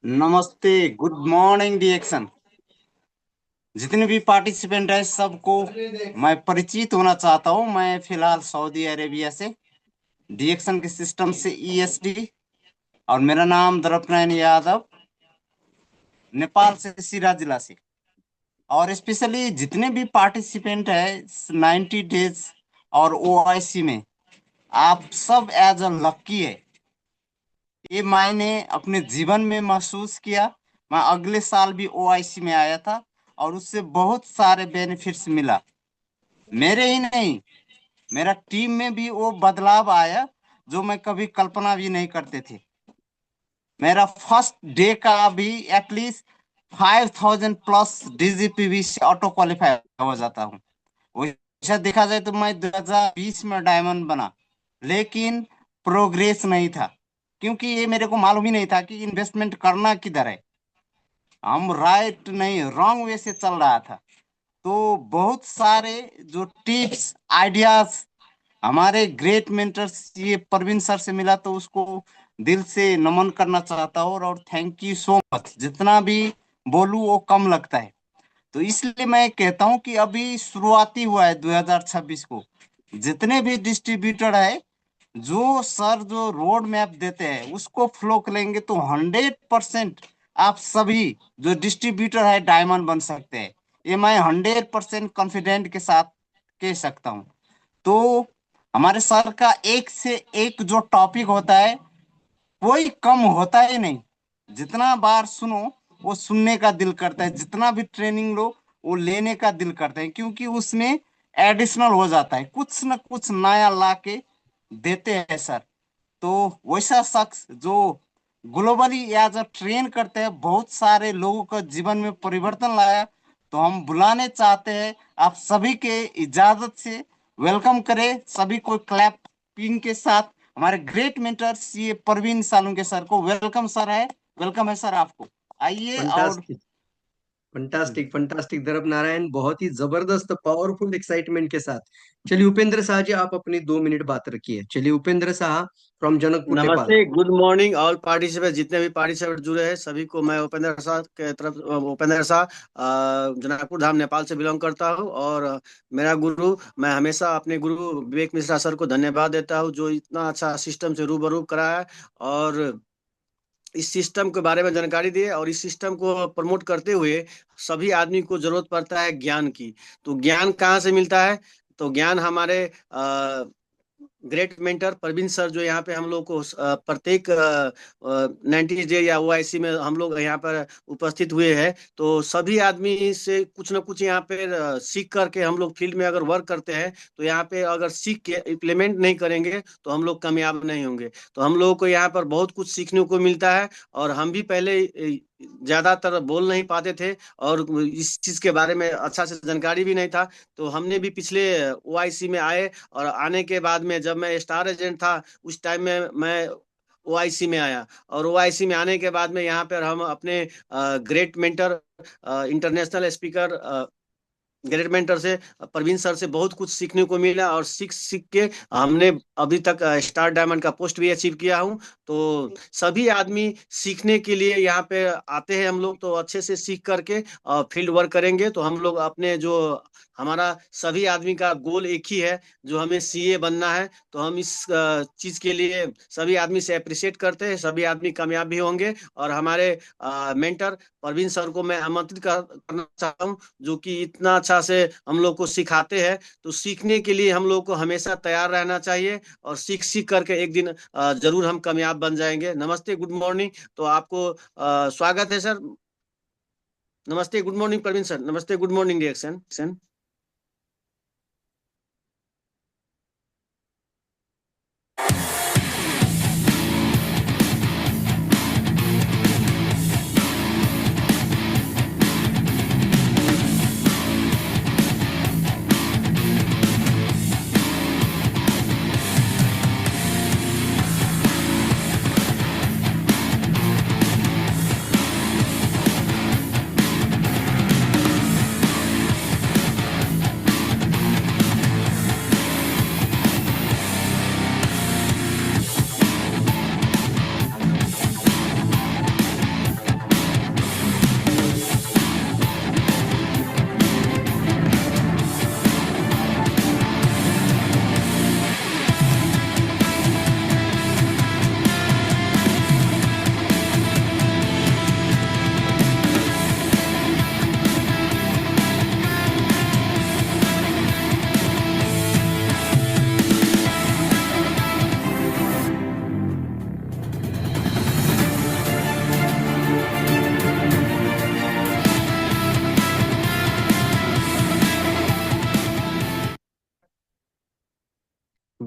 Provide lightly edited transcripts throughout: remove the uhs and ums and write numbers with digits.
नमस्ते। Good morning डिएक्शन। जितने भी पार्टिसिपेंट है सबको मैं परिचित होना चाहता हूँ। मैं फिलहाल सऊदी अरेबिया से डिएक्शन के सिस्टम से ईएसडी, और मेरा नाम द्रपनारायण यादव, नेपाल से सिरा जिला से। और स्पेशली जितने भी पार्टिसिपेंट है 90 डेज और ओआईसी में, आप सब एज अ लक्की है। ये मैंने अपने जीवन में महसूस किया। मैं अगले साल भी ओआईसी में आया था और उससे बहुत सारे बेनिफिट्स मिला। मेरे ही नहीं, मेरा टीम में भी वो बदलाव आया जो मैं कभी कल्पना भी नहीं करते थे। मेरा फर्स्ट डे का भी एटलीस्ट 5000 प्लस डीजीपीवी से ऑटो क्वालिफाई हो जाता हूँ। वैसा देखा जाए तो मैं 2020 में डायमंड बना, लेकिन प्रोग्रेस नहीं था, क्योंकि ये मेरे को मालूम ही नहीं था कि इन्वेस्टमेंट करना किधर है। हम राइट नहीं, रॉन्ग वे से चल रहा था। तो बहुत सारे जो टिप्स आइडियाज हमारे ग्रेट मेंटर्स ये परवीन सर से मिला, तो उसको दिल से नमन करना चाहता हूँ। और थैंक यू सो मच। जितना भी बोलूं वो कम लगता है। तो इसलिए मैं कहता हूं कि अभी शुरुआती हुआ है 2026 को। जितने भी डिस्ट्रीब्यूटर है, जो सर जो रोड मैप देते हैं उसको फ्लो करेंगे तो 100% आप सभी जो डिस्ट्रीब्यूटर है डायमंड बन सकते हैं। ये मैं 100% कॉन्फिडेंट के साथ कह सकता हूँ। तो हमारे सर का एक से एक जो टॉपिक होता है, कोई कम होता ही नहीं। जितना बार सुनो वो सुनने का दिल करता है, जितना भी ट्रेनिंग लो वो लेने का दिल करता है, क्योंकि उसमें एडिशनल हो जाता है, कुछ न कुछ नया ला के देते हैं सर। तो वैसा शख्स जो ग्लोबली एज अ ट्रेन करते हैं, बहुत सारे लोगों का जीवन में परिवर्तन लाया, तो हम बुलाने चाहते हैं आप सभी के इजाजत से। वेलकम करें सभी को क्लैपिंग के साथ हमारे ग्रेट मेंटर ये परवीन सालुंके सर को। वेलकम सर है, वेलकम है सर आपको। आइए। और फंटास्टिक, फंटास्टिक, फंटास्टिक दरब नारायण, बहुत ही जबरदस्त पावरफुल एक्साइटमेंट के साथ। चलिए उपेंद्र शाह जी, आप अपनी 2 मिनट बात रखिए। चलिए उपेंद्र शाह फ्रॉम जनकपुर नेपाल। नमस्ते, गुड मॉर्निंग ऑल पार्टिसिपेट, जितने भी पार्टिसिपेट जुड़े हैं सभी को मैं उपेंद्र शाह के तरफ उपेंद्र शाह जनकपुर धाम नेपाल से बिलोंग करता हूं। और मेरा गुरु, मैं हमेशा अपने गुरु विवेक मिश्रा सर को धन्यवाद देता हूं जो इतना अच्छा सिस्टम से रूबरू कराया और इस सिस्टम के बारे में जानकारी दी और इस सिस्टम को प्रमोट करते हुए सभी आदमी को जरूरत पड़ता है ज्ञान की। तो ज्ञान कहाँ से मिलता है? तो ज्ञान हमारे ग्रेट मेंटर प्रवीण सर जो यहाँ पे हम लोग को प्रत्येक 90 डे या ओआईसी में हम लोग यहाँ पर उपस्थित हुए हैं। तो सभी आदमी से कुछ ना कुछ यहाँ पे सीख करके हम लोग फील्ड में अगर वर्क करते हैं तो यहाँ पे अगर सीख के इम्प्लीमेंट नहीं करेंगे तो हम लोग कामयाब नहीं होंगे। तो हम लोगों को यहाँ पर बहुत कुछ सीखने को मिलता है और हम भी पहले ज्यादातर बोल नहीं पाते थे और इस चीज के बारे में अच्छा से जानकारी भी नहीं था। तो हमने भी पिछले ओआईसी में आए और आने के बाद में जब मैं स्टार एजेंट था उस टाइम में मैं ओआईसी में आया और ओआईसी में आने के बाद में यहाँ पर हम अपने great mentor international speaker great mentor से प्रवीण सर से बहुत कुछ सीखने को मिला और सीख सीख के हमने अभी तक स्टार डायमंड का पोस्ट भी अचीव किया हूँ। तो सभी आदमी सीखने के लिए यहाँ पे आते हैं। हम लोग तो अच्छे से सीख करके फील्ड वर्क करेंगे तो हम लोग अपने जो हमारा सभी आदमी का गोल एक ही है जो हमें सीए बनना है। तो हम इस चीज के लिए सभी आदमी से अप्रिशिएट करते हैं, सभी आदमी कामयाब भी होंगे। और हमारे मेंटर प्रवीण सर को मैं आमंत्रित करना चाहता हूँ जो कि इतना अच्छा से हम लोग को सिखाते हैं। तो सीखने के लिए हम लोग को हमेशा तैयार रहना चाहिए और सीख सीख करके एक दिन जरूर हम कामयाब बन जाएंगे। नमस्ते, गुड मॉर्निंग। तो आपको स्वागत है सर। नमस्ते, गुड मॉर्निंग प्रवीण सर। नमस्ते, गुड मॉर्निंग डिएक्शन।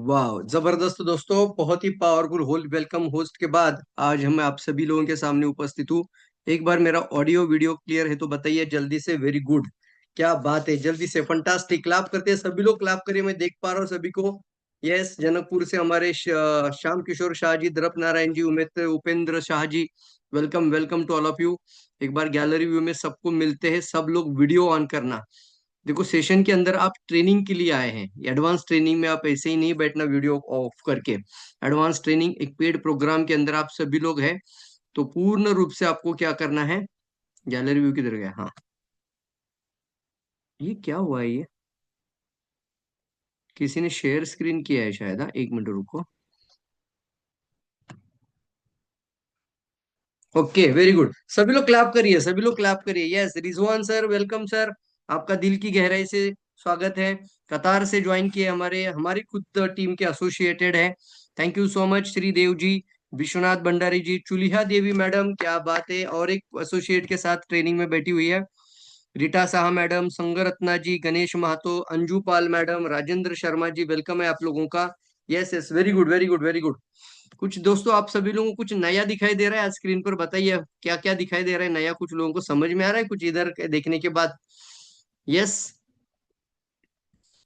वाह, जबरदस्त दोस्तों, बहुत ही पावरफुल होल वेलकम होस्ट के बाद आज हम आप सभी लोगों के सामने उपस्थित हूँ। एक बार मेरा ऑडियो वीडियो क्लियर है तो बताइए जल्दी से। वेरी गुड, क्या बात है, जल्दी से फंटास्टिक। क्लैप करते हैं सभी लोग, क्लैप करिए, मैं देख पा रहा हूँ सभी को। यस, जनकपुर से हमारे Shyam Kishore Shah ji, Darap Narayan ji, Upendra Shah ji, welcome welcome to all of you. एक बार गैलरी व्यू में सबको मिलते हैं, सब लोग वीडियो ऑन करना। देखो, सेशन के अंदर आप ट्रेनिंग के लिए आए हैं, एडवांस ट्रेनिंग में आप ऐसे ही नहीं बैठना वीडियो ऑफ करके। एडवांस ट्रेनिंग एक पेड प्रोग्राम के अंदर आप सभी लोग हैं, तो पूर्ण रूप से आपको क्या करना है। गैलरी व्यू किधर गया? हाँ, ये क्या हुआ है? ये किसी ने शेयर स्क्रीन किया है शायद। हाँ, एक मिनट रुको। ओके, वेरी गुड, सभी लोग क्लैप करिए, सभी लोग क्लैप करिए। Yes, Rizwan sir, welcome sir, आपका दिल की गहराई से स्वागत है। कतार से ज्वाइन किए, हमारे हमारी खुद टीम के एसोसिएटेड है। Thank you so much Shridev ji, Vishwanath Bhandari ji, Chuliha Devi madam, क्या बात है, और एक एसोसिएट के साथ ट्रेनिंग में बैठी हुई है। रीटा साहा मैडम, संगरत्ना जी, गणेश महतो, अंजू पाल मैडम, राजेंद्र शर्मा जी, वेलकम है आप लोगों का। Yes yes, very good very good very good. कुछ दोस्तों, आप सभी लोगों को कुछ नया दिखाई दे रहा है आज स्क्रीन पर? बताइए क्या क्या दिखाई दे रहा है नया, कुछ लोगों को समझ में आ रहा है कुछ इधर देखने के बाद? यस,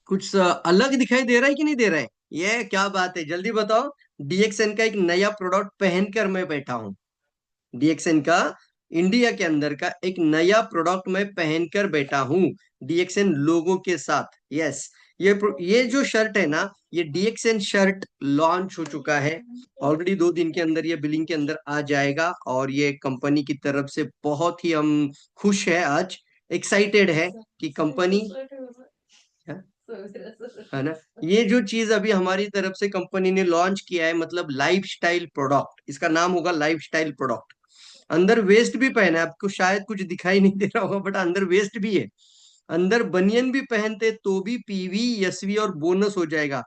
कुछ अलग दिखाई दे रहा है कि नहीं दे रहा है? ये क्या बात है, जल्दी बताओ। डीएक्सएन का एक नया प्रोडक्ट पहनकर मैं बैठा हूँ। डीएक्सएन का इंडिया के अंदर का एक नया प्रोडक्ट मैं पहनकर बैठा हूँ, डीएक्सएन लोगो के साथ। यस, ये जो शर्ट है ना, ये डीएक्सएन शर्ट लॉन्च हो चुका है ऑलरेडी। 2 दिन के अंदर ये बिलिंग के अंदर आ जाएगा, और ये कंपनी की तरफ से बहुत ही हम खुश है आज, एक्साइटेड है कि कंपनी है ना, ये जो चीज अभी हमारी तरफ से कंपनी ने लॉन्च किया है, मतलब लाइफस्टाइल प्रोडक्ट, इसका नाम होगा लाइफस्टाइल प्रोडक्ट। अंदर वेस्ट भी पहना है, आपको शायद कुछ दिखाई नहीं दे रहा होगा, बट अंदर वेस्ट भी है। अंदर बनियन भी पहनते तो भी पीवी एसवी और बोनस हो जाएगा।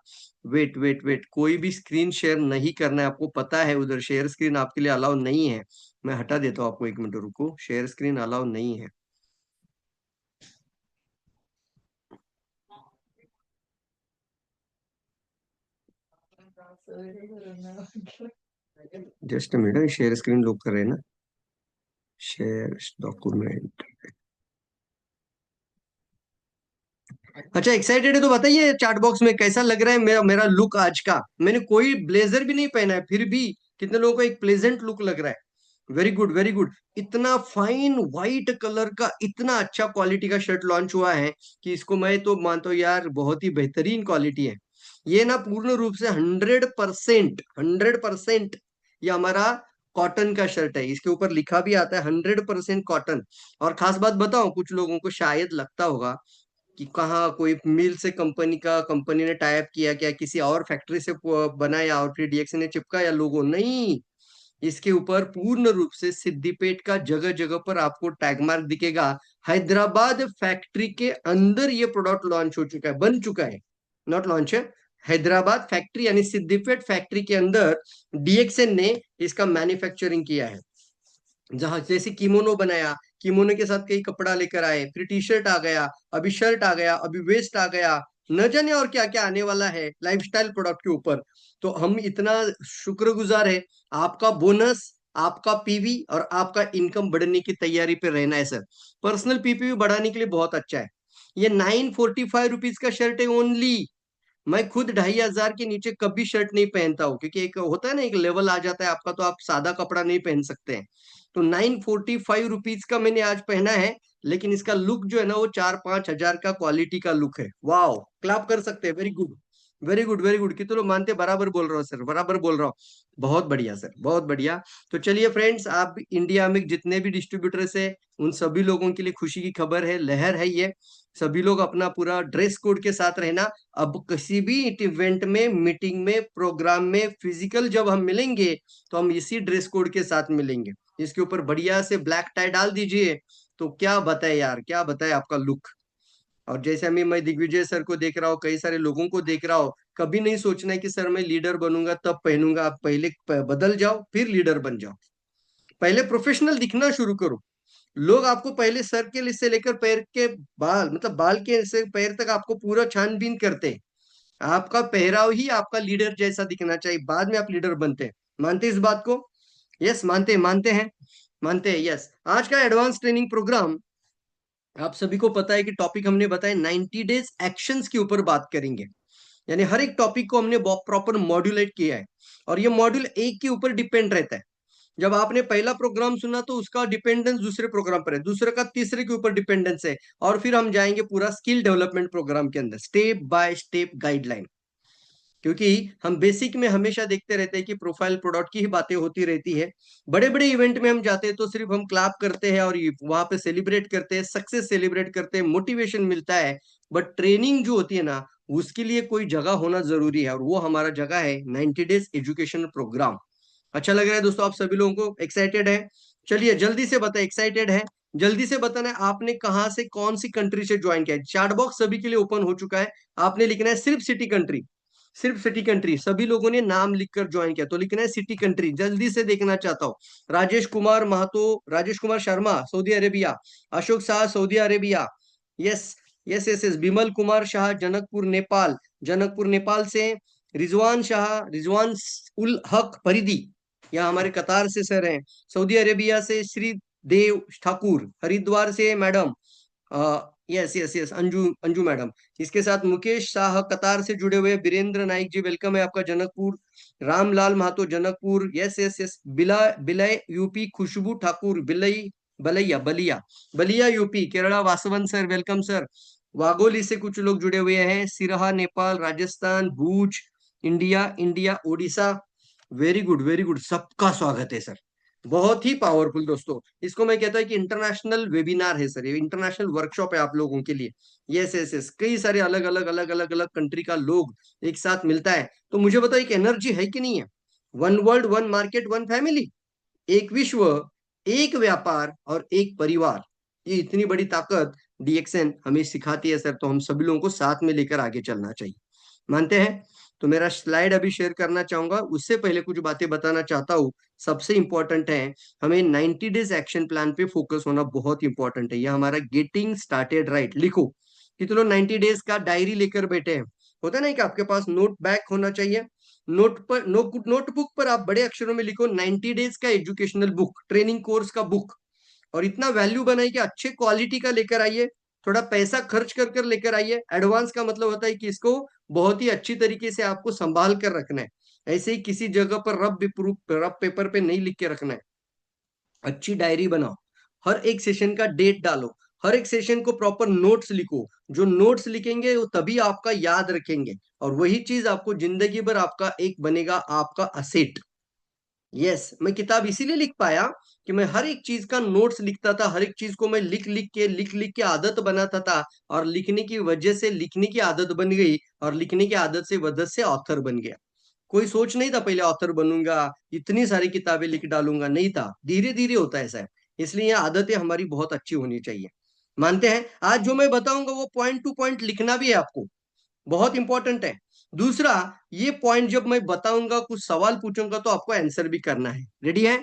वेट वेट वेट, कोई भी स्क्रीन शेयर नहीं करना है, आपको पता है उधर शेयर स्क्रीन आपके लिए अलाउ नहीं है। मैं हटा देता हूँ आपको, एक मिनट रुको, शेयर स्क्रीन अलाउ नहीं है। जस्ट मिनट, शेयर स्क्रीन लोग कर रहे हैं ना, शेयर डॉक्यूमेंट। अच्छा, एक्साइटेड है तो बताइए चैट बॉक्स में कैसा लग रहा है मेरा मेरा लुक आज का। मैंने कोई ब्लेजर भी नहीं पहना है, फिर भी कितने लोगों को एक प्लेजेंट लुक लग रहा है। Very good very good. इतना फाइन व्हाइट कलर का इतना अच्छा क्वालिटी का शर्ट लॉन्च हुआ है कि इसको मैं तो मानता हूँ यार, बहुत ही बेहतरीन क्वालिटी है। ये ना पूर्ण रूप से 100% ये हमारा कॉटन का शर्ट है, इसके ऊपर लिखा भी आता है 100% कॉटन। और खास बात बताऊं, कुछ लोगों को शायद लगता होगा कि कहाँ कोई मिल से कंपनी ने टाई अप किया क्या, किसी और फैक्ट्री से बनाया और फिर डीएक्सी ने चिपकाया लोगो, नहीं। इसके ऊपर पूर्ण रूप से सिद्दीपेट का जगह जगह पर आपको टैग मार्क दिखेगा। हैदराबाद फैक्ट्री के अंदर ये प्रोडक्ट लॉन्च हो चुका है, बन चुका है, नॉट लॉन्च है। हैदराबाद फैक्ट्री यानी सिद्दीपेट फैक्ट्री के अंदर डीएक्सएन ने इसका मैन्युफैक्चरिंग किया है। जहां जैसे किमोनो बनाया, किमोनो के साथ कई कपड़ा लेकर आए, फिर टी शर्ट आ गया, अभी शर्ट आ गया, अभी वेस्ट आ गया, न जाने और क्या क्या आने वाला है लाइफस्टाइल प्रोडक्ट के ऊपर। तो हम इतना शुक्रगुजार है। आपका बोनस, आपका पीवी और आपका इनकम बढ़ने की तैयारी पे रहना है सर। पर्सनल पीपीवी बढ़ाने के लिए बहुत अच्छा है। ये 945 रुपीज का शर्ट है ओनली। मैं खुद 2500 के नीचे कभी शर्ट नहीं पहनता हूँ, क्योंकि एक होता है ना, एक लेवल आ जाता है आपका, तो आप सादा कपड़ा नहीं पहन सकते हैं। तो 945 का मैंने आज पहना है, लेकिन इसका लुक जो है ना, वो 4-5 हजार का क्वालिटी का लुक है। वाह, क्लैप कर सकते हैं, very good very good very good. कितने लोग मानते हैं? बराबर बोल रहा हूँ सर, बराबर बोल रहा हूँ। बहुत बढ़िया सर, बहुत बढ़िया। तो चलिए फ्रेंड्स, आप इंडिया में जितने भी डिस्ट्रीब्यूटर्स है, उन सभी लोगों के लिए खुशी की खबर है, लहर है ये। सभी लोग अपना पूरा ड्रेस कोड के साथ रहना। अब किसी भी इवेंट में, मीटिंग में, प्रोग्राम में, फिजिकल जब हम मिलेंगे तो हम इसी ड्रेस कोड के साथ मिलेंगे। इसके ऊपर बढ़िया से ब्लैक टाई डाल दीजिए, तो क्या बताए यार, क्या बताए आपका लुक। और जैसे अभी मैं दिग्विजय सर को देख रहा हूँ, कई सारे लोगों को देख रहा हूँ, कभी नहीं सोचना है कि सर मैं लीडर बनूंगा तब पहनूंगा। आप पहले बदल जाओ, फिर लीडर बन जाओ। पहले प्रोफेशनल दिखना शुरू करो। लोग आपको पहले सर के से लेकर पैर के बाल, मतलब बाल के से पैर तक आपको पूरा छानबीन करते हैं। आपका पहराव ही आपका लीडर जैसा दिखना चाहिए, बाद में आप लीडर बनते हैं। मानते हैं इस बात को? यस, मानते हैं, मानते हैं, यस। आज का एडवांस ट्रेनिंग प्रोग्राम, आप सभी को पता है कि टॉपिक हमने बताया 90 डेज एक्शंस के ऊपर बात करेंगे। यानी हर एक टॉपिक को हमने प्रॉपर मॉड्यूलेट किया है, और ये मॉड्यूल एक के ऊपर डिपेंड रहता है। जब आपने पहला प्रोग्राम सुना तो उसका डिपेंडेंस दूसरे प्रोग्राम पर है, दूसरे का तीसरे के ऊपर डिपेंडेंस है, और फिर हम जाएंगे पूरा स्किल डेवलपमेंट प्रोग्राम के अंदर, स्टेप बाय स्टेप गाइडलाइन। क्योंकि हम बेसिक में हमेशा देखते रहते हैं कि प्रोफाइल प्रोडक्ट की ही बातें होती रहती है। बड़े बड़े इवेंट में हम जाते हैं तो सिर्फ हम क्लैप करते हैं और वहां पे सेलिब्रेट करते हैं, सक्सेस सेलिब्रेट करते हैं, मोटिवेशन मिलता है। बट ट्रेनिंग जो होती है ना, उसके लिए कोई जगह होना जरूरी है, और वो हमारा जगह है 90 डेज एजुकेशन प्रोग्राम। अच्छा लग रहा है दोस्तों? आप सभी लोगों को एक्साइटेड है? चलिए जल्दी से बताए, एक्साइटेड है? जल्दी से बताना है आपने कहाँ से, कौन सी कंट्री से ज्वाइन किया है। चैट बॉक्स सभी के लिए ओपन हो चुका है। आपने लिखना है सिर्फ सिटी कंट्री, सिर्फ सिटी कंट्री। सभी लोगों ने नाम लिखकर ज्वाइन किया तो लिखना है सिटी कंट्री। जल्दी से देखना चाहता हूँ। Rajesh Kumar Mahato, Rajesh Kumar Sharma Saudi Arabia, Ashok Shah Saudi Arabia, yes yes yes yes. Bimal Kumar Shah Janakpur Nepal, Janakpur Nepal से। रिजवान शाह, रिजवान उल हक फरीदी, यहाँ हमारे कतार से सर हैं। सऊदी अरेबिया से श्री देव ठाकुर, हरिद्वार से madam, yes yes yes, Anju Anju madam. इसके साथ मुकेश शाह कतार से जुड़े हुए। बीरेंद्र नाइक जी वेलकम है आपका Janakpur. Ramlal Mahato Janakpur, yes yes yes. Bilay UP, Khushboo Thakur Bilai, Balaiya Ballia, Ballia UP Kerala, Vasavan sir welcome sir. Wagholi से कुछ लोग जुड़े हुए हैं। Siraha Nepal, Rajasthan, Bhuj India, India Orissa. Very good very good, सबका स्वागत है सर। बहुत ही पावरफुल दोस्तों, इसको मैं कहता हूँ कि इंटरनेशनल वेबिनार है सर, ये इंटरनेशनल वर्कशॉप है आप लोगों के लिए। यस यस यस, कई सारे अलग अलग अलग अलग अलग कंट्री का लोग एक साथ मिलता है तो मुझे बताओ एक एनर्जी है कि नहीं है? One world, one market, one family, एक विश्व, एक व्यापार और एक परिवार। ये इतनी बड़ी ताकत डीएक्सएन हमें सिखाती है सर, तो हम सभी लोगों को साथ में लेकर आगे चलना चाहिए। मानते हैं? तो मेरा स्लाइड अभी शेयर करना चाहूंगा, उससे पहले कुछ बातें बताना चाहता हूँ। सबसे इंपॉर्टेंट है, हमें 90 डेज एक्शन प्लान पे फोकस होना बहुत इंपॉर्टेंट है। ये हमारा गेटिंग स्टार्टेड राइट। लिखो कि तो लोग 90 डेज का डायरी लेकर बैठे हैं, होता नहीं कि आपके पास नोट बैक होना चाहिए। नोटबुक पर आप बड़े अक्षरों में लिखो 90 डेज का एजुकेशनल बुक, ट्रेनिंग कोर्स का बुक। और इतना वैल्यू बनाइए कि अच्छे क्वालिटी का लेकर आइए, थोड़ा पैसा खर्च कर कर लेकर आइए। एडवांस का मतलब होता है कि इसको बहुत ही अच्छी तरीके से आपको संभाल कर रखना है। ऐसे ही किसी जगह पर रफ पेपर पे नहीं लिख के रखना है। अच्छी डायरी बनाओ, हर एक सेशन का डेट डालो, हर एक सेशन को प्रॉपर नोट्स लिखो। जो नोट्स लिखेंगे वो तभी आपका याद रखेंगे, और वही चीज आपको जिंदगी भर आपका एक बनेगा, आपका असेट। यस, मैं किताब इसीलिए लिख पाया कि मैं हर एक चीज का नोट्स लिखता था, हर एक चीज को मैं लिख लिख के आदत बनाता था, और लिखने की वजह से लिखने की आदत बन गई, और लिखने की आदत से वजह से ऑथर बन गया। कोई सोच नहीं था पहले ऑथर बनूंगा, इतनी सारी किताबें लिख डालूंगा, नहीं था। धीरे धीरे होता है ऐसा। इसलिए ये आदतें हमारी बहुत अच्छी होनी चाहिए। मानते हैं? आज जो मैं बताऊंगा वो पॉइंट टू पॉइंट लिखना भी है आपको, बहुत इंपॉर्टेंट है। दूसरा, ये पॉइंट जब मैं बताऊंगा, कुछ सवाल पूछूंगा तो आपको आंसर भी करना है। रेडी है?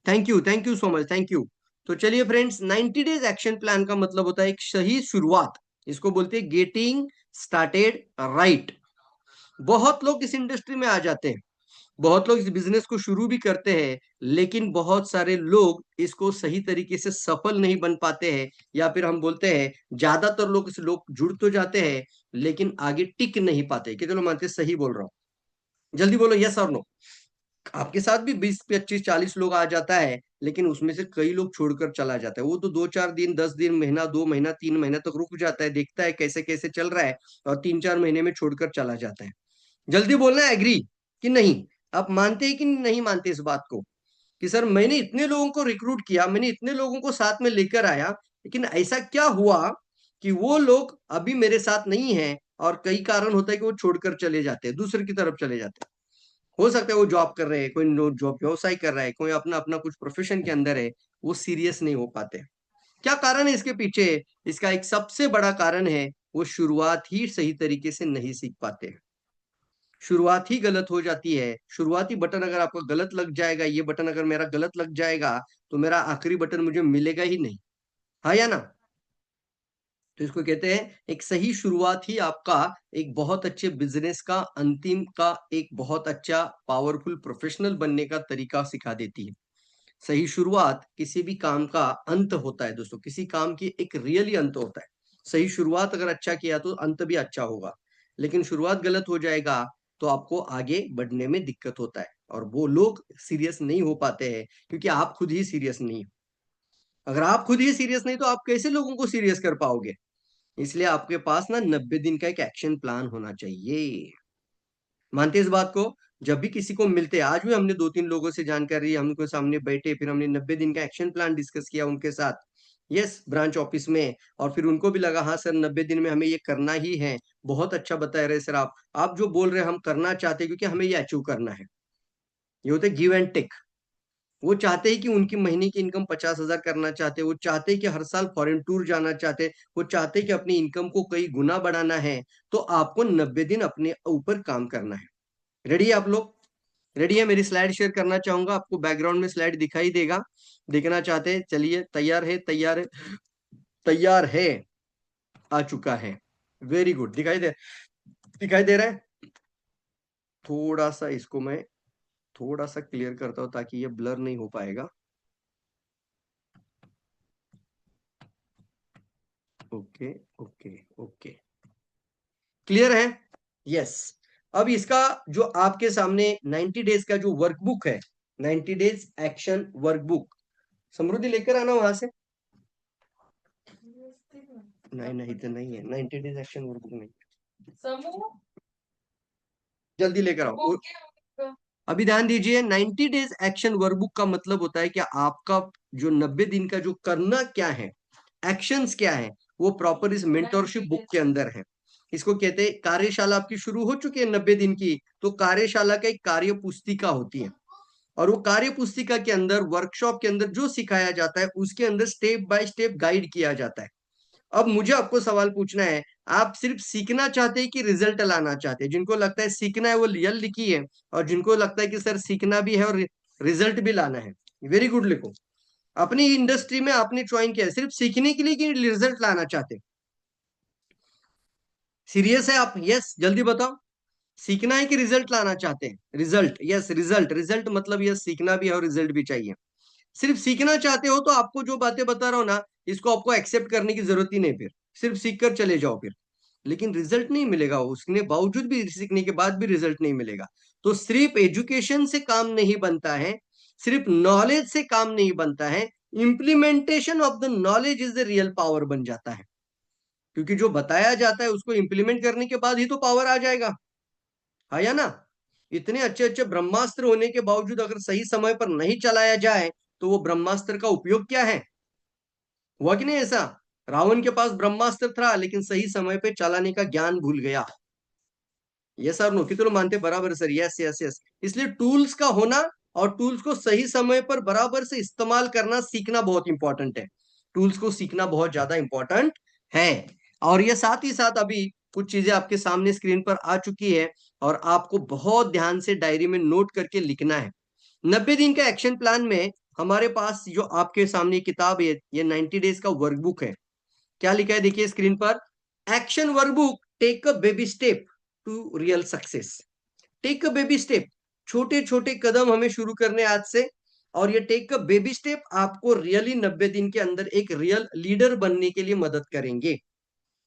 Thank you so much, thank you. तो चलिए फ्रेंड्स, 90 डेज एक्शन प्लान का मतलब होता है एक सही शुरुआत। इसको बोलते हैं गेटिंग स्टार्टेड राइट। बहुत लोग इस इंडस्ट्री में आ जाते हैं, बहुत लोग इस बिजनेस को शुरू भी करते हैं, लेकिन बहुत सारे लोग इसको सही तरीके से सफल नहीं बन पाते हैं, या फिर हम बोलते हैं ज्यादातर लोग जुड़ तो जाते हैं लेकिन आगे टिक नहीं पाते। कितने लोग मानते हैं सही बोल रहा हूँ? जल्दी बोलो यस और नो। आपके साथ भी 20 25 40 लोग आ जाता है, लेकिन उसमें से कई लोग छोड़कर चला जाता है। वो तो 2 4 दिन, 10 दिन, महीना, 2 महीना, 3 महीना तक रुक जाता है, देखता है कैसे कैसे चल रहा है, और 3 4 महीने में छोड़कर चला जाता है। जल्दी बोलना है एग्री कि नहीं। आप मानते हैं कि नहीं मानते इस बात को कि सर मैंने इतने लोगों को रिक्रूट किया, मैंने इतने लोगों को साथ में लेकर आया, लेकिन ऐसा क्या हुआ कि वो लोग अभी मेरे साथ नहीं है, और कई कारण होता है कि वो छोड़कर चले जाते हैं, दूसरे की तरफ चले जाते हैं। हो सकता है वो जॉब कर रहे हैं, कोई नो जॉब व्यवसाय कर रहा है, कोई अपना अपना कुछ प्रोफेशन के अंदर है, वो सीरियस नहीं हो पाते। क्या कारण है इसके पीछे? इसका एक सबसे बड़ा कारण है, वो शुरुआत ही सही तरीके से नहीं सीख पाते। शुरुआत ही गलत हो जाती है। शुरुआती बटन अगर आपका गलत लग जाएगा, ये बटन अगर मेरा गलत लग जाएगा, तो मेरा आखिरी बटन मुझे मिलेगा ही नहीं। हाँ या ना? तो इसको कहते हैं एक सही शुरुआत ही आपका एक बहुत अच्छे बिजनेस का अंतिम का एक बहुत अच्छा पावरफुल प्रोफेशनल बनने का तरीका सिखा देती है। सही शुरुआत किसी भी काम का अंत होता है दोस्तों, किसी काम की एक रियली अंत होता है। सही शुरुआत अगर अच्छा किया तो अंत भी अच्छा होगा, लेकिन शुरुआत गलत हो जाएगा तो आपको आगे बढ़ने में दिक्कत होता है, और वो लोग सीरियस नहीं हो पाते हैं क्योंकि आप खुद ही सीरियस नहीं हो। अगर आप खुद ही सीरियस नहीं तो आप कैसे लोगों को सीरियस कर पाओगे? इसलिए आपके पास ना 90 दिन का एक एक्शन प्लान होना चाहिए। मानते इस बात को? जब भी किसी को मिलते हैं, आज भी हमने 2-3 लोगों से जानकारी, हमको सामने बैठे, फिर हमने 90 दिन का एक्शन प्लान डिस्कस किया उनके साथ, यस, ब्रांच ऑफिस में। और फिर उनको भी लगा हाँ सर 90 दिन में हमें ये करना ही है। बहुत अच्छा बता रहे सर आप जो बोल रहे हैं हम करना चाहते हैं क्योंकि हमें ये अचीव करना है। ये होते गिव एंड टेक। वो चाहते हैं कि उनकी महीने की इनकम 50,000 करना चाहते हैं, वो चाहते हैं कि हर साल फॉरेन टूर जाना चाहते हैं, वो चाहते हैं कि अपनी इनकम को कई गुना बढ़ाना है। तो आपको 90 दिन अपने ऊपर काम करना है। रेडी है आप लोग? रेडी है? मेरी स्लाइड शेयर करना चाहूंगा, आपको बैकग्राउंड में स्लाइड दिखाई देगा, देखना चाहते हैं? चलिए, तैयार है? तैयार है? तैयार है? आ चुका है। Very good. दिखाई दे रहा है? थोड़ा सा इसको मैं थोड़ा सा क्लियर करता हूं ताकि ये ब्लर नहीं हो पाएगा। ओके ओके ओके, क्लियर है? यस। अब इसका जो आपके सामने 90 डेज का जो वर्कबुक है, 90 डेज एक्शन वर्कबुक, समृद्धि लेकर आना वहां से। नहीं नहीं तो नहीं है, 90 डेज एक्शन वर्कबुक नहीं, जल्दी लेकर आओ। अभी ध्यान दीजिए, 90 डेज एक्शन वर्कबुक का मतलब होता है कि आपका जो 90 दिन का जो करना क्या है, एक्शंस क्या है, वो प्रॉपर इस मेंटरशिप बुक के अंदर है। इसको कहते हैं कार्यशाला आपकी शुरू हो चुकी है 90 दिन की, तो कार्यशाला का एक कार्य पुस्तिका होती है, और वो कार्य पुस्तिका के अंदर वर्कशॉप के अंदर जो सिखाया जाता है उसके अंदर स्टेप बाय स्टेप गाइड किया जाता है। अब मुझे आपको सवाल पूछना है, आप सिर्फ सीखना चाहते हैं कि रिजल्ट लाना चाहते हैं? जिनको लगता है सीखना है वो यल लिखी है, और जिनको लगता है कि सर सीखना भी है और रिजल्ट भी लाना है, वेरी गुड लिखो। अपनी इंडस्ट्री में आपने ज्वाइन किया है सिर्फ सीखने के लिए कि रिजल्ट लाना चाहते हैं? सीरियस है आप? यस, जल्दी बताओ। सीखना है कि रिजल्ट लाना चाहते हैं? Result, yes, result. रिजल्ट मतलब यस, सीखना भी है और रिजल्ट भी चाहिए। सिर्फ सीखना चाहते हो तो आपको जो बातें बता रहा हूं ना, इसको आपको एक्सेप्ट करने की जरूरत ही नहीं, फिर सिर्फ सीख कर चले जाओ फिर, लेकिन रिजल्ट नहीं मिलेगा, उसके बावजूद भी, सीखने के बाद भी रिजल्ट नहीं मिलेगा। तो सिर्फ एजुकेशन से काम नहीं बनता है, सिर्फ नॉलेज से काम नहीं बनता है, implementation of the knowledge is the real power बन जाता है। क्योंकि जो बताया जाता है उसको इंप्लीमेंट करने के बाद ही तो पावर आ जाएगा, है या ना? इतने अच्छे अच्छे ब्रह्मास्त्र होने के बावजूद अगर सही समय पर नहीं चलाया जाए तो वो ब्रह्मास्त्र का उपयोग क्या है? हुआ कि नहीं ऐसा? रावण के पास ब्रह्मास्त्र था लेकिन सही समय पे चलाने का ज्ञान भूल गया। ये सर नो कितने लोग मानते बराबर सर? Yes yes yes. इसलिए टूल्स का होना और टूल्स को सही समय पर बराबर से इस्तेमाल करना सीखना बहुत इंपॉर्टेंट है। टूल्स को सीखना बहुत ज्यादा इंपॉर्टेंट है। और ये साथ ही साथ अभी कुछ चीजें आपके सामने स्क्रीन पर आ चुकी है, और आपको बहुत ध्यान से डायरी में नोट करके लिखना है। 90 दिन का एक्शन प्लान में हमारे पास जो आपके सामने किताब है, ये 90 डेज का वर्कबुक है। क्या लिखा है देखिए स्क्रीन पर, action workbook, take a baby step to real success. Take a baby step, छोटे छोटे कदम हमें शुरू करने आज से, और ये टेक अ बेबी स्टेप आपको रियली 90 दिन के अंदर एक रियल लीडर बनने के लिए मदद करेंगे।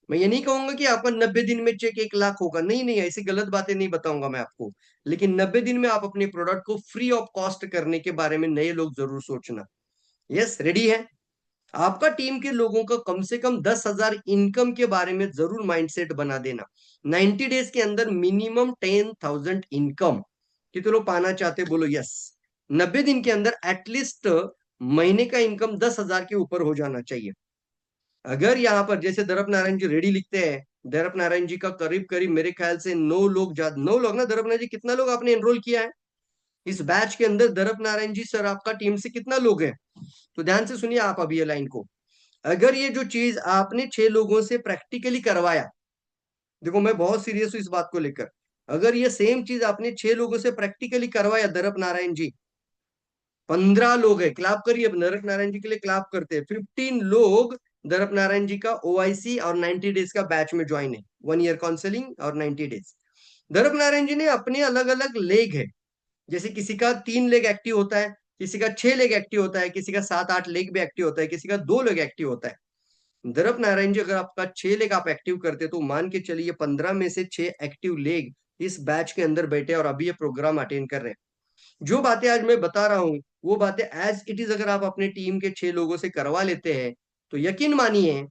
मैं ये नहीं कहूंगा कि आपका 90 दिन में चेक 1 लाख होगा, नहीं नहीं, ऐसी गलत बातें नहीं बताऊंगा मैं आपको, लेकिन 90 दिन में आप अपने प्रोडक्ट को फ्री ऑफ कॉस्ट करने के बारे में नए लोग जरूर सोचना। यस, रेडी है? आपका टीम के लोगों का कम से कम 10,000 इनकम के बारे में जरूर माइंडसेट बना देना। 90 डेज के अंदर मिनिमम 10,000 इनकम कितने लोग पाना चाहते? बोलो यस। 90 दिन के अंदर एटलीस्ट महीने का इनकम 10,000 के ऊपर हो जाना चाहिए। अगर यहाँ पर जैसे दरप नारायण जी रेडी लिखते हैं, दरप नारायण जी का करीब करीब मेरे ख्याल से 9 लोग ना, दरप नारायण जी कितना लोग आपने एनरोल किया है इस बैच के अंदर? दरप नारायण जी सर आपका टीम से कितना लोग हैं? तो ध्यान से सुनिए आप अभी ये लाइन को, अगर ये जो चीज आपने 6 लोगों से प्रैक्टिकली करवाया, देखो मैं बहुत सीरियस हूं इस बात को लेकर, अगर ये सेम चीज आपने 6 लोगों से प्रैक्टिकली करवाया, दरप नारायण जी 15 लोग है, क्लाप करिए, नरक नारायण जी के लिए क्लाप करते हैं, 15 लोग दरप नारायण जी का OIC और 90 डेज का बैच में ज्वाइन है, 1 ईयर काउंसलिंग और 90 डेज। दरप नारायण जी ने अपने अलग अलग लेग है, जैसे किसी का 3 लेग एक्टिव होता है, किसी का 6 लेग एक्टिव होता है, किसी का 7-8 लेग भी एक्टिव होता है, किसी का 2 लेग एक्टिव होता है। दरप नारायण जी अगर आपका 6 लेग आप एक्टिव करते तो मान के चलिए 15 में से 6 एक्टिव लेग इस बैच के अंदर बैठे और अभी ये प्रोग्राम अटेंड कर रहे हैं। जो बातें आज मैं बता रहा हूं वो बातें एज इट इज अगर आप अपने टीम के 6 लोगों से करवा लेते हैं तो यकीन मानिए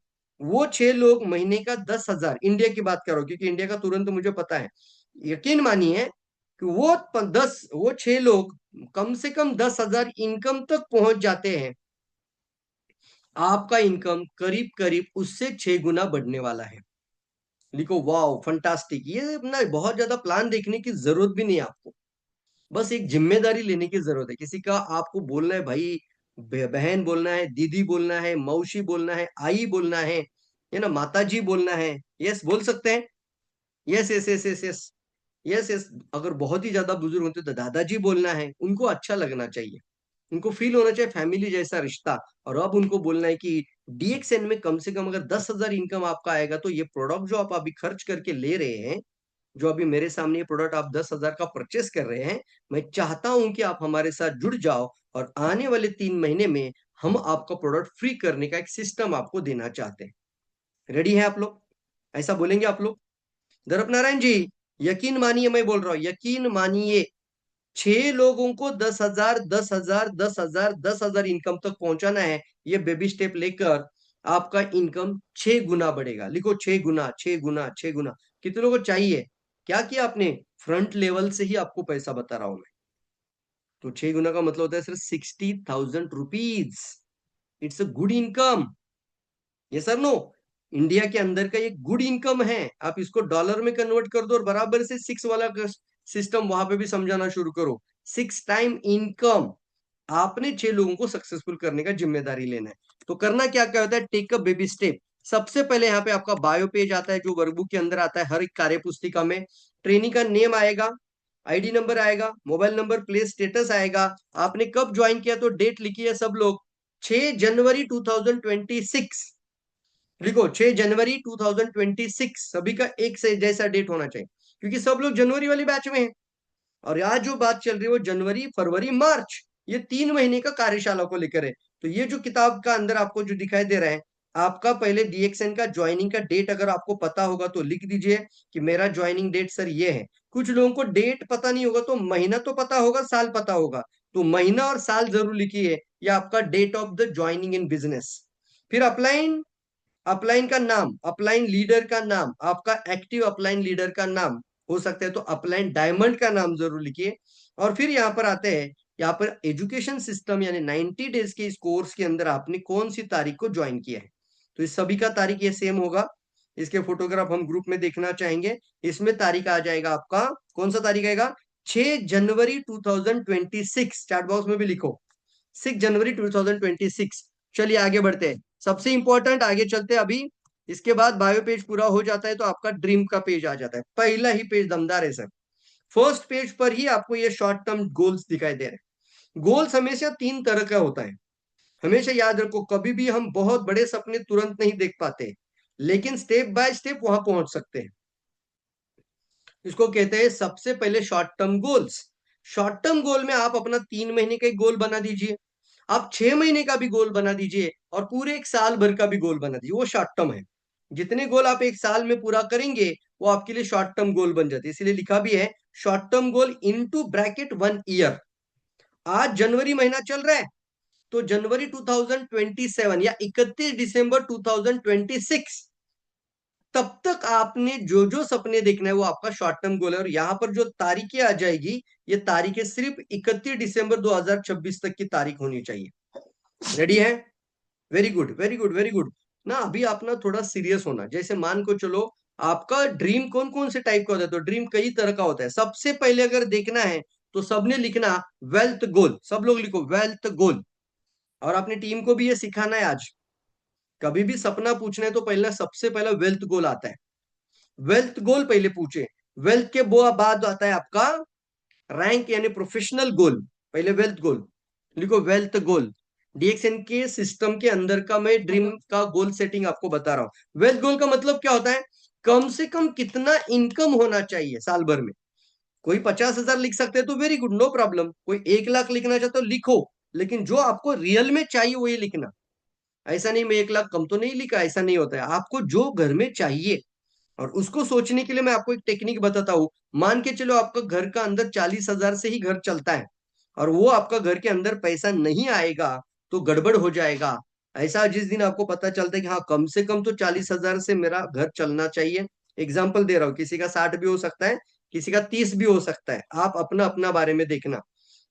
वो 6 लोग महीने का 10,000, इंडिया की बात करो क्योंकि इंडिया का तुरंत मुझे पता है, यकीन मानिए कि वो 6 लोग कम से कम 10,000 इनकम तक पहुंच जाते हैं। आपका इनकम करीब करीब उससे 6 गुना बढ़ने वाला है। लिखो वाओ फंटास्टिक। ये अपना बहुत ज्यादा प्लान देखने की जरूरत भी नहीं है आपको, बस एक जिम्मेदारी लेने की जरूरत है। किसी का आपको बोलना है भाई, बहन बोलना है, दीदी बोलना है, मौसी बोलना है, आई बोलना है ना, माता जी बोलना है। यस बोल सकते हैं, yes yes yes yes yes yes yes. अगर बहुत ही ज्यादा बुजुर्ग होते तो दादाजी बोलना है, उनको अच्छा लगना चाहिए, उनको फील होना चाहिए फैमिली जैसा रिश्ता। और अब उनको बोलना है कि DXN में कम से कम अगर 10,000 इनकम आपका आएगा तो ये प्रोडक्ट जो आप अभी खर्च करके ले रहे हैं, जो अभी मेरे सामने ये प्रोडक्ट आप 10,000 का परचेस कर रहे हैं, मैं चाहता हूं कि आप हमारे साथ जुड़ जाओ और आने वाले 3 महीने में हम आपका प्रोडक्ट फ्री करने का एक सिस्टम आपको देना चाहते हैं। रेडी है आप लोग? ऐसा बोलेंगे आप लोग? दरप नारायण जी यकीन मानिए, मैं बोल रहा हूं यकीन मानिए, 6 लोगों को 10,000 10,000 10,000 10,000 इनकम तक पहुंचाना है। ये बेबी स्टेप लेकर आपका इनकम 6 गुना बढ़ेगा। लिखो 6 गुना 6 गुना 6 गुना। कितने लोगों को चाहिए? क्या किया आपने? फ्रंट लेवल से ही आपको पैसा बता रहा हूं मैं। तो 6 गुना का मतलब होता है सिर्फ 60,000 rupees. It's a good income. ये सर नो, इंडिया के अंदर का एक गुड इनकम है। आप इसको डॉलर में कन्वर्ट कर दो और बराबर से 6 वाला सिस्टम वहां पे भी समझाना शुरू करो। 6 टाइम इनकम आपने 6 लोगों को सक्सेसफुल करने का जिम्मेदारी लेना है। तो करना क्या क्या होता है? Take a baby step. सबसे पहले यहाँ पे आपका बायो पेज आता है जो वर्कबुक के अंदर आता है हर एक कार्य पुस्तिका में। ट्रेनिंग का नेम आएगा, ID नंबर आएगा, मोबाइल नंबर, प्ले स्टेटस आएगा, आपने कब ज्वाइन किया तो डेट लिखी है सब लोग, 6 जनवरी 2026। लिखो 6 जनवरी 2026। सभी का एक से जैसा डेट होना चाहिए क्योंकि सब लोग जनवरी वाली बैच में हैं। और आज जो बात चल रही है वो जनवरी फरवरी मार्च, ये 3 महीने का कार्यशाला को लेकर है। तो ये जो किताब का अंदर आपको जो दिखाई दे रहा है, आपका पहले DXN का ज्वाइनिंग का डेट अगर आपको पता होगा तो लिख दीजिए कि मेरा ज्वाइनिंग डेट सर ये है। कुछ लोगों को डेट पता नहीं होगा तो महीना तो पता होगा, साल पता होगा, तो महीना और साल जरूर लिखिए। या आपका date of the joining in business. फिर अपलाइन, अपलाइन का नाम, अपलाइन लीडर का नाम, आपका एक्टिव अपलाइन लीडर का नाम हो सकता है तो अपलाइन डायमंड का नाम जरूर लिखिए। और फिर यहाँ पर आते हैं, यहाँ पर एजुकेशन सिस्टम यानी 90 डेज के इस कोर्स के अंदर आपने कौन सी तारीख को ज्वाइन किया है। तो इस सभी का तारीख ये सेम होगा। इसके फोटोग्राफ हम ग्रुप में देखना चाहेंगे। इसमें तारीख आ जाएगा आपका, कौन सा तारीख आएगा? 6 जनवरी 2026। चैट बॉक्स में भी लिखो 6 जनवरी 2026। चलिए आगे बढ़ते हैं। सबसे इंपॉर्टेंट, आगे चलते हैं अभी। इसके बाद बायो पेज पूरा हो जाता है तो आपका ड्रीम का पेज आ जाता है। पहला ही पेज दमदार है सर। फर्स्ट पेज पर ही आपको ये शॉर्ट टर्म गोल्स दिखाई दे रहे हैं। गोल्स हमेशा 3 तरह का होता है। हमेशा याद रखो, कभी भी हम बहुत बड़े सपने तुरंत नहीं देख पाते, लेकिन स्टेप बाय स्टेप वहां पहुंच सकते हैं। इसको कहते हैं सबसे पहले short term goals. Short term goal में आप अपना 3 महीने का एक गोल बना दीजिए, आप 6 महीने का भी गोल बना दीजिए और पूरे एक साल भर का भी गोल बना दीजिए, वो शॉर्ट टर्म है। जितने गोल आप एक साल में पूरा करेंगे वो आपके लिए शॉर्ट टर्म गोल बन जाते हैं। इसीलिए लिखा भी है short term goal into bracket 1 year. आज जनवरी महीना चल रहा है तो जनवरी 2027 या 31 दिसंबर 2026 तब तक आपने जो जो सपने देखना है वो आपका शॉर्ट टर्म गोल है। और यहां पर जो तारीखें आ जाएगी, ये तारीखें सिर्फ 31 दिसंबर 2026 तक की तारीख होनी चाहिए। रेडी है? Very good very good very good. ना अभी आप ना थोड़ा सीरियस होना। जैसे मान को चलो आपका ड्रीम कौन कौन से टाइप का होता है, तो ड्रीम कई तरह का होता है। सबसे पहले अगर देखना है तो सबने लिखना वेल्थ गोल। सब लोग लिखो वेल्थ गोल। और अपनी टीम को भी ये सिखाना है आज। कभी भी सपना पूछना है तो पहले सबसे पहला वेल्थ गोल आता है। वेल्थ गोल पहले पूछे। वेल्थ के बाद आता है आपका रैंक यानी प्रोफेशनल गोल। पहले वेल्थ गोल लिखो, वेल्थ गोल। डीएक्सएन के सिस्टम के अंदर का मैं ड्रीम का गोल सेटिंग आपको बता रहा हूँ। वेल्थ गोल का मतलब क्या होता है, कम से कम कितना इनकम होना चाहिए साल भर में। कोई 50,000 लिख सकते हैं तो वेरी गुड, नो प्रॉब्लम। कोई 1 लाख लिखना चाहते हो लिखो, लेकिन जो आपको रियल में चाहिए वही लिखना। ऐसा नहीं मैं 1 लाख कम तो नहीं लिखा, ऐसा नहीं होता है। आपको जो घर में चाहिए, और उसको सोचने के लिए मैं आपको एक टेक्निक बताता हूँ। मान के चलो आपका घर का अंदर 40,000 से ही घर चलता है, और वो आपका घर के अंदर पैसा नहीं आएगा तो गड़बड़ हो जाएगा। ऐसा जिस दिन आपको पता चलता है कि हाँ कम से कम तो 40,000 से मेरा घर चलना चाहिए। एग्जाम्पल दे रहा हूँ, किसी का 60 भी हो सकता है, किसी का 30 भी हो सकता है। आप अपना अपना बारे में देखना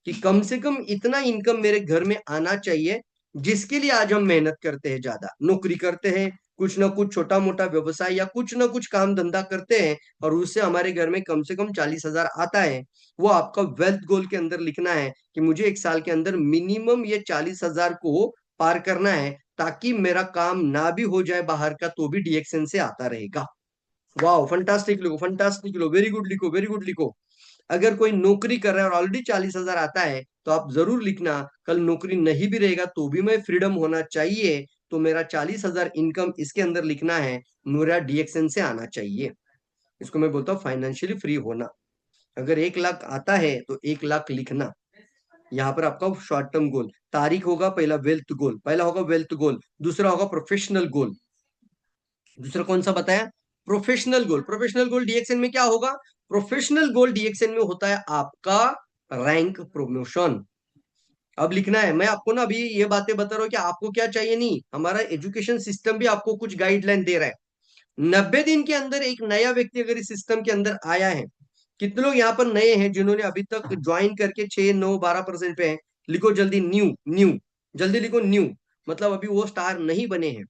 कि कम से कम इतना इनकम मेरे घर में आना चाहिए, जिसके लिए आज हम मेहनत करते हैं, ज्यादा नौकरी करते हैं, कुछ ना कुछ छोटा मोटा व्यवसाय या कुछ ना कुछ काम धंधा करते हैं, और उससे हमारे घर में कम से कम 40,000 आता है। वो आपका वेल्थ गोल के अंदर लिखना है कि मुझे 1 साल के अंदर मिनिमम ये 40,000 को पार करना है, ताकि मेरा काम ना भी हो जाए बाहर का तो भी डीएक्सएन से आता रहेगा। वाह, फंटास्टिक लिखो, फंटास्टिक लिखो, वेरी गुड लिखो, वेरी गुड लिखो। अगर कोई नौकरी कर रहा है और ऑलरेडी 40,000 आता है तो आप जरूर लिखना, कल नौकरी नहीं भी रहेगा तो भी मैं फ्रीडम होना चाहिए, तो मेरा 40,000 इनकम इसके अंदर लिखना है, मेरा डीएक्सएन से आना चाहिए। इसको मैं बोलता हूँ फाइनेंशियली फ्री होना। अगर 1 लाख आता है तो 1 लाख लिखना। यहाँ पर आपका शॉर्ट टर्म गोल तारीख होगा, पहला वेल्थ गोल, पहला होगा वेल्थ गोल, दूसरा होगा प्रोफेशनल गोल। दूसरा कौन सा बताया, प्रोफेशनल गोल। प्रोफेशनल गोल डीएक्सएन में क्या होगा, प्रोफेशनल गोल डीएक्सएन में होता है आपका रैंक प्रमोशन। अब लिखना है, मैं आपको ना अभी ये बातें बता रहा हूँ कि आपको क्या चाहिए, नहीं हमारा एजुकेशन सिस्टम भी आपको कुछ गाइडलाइन दे रहा है। 90 दिन के अंदर एक नया व्यक्ति अगर इस सिस्टम के अंदर आया है, कितने लोग यहाँ पर नए हैं जिन्होंने अभी तक ज्वाइन करके 6, 9, 12% पे हैं, लिखो जल्दी न्यू, न्यू, जल्दी लिखो न्यू, मतलब अभी वो स्टार नहीं बने हैं।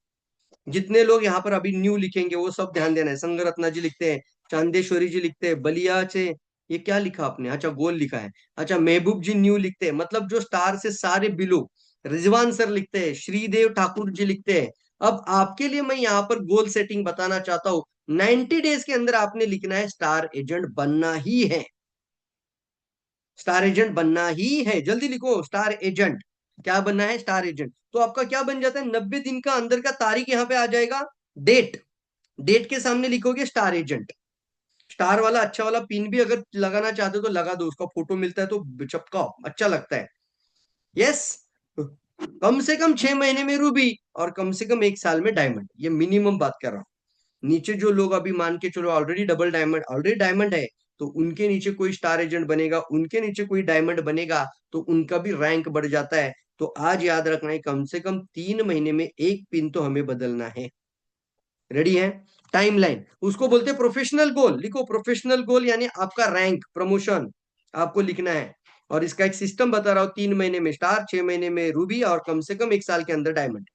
जितने लोग यहाँ पर अभी न्यू लिखेंगे वो सब ध्यान देना है। संगरत्ना जी लिखते हैं, चांदेश्वरी जी लिखते हैं, बलिया से, ये क्या लिखा आपने, अच्छा गोल लिखा है। अच्छा महबूब जी न्यू लिखते हैं, मतलब जो स्टार से सारे बिलो। रिजवान सर लिखते हैं, श्रीदेव ठाकुर जी लिखते हैं। अब आपके लिए मैं यहाँ पर गोल सेटिंग बताना चाहता हूँ। 90 डेज के अंदर आपने लिखना है स्टार एजेंट बनना ही है, स्टार एजेंट बनना ही है, जल्दी लिखो स्टार एजेंट। क्या बनना है, स्टार एजेंट। तो आपका क्या बन जाता है, 90 दिन का अंदर का तारीख यहाँ पे आ जाएगा, डेट, डेट के सामने लिखोगे स्टार एजेंट। स्टार वाला अच्छा वाला पिन भी अगर लगाना चाहते हो तो लगा दो, उसका फोटो मिलता है तो चपकाओ, अच्छा लगता है। यस, कम से कम 6 महीने में रूबी और कम से कम 1 साल में डायमंड, ये मिनिमम बात कर रहा हूँ। नीचे जो लोग अभी मान के चलो already double diamond, already diamond है, तो उनके नीचे कोई स्टार एजेंट बनेगा, उनके नीचे कोई डायमंड बनेगा, तो उनका भी रैंक बढ़ जाता है। तो आज याद रखना है, कम से कम 3 महीने में एक पिन तो हमें बदलना है। रेडी है, टाइमलाइन उसको बोलते हैं प्रोफेशनल गोल। लिखो प्रोफेशनल गोल यानी आपका रैंक प्रमोशन आपको लिखना है। और इसका एक सिस्टम बता रहा हूं, 3 महीने में स्टार, 6 महीने में रूबी और कम से कम 1 साल के अंदर डायमंड।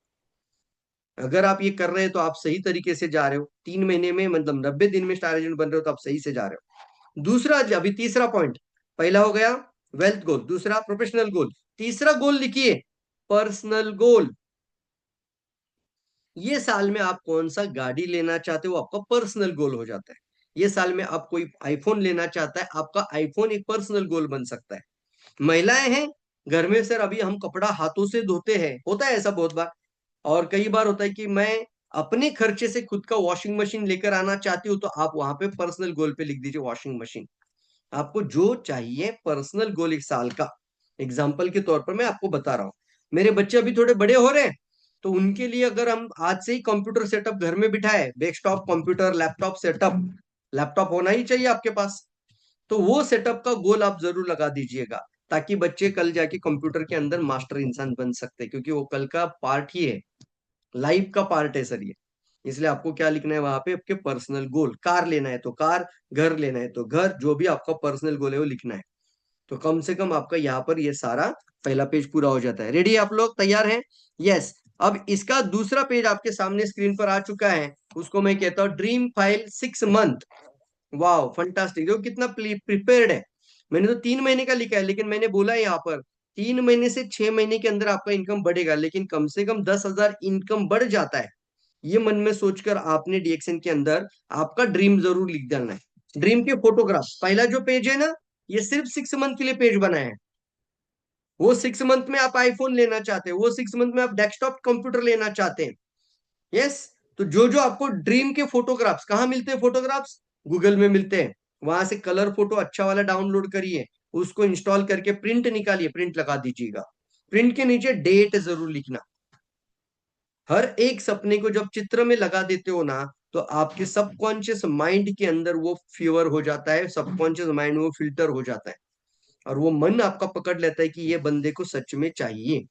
अगर आप ये कर रहे हैं तो आप सही तरीके से जा रहे हो। 3 महीने में मतलब 90 दिन में स्टार एजेंट बन रहे हो तो आप सही से जा रहे हो। दूसरा, अभी तीसरा पॉइंट, पहला हो गया वेल्थ गोल, दूसरा प्रोफेशनल गोल, तीसरा गोल लिखिए पर्सनल गोल। ये साल में आप कौन सा गाड़ी लेना चाहते हो आपका पर्सनल गोल हो जाता है। ये साल में आप कोई आईफोन लेना चाहता है, आपका आईफोन एक पर्सनल गोल बन सकता है। महिलाएं हैं घर में, सर अभी हम कपड़ा हाथों से धोते हैं, होता है ऐसा बहुत बार। और कई बार होता है कि मैं अपने खर्चे से खुद का वॉशिंग मशीन लेकर आना चाहती हूँ, तो आप वहां पे पर्सनल गोल पे लिख दीजिए वॉशिंग मशीन। आपको जो चाहिए पर्सनल गोल 1 साल का, एग्जाम्पल के तौर पर मैं आपको बता रहा हूँ। मेरे बच्चे अभी थोड़े बड़े हो रहे हैं, तो उनके लिए अगर हम आज से ही कंप्यूटर सेटअप घर में बिठाए, desktop computer, laptop setup, laptop होना ही चाहिए आपके पास, तो वो सेटअप का गोल आप जरूर लगा दीजिएगा, ताकि बच्चे कल जाके कंप्यूटर के अंदर मास्टर इंसान बन सकते हैं, क्योंकि वो कल का पार्ट ही है, लाइफ का पार्ट है सर ये। इसलिए आपको क्या लिखना है वहां पे, आपके पर्सनल गोल, कार लेना है तो कार, घर लेना है तो घर, जो भी आपका पर्सनल गोल है वो लिखना है। तो कम से कम आपका यहाँ पर ये सारा पहला पेज पूरा हो जाता है। रेडी है आप लोग, तैयार हैं? यस। अब इसका दूसरा पेज आपके सामने स्क्रीन पर आ चुका है, उसको मैं कहता हूँ ड्रीम फाइल 6 मंथ। वाह फंटास्टिक, देखो कितना प्रिपेयर्ड है। मैंने तो 3 महीने का लिखा है, लेकिन मैंने बोला है यहाँ पर 3 महीने से 6 महीने के अंदर आपका इनकम बढ़ेगा, लेकिन कम से कम 10,000 इनकम बढ़ जाता है। ये मन में सोचकर आपने डीएक्सएन के अंदर आपका ड्रीम जरूर लिख डालना है। ड्रीम के फोटोग्राफ, पहला जो पेज है ना, ये सिर्फ 6 मंथ के लिए पेज बनाया है। वो 6 मंथ में आप आईफोन लेना चाहते हैं, वो 6 मंथ में आप डेस्कटॉप कंप्यूटर लेना चाहते हैं। यस, तो जो जो आपको ड्रीम के फोटोग्राफ्स कहाँ मिलते हैं, फोटोग्राफ्स गूगल में मिलते हैं। वहां से कलर फोटो अच्छा वाला डाउनलोड करिए, उसको इंस्टॉल करके प्रिंट निकालिए, प्रिंट लगा दीजिएगा। प्रिंट के नीचे डेट जरूर लिखना। हर एक सपने को जब चित्र में लगा देते हो ना, तो आपके सबकॉन्शियस माइंड के अंदर वो फीवर हो जाता है, सबकॉन्शियस माइंड वो फिल्टर हो जाता है, और वो मन आपका पकड़ लेता है कि ये बंदे को सच में चाहिए।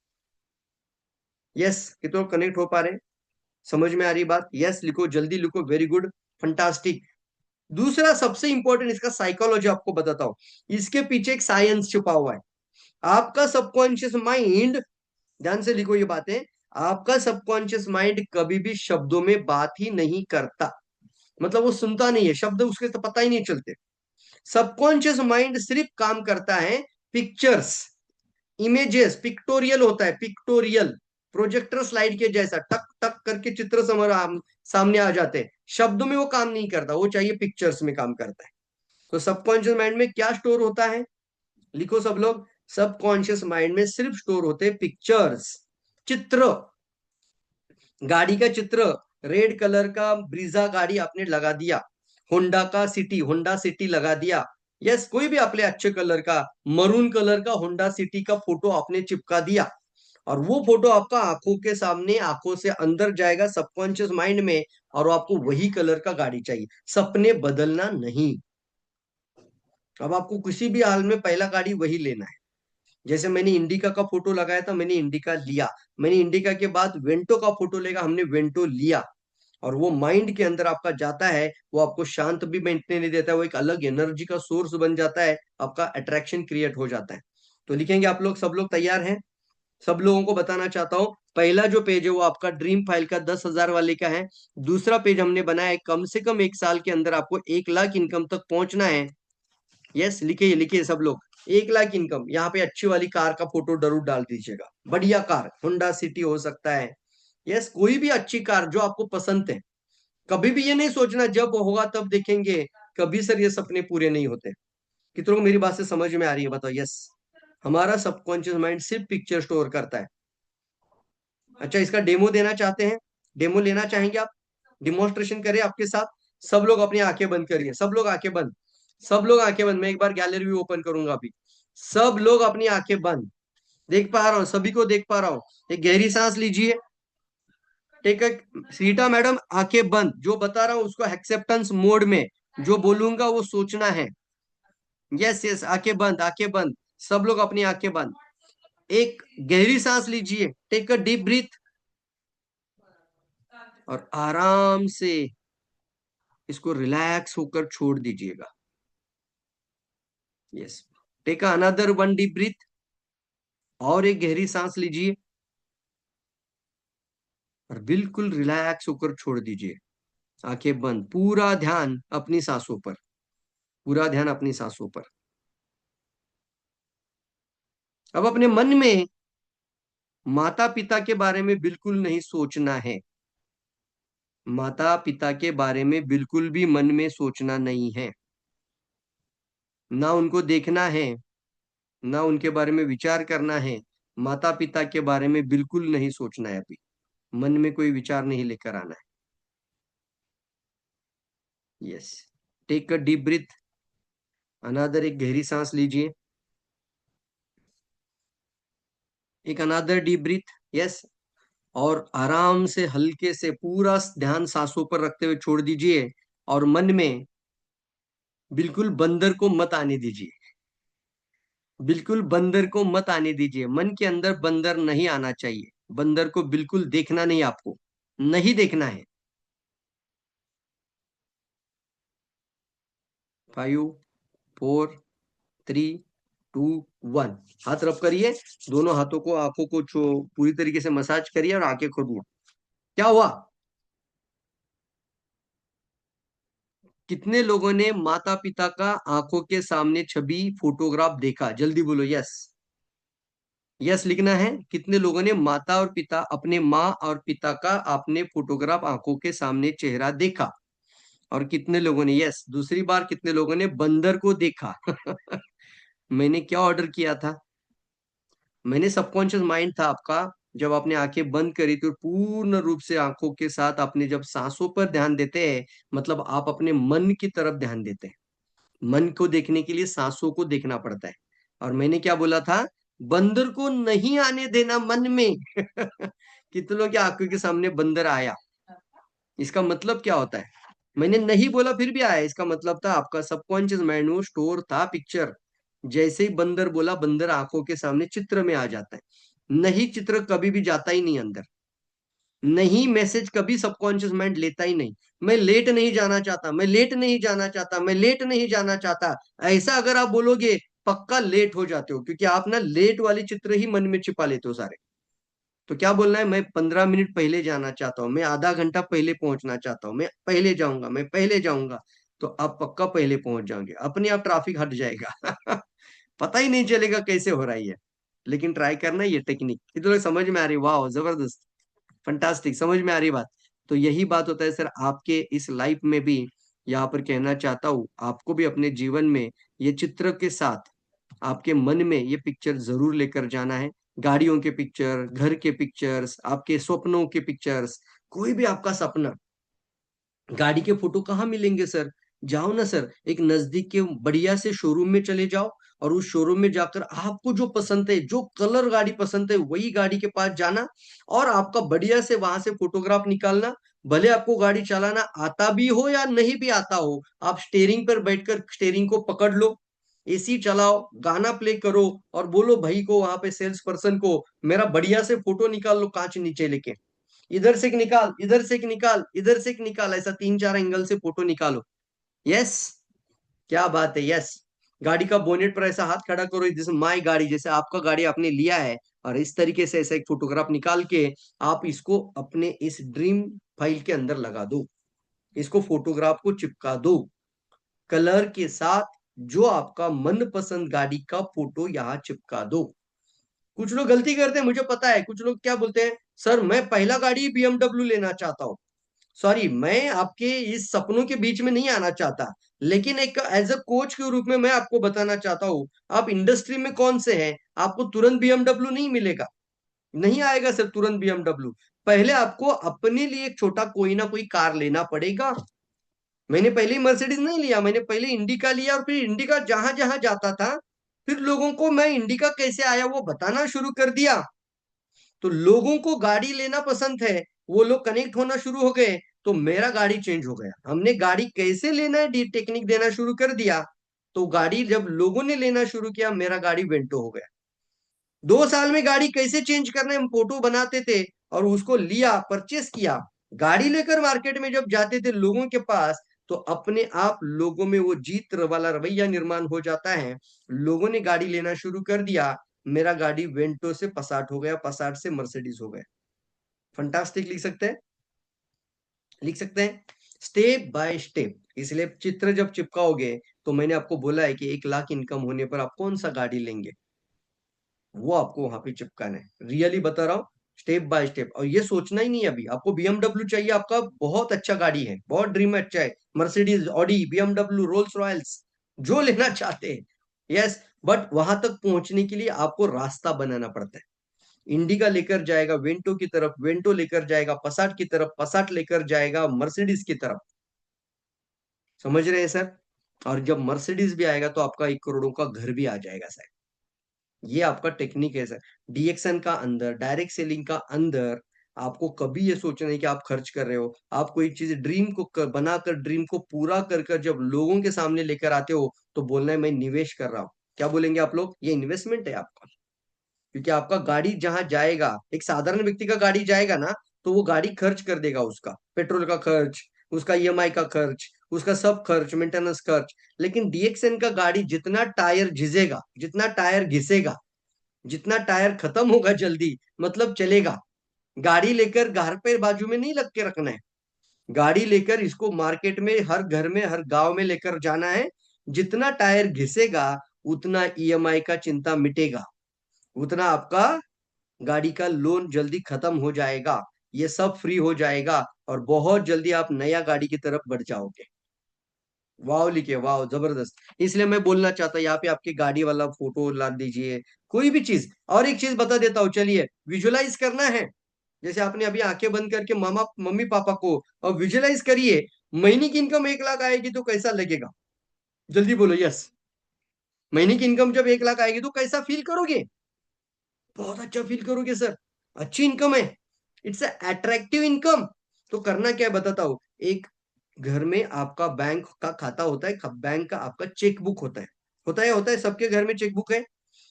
यस, कितने लोग कनेक्ट हो पा रहे हैं? समझ में आ रही बात? यस लिखो, जल्दी लिखो, वेरी गुड, फंटास्टिक। दूसरा सबसे इंपॉर्टेंट इसका साइकोलॉजी आपको बताता हूं, इसके पीछे एक साइंस छुपा हुआ है। आपका सबकॉन्शियस माइंड, ध्यान से लिखो ये बातें, आपका सबकॉन्शियस माइंड कभी भी शब्दों में बात ही नहीं करता, मतलब वो सुनता नहीं है, शब्द उसके तो पता ही नहीं चलते। सबकॉन्शियस माइंड सिर्फ काम करता है पिक्चर्स, इमेजेस, पिक्टोरियल होता है, पिक्टोरियल, प्रोजेक्टर स्लाइड के जैसा टक टक करके चित्र सामने आ जाते हैं। शब्दों में वो काम नहीं करता, वो चाहिए पिक्चर्स में काम करता है। तो सबकॉन्शियस माइंड में क्या स्टोर होता है? लिखो सब लोग, सबकॉन्शियस माइंड में सिर्फ स्टोर होते हैं पिक्चर्स, चित्र। गाड़ी का चित्र, रेड कलर का ब्रीजा गाड़ी आपने लगा दिया, होंडा का सिटी, होंडा सिटी लगा दिया। यस, कोई भी अपने अच्छे कलर का, मरून कलर का होंडा सिटी का फोटो आपने चिपका दिया, और वो फोटो आपका आंखों के सामने, आंखों से अंदर जाएगा सबकॉन्शियस माइंड में, और आपको वही कलर का गाड़ी चाहिए, सपने बदलना नहीं। अब आपको किसी भी हाल में पहला गाड़ी वही लेना है। जैसे मैंने इंडिका का फोटो लगाया था, मैंने इंडिका लिया, मैंने इंडिका के बाद वेंटो का फोटो लेगा, हमने वेंटो लिया। और वो माइंड के अंदर आपका जाता है, वो आपको शांत भी बैठने नहीं देता है, वो एक अलग एनर्जी का सोर्स बन जाता है, आपका अट्रैक्शन क्रिएट हो जाता है। तो लिखेंगे आप लोग, सब लोग तैयार हैं? सब लोगों को बताना चाहता हूं, पहला जो पेज है वो आपका ड्रीम फाइल का 10,000 वाले का है। दूसरा पेज हमने बनाया है, कम से कम 1 साल के अंदर आपको 1 लाख इनकम तक पहुंचना है। यस, लिखिए लिखिए सब लोग, 1 लाख इनकम। यहाँ पे अच्छी वाली कार का फोटो जरूर डाल दीजिएगा, बढ़िया कार, होंडा सिटी हो सकता है। यस, कोई भी अच्छी कार जो आपको पसंद है। कभी भी ये नहीं सोचना जब होगा तब देखेंगे, कभी सर ये सपने पूरे नहीं होते। कितनों को मेरी बात से समझ में आ रही है, बताओ? यस, हमारा सबकॉन्शियस माइंड सिर्फ पिक्चर स्टोर करता है। अच्छा, इसका डेमो देना चाहते हैं? डेमो लेना चाहेंगे आप? डिमोन्स्ट्रेशन करें आपके साथ? सब लोग अपनी आंखें बंद करिए, सब लोग आंखें बंद, सब लोग आंखें बंद। मैं एक बार गैलरी भी ओपन करूंगा अभी। सब लोग अपनी आंखें बंद, देख पा रहा हूँ, सभी को देख पा रहा हूँ। एक गहरी सांस लीजिए, टेक अ, सीटा मैडम, आंखें बंद। जो बता रहा हूँ उसको एक्सेप्टेंस मोड में, जो बोलूंगा वो सोचना है। यस यस, आंखें बंद, आंखें बंद, सब लोग अपनी आंखें बंद। एक गहरी सांस लीजिए, टेक अ डीप ब्रीथ, और आराम से इसको रिलैक्स होकर छोड़ दीजिएगा। Yes, take another one deep breath, और एक गहरी सांस लीजिए, और बिल्कुल रिलैक्स होकर छोड़ दीजिए। आंखें बंद, पूरा ध्यान अपनी सांसों पर, पूरा ध्यान अपनी सांसों पर। अब अपने मन में माता पिता के बारे में बिल्कुल नहीं सोचना है, माता पिता के बारे में बिल्कुल भी मन में सोचना नहीं है, ना उनको देखना है, ना उनके बारे में विचार करना है। माता पिता के बारे में बिल्कुल नहीं सोचना है, अभी मन में कोई विचार नहीं लेकर आना है। Yes, take a deep breath, another, एक गहरी सांस लीजिए, एक अनादर डीप ब्रीथ। यस, और आराम से हल्के से पूरा ध्यान सांसों पर रखते हुए छोड़ दीजिए, और मन में बिल्कुल बंदर को मत आने दीजिए, बिल्कुल बंदर को मत आने दीजिए, मन के अंदर बंदर नहीं आना चाहिए, बंदर को बिल्कुल देखना नहीं, आपको नहीं देखना है। 5, 4, 3, 2, 1, हाथ रब करिए, दोनों हाथों को, आंखों को पूरी तरीके से मसाज करिए, और आंखें खोलिए। क्या हुआ? कितने लोगों ने माता पिता का आंखों के सामने छवि फोटोग्राफ देखा? जल्दी बोलो यस। यस लिखना है। कितने लोगों ने माता और पिता, अपने माँ और पिता का आपने फोटोग्राफ आंखों के सामने चेहरा देखा? और कितने लोगों ने, यस, दूसरी बार कितने लोगों ने बंदर को देखा? मैंने क्या ऑर्डर किया था? मैंने सबकॉन्शियस माइंड था आपका, जब आपने आंखें बंद करी तो पूर्ण रूप से आंखों के साथ आपने जब सांसों पर ध्यान देते हैं, मतलब आप अपने मन की तरफ ध्यान देते हैं। मन को देखने के लिए सांसों को देखना पड़ता है। और मैंने क्या बोला था, बंदर को नहीं आने देना मन में। कितनों की आंखों के सामने बंदर आया, इसका मतलब क्या होता है? मैंने नहीं बोला फिर भी आया, इसका मतलब था आपका सबकॉन्शियस माइंड में स्टोर था पिक्चर। जैसे ही बंदर बोला, बंदर आंखों के सामने चित्र में आ जाता है। नहीं, चित्र कभी भी जाता ही नहीं अंदर। नहीं, मैसेज कभी सबकॉन्शियस माइंड लेता ही नहीं। मैं लेट नहीं जाना चाहता, मैं लेट नहीं जाना चाहता, मैं लेट नहीं जाना चाहता, ऐसा अगर आप बोलोगे पक्का लेट हो जाते हो, क्योंकि आप ना लेट वाले चित्र ही मन में छिपा लेते हो सारे। तो क्या बोलना है, मैं 15 मिनट पहले जाना चाहता हूँ, मैं आधा घंटा पहले पहुंचना चाहता हूँ, मैं पहले जाऊंगा, मैं पहले जाऊंगा। तो आप पक्का पहले पहुंच जाओगे, अपने आप ट्रैफिक हट जाएगा। पता ही नहीं चलेगा कैसे हो रहा है ये। लेकिन ट्राई करना ये टेक्निक, इधर समझ में आ रही? वाह, जबरदस्त, फंटास्टिक, समझ में आ रही बात? तो यही बात होता है सर आपके इस लाइफ में भी। यहाँ पर कहना चाहता हूँ आपको भी अपने जीवन में ये चित्र के साथ आपके मन में ये पिक्चर जरूर लेकर जाना है। गाड़ियों के पिक्चर, घर के पिक्चर्स, आपके स्वप्नों के पिक्चर्स, कोई भी आपका सपना। गाड़ी के फोटो कहाँ मिलेंगे सर? जाओ ना सर, एक नजदीक के बढ़िया से शोरूम में चले जाओ, और उस शोरूम में जाकर आपको जो पसंद है, जो कलर गाड़ी पसंद है, वही गाड़ी के पास जाना, और आपका बढ़िया से वहां से फोटोग्राफ निकालना। भले आपको गाड़ी चलाना आता भी हो या नहीं भी आता हो, आप स्टेयरिंग पर बैठकर स्टेयरिंग को पकड़ लो, एसी चलाओ, गाना प्ले करो, और बोलो भाई को, वहां पे सेल्स पर्सन को, मेरा बढ़िया से फोटो निकाल लो कांच नीचे लेके। इधर से एक निकाल, इधर से एक निकाल, इधर से एक निकाल, ऐसा 3-4 एंगल से फोटो निकालो। यस, क्या बात है, यस। गाड़ी का बोनेट पर ऐसा हाथ खड़ा करो जैसे माई गाड़ी, जैसे आपका गाड़ी आपने लिया है, और इस तरीके से ऐसा एक फोटोग्राफ निकाल के आप इसको अपने इस ड्रीम फाइल के अंदर लगा दो। इसको फोटोग्राफ को चिपका दो कलर के साथ, जो आपका मनपसंद गाड़ी का फोटो यहाँ चिपका दो। कुछ लोग गलती करते हैं, मुझे पता है, कुछ लोग क्या बोलते हैं, सर मैं पहला गाड़ी BMW लेना चाहता हूँ। सॉरी, मैं आपके इस सपनों के बीच में नहीं आना चाहता, लेकिन एक एज अ कोच के रूप में मैं आपको बताना चाहता हूँ, आप इंडस्ट्री में कौन से हैं, आपको तुरंत BMW नहीं मिलेगा, नहीं आएगा सर तुरंत BMW। पहले आपको अपने लिए एक छोटा कोई ना कोई कार लेना पड़ेगा। मैंने पहले मर्सिडीज नहीं लिया, मैंने पहले इंडिका लिया, और फिर इंडिका जहां जहां जाता था, फिर लोगों को मैं इंडिका कैसे आया वो बताना शुरू कर दिया। तो लोगों को गाड़ी लेना पसंद है, वो लोग कनेक्ट होना शुरू हो गए, तो मेरा गाड़ी चेंज हो गया। हमने गाड़ी कैसे लेना है टेक्निक देना शुरू कर दिया, तो गाड़ी जब लोगों ने लेना शुरू किया, मेरा गाड़ी वेंटो हो गया। 2 साल में गाड़ी कैसे चेंज करना है हम फोटो बनाते थे, और उसको लिया, परचेस किया। गाड़ी लेकर मार्केट में जब जाते थे लोगों के पास, तो अपने आप लोगों में वो जीत वाला रवैया निर्माण हो जाता है। लोगों ने गाड़ी लेना शुरू कर दिया, मेरा गाड़ी वेंटो से पसाट हो गया, पसाट से मर्सिडीज हो गया। फंटास्टिक, लिख सकते हैं, लिख सकते हैं, स्टेप बाय स्टेप। इसलिए चित्र जब चिपकाओगे, तो मैंने आपको बोला है कि 1 लाख इनकम होने पर आप कौन सा गाड़ी लेंगे, वो आपको वहां पे चिपकाना है। रियली बता रहा हूँ, स्टेप बाय स्टेप। और ये सोचना ही नहीं अभी आपको BMW चाहिए, आपका बहुत अच्छा गाड़ी है, बहुत ड्रीम अच्छा है, Mercedes, Audi, BMW, Rolls Royce, जो लेना चाहते हैं, यस। बट वहां तक पहुंचने के लिए आपको रास्ता बनाना पड़ता है। इंडिका लेकर जाएगा वेंटो की तरफ, वेंटो लेकर जाएगा पसाट की तरफ, पसाट लेकर जाएगा मर्सिडीज की तरफ। समझ रहे हैं सर? और जब मर्सिडीज भी आएगा, तो आपका 1 करोड़ों का घर भी आ जाएगा सर। ये आपका टेक्निक है सर। डीएक्शन का अंदर, डायरेक्ट सेलिंग का अंदर, आपको कभी ये सोचना है कि आप खर्च कर रहे हो। आप कोई चीज ड्रीम को बनाकर, ड्रीम को पूरा कर कर जब लोगों के सामने लेकर आते हो, तो बोलना है मैं निवेश कर रहा हूँ। क्या बोलेंगे आप लोग? ये इन्वेस्टमेंट है आपका। क्योंकि आपका गाड़ी जहां जाएगा, एक साधारण व्यक्ति का गाड़ी जाएगा ना, तो वो गाड़ी खर्च कर देगा, उसका पेट्रोल का खर्च, उसका ईएमआई का खर्च, उसका सब खर्च, मेंटेनेंस खर्च। लेकिन डीएक्सएन का गाड़ी जितना टायर घिसेगा, जितना टायर घिसेगा, जितना टायर खत्म होगा जल्दी, मतलब चलेगा। गाड़ी लेकर घर पे बाजू में नहीं लग के रखना है, गाड़ी लेकर इसको मार्केट में, हर घर में, हर गांव में लेकर जाना है। जितना टायर घिसेगा, उतना ईएमआई का चिंता मिटेगा, उतना आपका गाड़ी का लोन जल्दी खत्म हो जाएगा, ये सब फ्री हो जाएगा, और बहुत जल्दी आप नया गाड़ी की तरफ बढ़ जाओगे। वाव लिखिए, वाव, जबरदस्त। इसलिए मैं बोलना चाहता यहाँ पे आपकी गाड़ी वाला फोटो ला दीजिए, कोई भी चीज। और एक चीज बता देता हूँ, चलिए विजुअलाइज करना है। जैसे आपने अभी आंखें बंद करके मामा मम्मी पापा को और विजुअलाइज करिए, महीने की इनकम 1 लाख आएगी तो कैसा लगेगा? जल्दी बोलो यस। महीने की इनकम जब 1 लाख आएगी तो कैसा फील करोगे? बहुत अच्छा फील करोगे सर, अच्छी इनकम है, इट्स अट्रैक्टिव इनकम। तो करना क्या है बताता हूँ। एक घर में आपका बैंक का खाता होता है, बैंक का आपका चेक बुक होता है, होता है, सबके घर में चेक बुक है।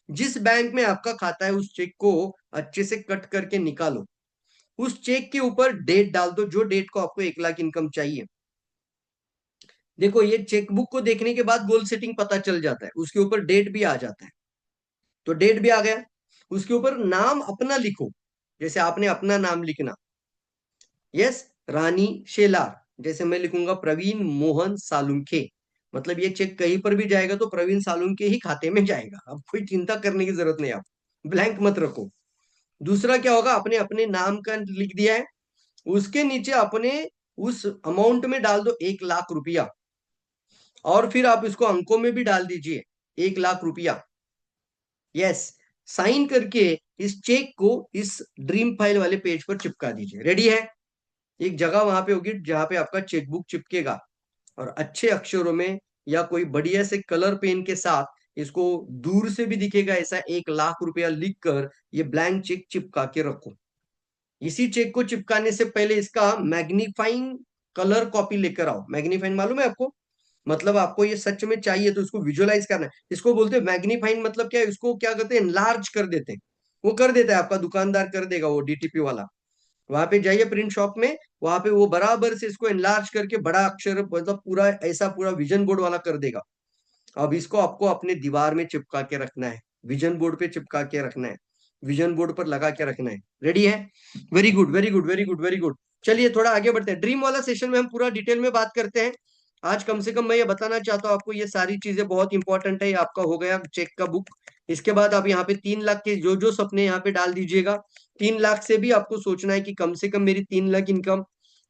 जिस बैंक में आपका खाता है उस चेक को अच्छे से कट करके निकालो, उस चेक के ऊपर डेट डाल दो, जो डेट को आपको 1 लाख इनकम चाहिए। देखो ये चेकबुक को देखने के बाद गोल सेटिंग पता चल जाता है, उसके ऊपर डेट भी आ जाता है। तो डेट भी आ गया, उसके ऊपर नाम अपना लिखो, जैसे आपने अपना नाम लिखना, यस, रानी शेलार। जैसे मैं लिखूंगा प्रवीण मोहन सालुंखे, मतलब ये चेक कहीं पर भी जाएगा तो प्रवीण सालुंखे ही खाते में जाएगा, अब कोई चिंता करने की जरूरत नहीं, आप ब्लैंक मत रखो। दूसरा क्या होगा, आपने अपने नाम का लिख दिया है, उसके नीचे अपने उस अमाउंट में डाल दो 1 लाख रुपया, और फिर आप इसको अंकों में भी डाल दीजिए 1 लाख रुपया, यस। साइन करके इस चेक को इस ड्रीम फाइल वाले पेज पर चिपका दीजिए। रेडी है? एक जगह वहां पे होगी जहां पे आपका चेकबुक चिपकेगा, और अच्छे अक्षरों में या कोई बढ़िया से कलर पेन के साथ इसको दूर से भी दिखेगा ऐसा 1 लाख रुपया लिख कर ये ब्लैंक चेक चिपका के रखो। इसी चेक को चिपकाने से पहले इसका मैग्नीफाइंग कलर कॉपी लेकर आओ। मैग्नीफाइंग मालूम है आपको? मतलब आपको ये सच में चाहिए तो इसको विजुअलाइज करना है। इसको बोलते हैं मैग्नीफाइंग, मतलब क्या है, इसको क्या करते हैं, एनलार्ज कर देते हैं। वो कर देता है, आपका दुकानदार कर देगा, वो डीटीपी वाला। वहां पे जाइए प्रिंट शॉप में, वहां पे वो बराबर से इसको एनलार्ज करके बड़ा अक्षर, मतलब पूरा ऐसा पूरा विजन बोर्ड वाला कर देगा। अब इसको आपको अपने दीवार में चिपका के रखना है, विजन बोर्ड पे चिपका के रखना है, विजन बोर्ड पर लगा के रखना है। रेडी है? Very good, very good, very good, very good. चलिए थोड़ा आगे बढ़ते हैं, ड्रीम वाला सेशन में हम पूरा डिटेल में बात करते हैं। आज कम से कम मैं ये बताना चाहता हूँ आपको, ये सारी चीजें बहुत इंपॉर्टेंट है। ये आपका हो गया चेक का बुक। इसके बाद आप यहाँ पे 3 लाख के जो जो सपने यहाँ पे डाल दीजिएगा। 3 लाख से भी आपको सोचना है कि कम से कम मेरी 3 लाख इनकम।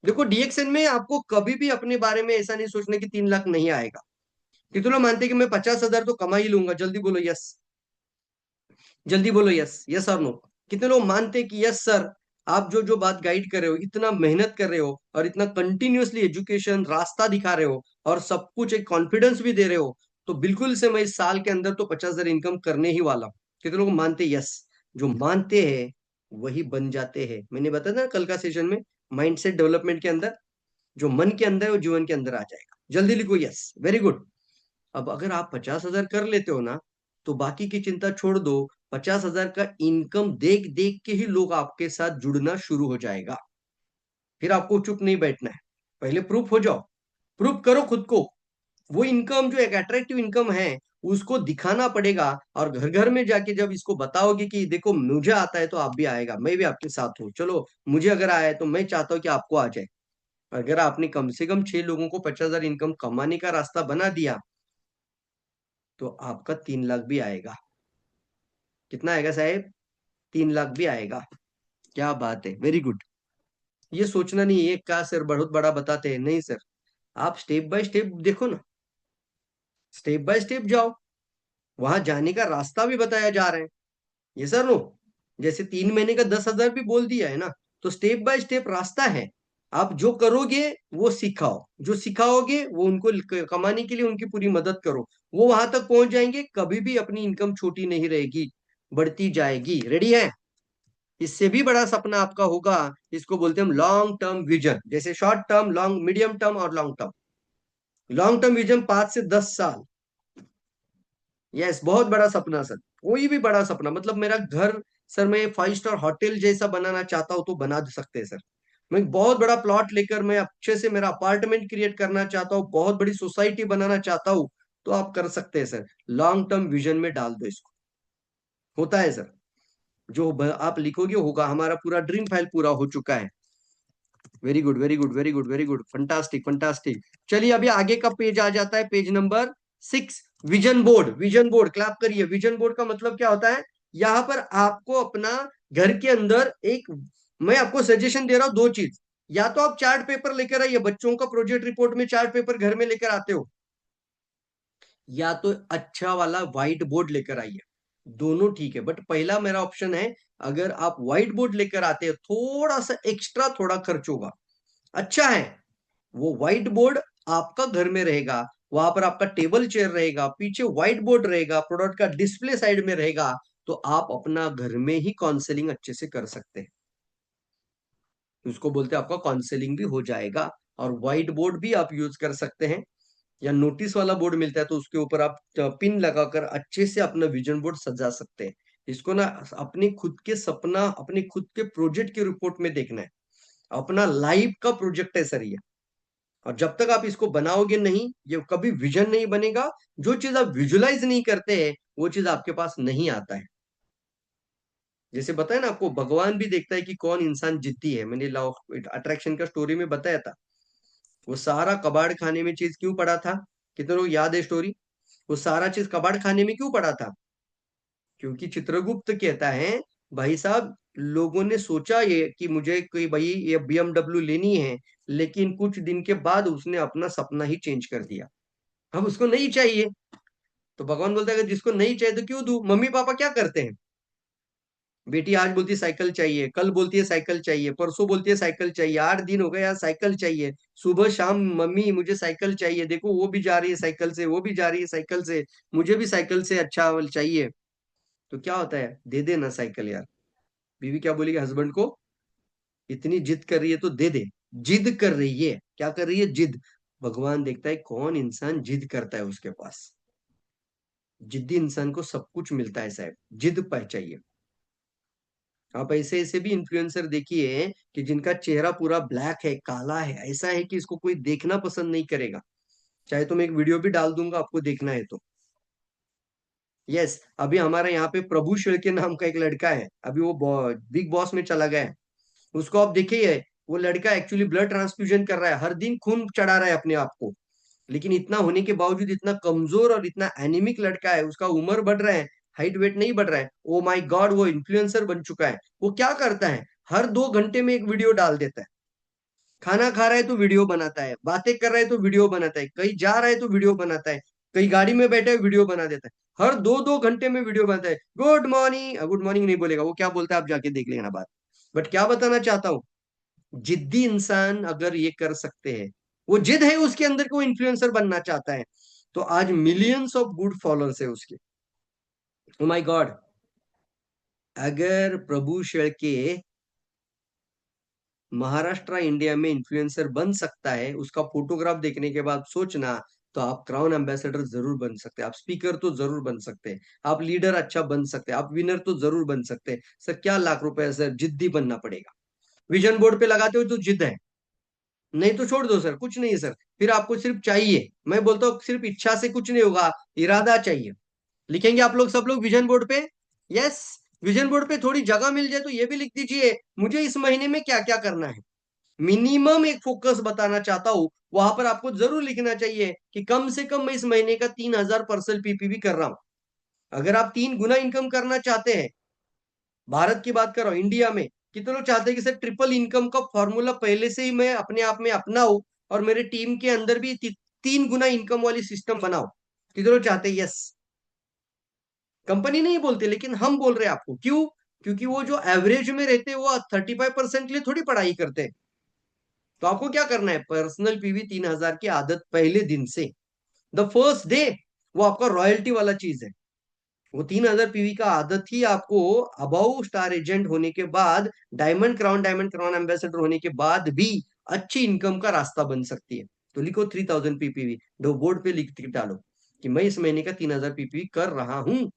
देखो डीएक्सएन में आपको कभी भी अपने बारे में ऐसा नहीं सोचना कि 3 लाख नहीं आएगा। कितने लोग मानते हैं कि मैं 50,000 तो कमा ही लूंगा? जल्दी बोलो यस, जल्दी बोलो यस, यस और नो। कितने लोग मानते हैं कि यस सर, आप जो जो बात गाइड कर रहे हो, इतना मेहनत कर रहे हो और इतना कंटिन्यूअसली एजुकेशन रास्ता दिखा रहे हो और सब कुछ एक कॉन्फिडेंस भी दे रहे हो, तो बिल्कुल से मैं इस साल के अंदर तो 50,000 इनकम करने ही वाला हूं। कितने लोग मानते हैं यस? जो मानते हैं वही बन जाते हैं। मैंने बताया ना कल का सेशन में, माइंडसेट डेवलपमेंट के अंदर, जो मन के अंदर है वो जीवन के अंदर आ जाएगा। जल्दी लिखो यस, वेरी गुड। अब अगर आप 50,000 कर लेते हो ना, तो बाकी की चिंता छोड़ दो। 50,000 का इनकम देख देख के ही लोग आपके साथ जुड़ना शुरू हो जाएगा। फिर आपको चुप नहीं बैठना है, पहले प्रूफ हो जाओ, प्रूफ करो खुद को। वो इनकम जो एक अट्रैक्टिव इनकम है, उसको दिखाना पड़ेगा। और घर घर में जाके जब इसको बताओगे कि देखो मुझे आता है, तो आप भी आएगा, मैं भी आपके साथ हूँ, चलो मुझे अगर आया है तो मैं चाहता हूँ कि आपको आ जाए। अगर आपने कम से कम 6 लोगों को 50,000 इनकम कमाने का रास्ता बना दिया, तो आपका 3 लाख भी आएगा। कितना आएगा साहेब? 3 लाख भी आएगा। क्या बात है, वेरी गुड। ये सोचना नहीं है क्या सर बहुत बड़ा बताते हैं, नहीं सर, आप स्टेप बाय स्टेप देखो ना, स्टेप बाय स्टेप जाओ, वहां जाने का रास्ता भी बताया जा रहा है। ये सर नो, जैसे 3 महीने का 10,000 भी बोल दिया है ना, तो स्टेप बाय स्टेप रास्ता है। आप जो करोगे वो सिखाओ, जो सिखाओगे वो उनको कमाने के लिए उनकी पूरी मदद करो, वो वहां तक पहुंच जाएंगे। कभी भी अपनी इनकम छोटी नहीं रहेगी, बढ़ती जाएगी। रेडी है? इससे भी बड़ा सपना आपका होगा, इसको बोलते हैं हम लॉन्ग टर्म विजन। जैसे short term, long, medium term और long term. Long term vision 5 से 10 साल, यस, बहुत बड़ा सपना सर। कोई भी बड़ा सपना, मतलब मेरा घर, सर मैं 5 स्टार होटल जैसा बनाना चाहता हूं तो बना सकते हैं सर। मैं एक बहुत बड़ा प्लॉट लेकर मैं अच्छे से मेरा अपार्टमेंट क्रिएट करना चाहता हूँ, बहुत बड़ी सोसाइटी बनाना चाहता हूँ, तो आप कर सकते हैं सर। लॉन्ग टर्म विजन में डाल दो इसको, होता है सर। जो आप लिखोगे होगा। हमारा पूरा ड्रीम फाइल पूरा हो चुका है। Very good, very good, very good, very good, fantastic, fantastic. चलिए अभी आगे का पेज आ जाता है, page number 6, vision board. Vision board, clap करिए। विजन बोर्ड का मतलब क्या होता है? यहाँ पर आपको अपना घर के अंदर एक, मैं आपको सजेशन दे रहा हूँ 2 चीज। या तो आप चार्ट पेपर लेकर आइए, बच्चों का प्रोजेक्ट रिपोर्ट में चार्ट पेपर घर में लेकर आते हो, या तो अच्छा वाला व्हाइट बोर्ड लेकर आइए, दोनों ठीक है। बट पहला मेरा ऑप्शन है, अगर आप व्हाइट बोर्ड लेकर आते हैं थोड़ा सा एक्स्ट्रा थोड़ा खर्च होगा, अच्छा है वो व्हाइट बोर्ड आपका घर में रहेगा, वहां पर आपका टेबल चेयर रहेगा, पीछे व्हाइट बोर्ड रहेगा, प्रोडक्ट का डिस्प्ले साइड में रहेगा, तो आप अपना घर में ही काउंसलिंग अच्छे से कर सकते हैं। उसको बोलते हैं आपका काउंसलिंग भी हो जाएगा। और व्हाइट बोर्ड भी आप यूज कर सकते हैं, या नोटिस वाला बोर्ड मिलता है तो उसके ऊपर आप पिन लगाकर अच्छे से अपना विजन बोर्ड सजा सकते हैं। इसको ना अपने खुद के सपना, अपने खुद के प्रोजेक्ट के रिपोर्ट में देखना है, अपना लाइफ का प्रोजेक्ट है सर ये। और जब तक आप इसको बनाओगे नहीं, ये कभी विजन नहीं बनेगा। जो चीज आप विजुलाइज नहीं करते हैं वो चीज आपके पास नहीं आता है। जैसे बताया ना आपको, भगवान भी देखता है कि कौन इंसान जिद्दी है। मैंने लॉ ऑफ अट्रैक्शन का स्टोरी में बताया था, वो सारा कबाड़ खाने में चीज क्यों पड़ा था? कितने लोग याद है स्टोरी? वो सारा चीज कबाड़ खाने में क्यों पड़ा था? क्योंकि चित्रगुप्त कहता है, भाई साहब लोगों ने सोचा ये कि मुझे कोई भाई ये BMW लेनी है, लेकिन कुछ दिन के बाद उसने अपना सपना ही चेंज कर दिया, अब उसको नहीं चाहिए। तो भगवान बोलता है कि जिसको नहीं चाहिए तो क्यों दूं? मम्मी पापा क्या करते हैं? बेटी आज बोलती है साइकिल चाहिए, कल बोलती है साइकिल चाहिए, परसों बोलती है साइकिल चाहिए, 8 दिन हो गए यार साइकिल चाहिए, सुबह शाम मम्मी मुझे साइकिल चाहिए, देखो वो भी जा रही है साइकिल से, वो भी जा रही है साइकिल से, मुझे भी साइकिल से अच्छा चाहिए। तो क्या होता है, दे देना साइकिल यार। बीवी क्या बोलेगी हस्बैंड को? इतनी जिद कर रही है तो दे दे। जिद कर रही है, क्या कर रही है? जिद। भगवान देखता है कौन इंसान जिद करता है उसके पास। जिद्दी इंसान को सब कुछ मिलता है साहब, जिद पर चाहिए। आप ऐसे ऐसे भी इन्फ्लुएंसर देखिए कि जिनका चेहरा पूरा ब्लैक है, काला है, ऐसा है कि इसको कोई देखना पसंद नहीं करेगा। चाहे तो मैं एक वीडियो भी डाल दूंगा, आपको देखना है तो। यस, अभी हमारे यहाँ पे प्रभु शेळके नाम का एक लड़का है, अभी वो बिग बॉस में चला गया है। उसको आप देखिए, वो लड़का एक्चुअली ब्लड ट्रांसफ्यूजन कर रहा है, हर दिन खून चढ़ा रहा है अपने आप को। लेकिन इतना होने के बावजूद, इतना कमजोर और इतना एनीमिक लड़का है, उसका उम्र बढ़ रहा है, हाइट वेट नहीं बढ़ रहा है। ओ माय गॉड, वो इन्फ्लुएंसर बन चुका है। वो क्या करता है, हर 2 घंटे में एक वीडियो डाल देता है। खाना खा रहा है तो वीडियो बनाता है, बातें कर रहा है तो वीडियो बनाता है, कहीं जा रहा है तो वीडियो बनाता है, कहीं गाड़ी में बैठे वीडियो बना देता है, हर 2-2 घंटे में वीडियो बनाता है। गुड मॉर्निंग, गुड मॉर्निंग नहीं बोलेगा, वो क्या बोलता है आप जाके देख लेना बात। बट क्या बताना चाहता हूं, जिद्दी इंसान अगर ये कर सकते हैं, वो जिद है उसके अंदर को इन्फ्लुएंसर बनना चाहता है, तो आज मिलियंस ऑफ गुड फॉलोअर्स है उसके। ओ माय गॉड, अगर प्रभु शेळके महाराष्ट्र इंडिया में इन्फ्लुएंसर बन सकता है, उसका फोटोग्राफ देखने के बाद सोचना, तो आप क्राउन एम्बेसडर जरूर बन सकते हैं, आप स्पीकर तो जरूर बन सकते हैं, आप लीडर अच्छा बन सकते हैं, आप विनर तो जरूर बन सकते हैं। सर क्या लाख रुपए है सर, जिद्दी बनना पड़ेगा। विजन बोर्ड पे लगाते हो तो जिद है, नहीं तो छोड़ दो सर, कुछ नहीं है सर। फिर आपको सिर्फ चाहिए, मैं बोलता हूँ सिर्फ इच्छा से कुछ नहीं होगा, इरादा चाहिए। लिखेंगे आप लोग सब लोग विजन बोर्ड पे? यस, विजन बोर्ड पे थोड़ी जगह मिल जाए तो ये भी लिख दीजिए, मुझे इस महीने में क्या क्या करना है। मिनिमम एक फोकस बताना चाहता हूं, वहां पर आपको जरूर लिखना चाहिए कि कम से कम मैं इस महीने का 3,000 पर्सन पीपीवी कर रहा हूं। अगर आप 3 गुना इनकम करना चाहते हैं, भारत की बात कर रहा हूं, इंडिया में कितने लोग चाहते हैं कि सर ट्रिपल इनकम का फॉर्मूला पहले से ही मैं अपने आप में अपनाऊं और मेरे टीम के अंदर भी 3 गुना इनकम वाली सिस्टम बनाओ? कितने लोग चाहते हैं? यस। कंपनी नहीं बोलते, लेकिन हम बोल रहे हैं आपको, क्यों? क्योंकि वो जो एवरेज में रहते हैं वो 35% के लिए थोड़ी पढ़ाई करते हैं। तो आपको क्या करना है, पर्सनल पीवी 3,000 की आदत पहले दिन से, द फर्स्ट डे, वो आपका रॉयल्टी वाला चीज है। वो 3,000 पीवी का आदत ही आपको अबाउ स्टार एजेंट होने के बाद, डायमंड क्राउन एम्बेसडर होने के बाद भी अच्छी इनकम का रास्ता बन सकती है। तो लिखो 3,000 पीपीवी, दो बोर्ड पे लिख के डालो कि मैं इस महीने का 3,000 पीपीवी कर रहा हूं।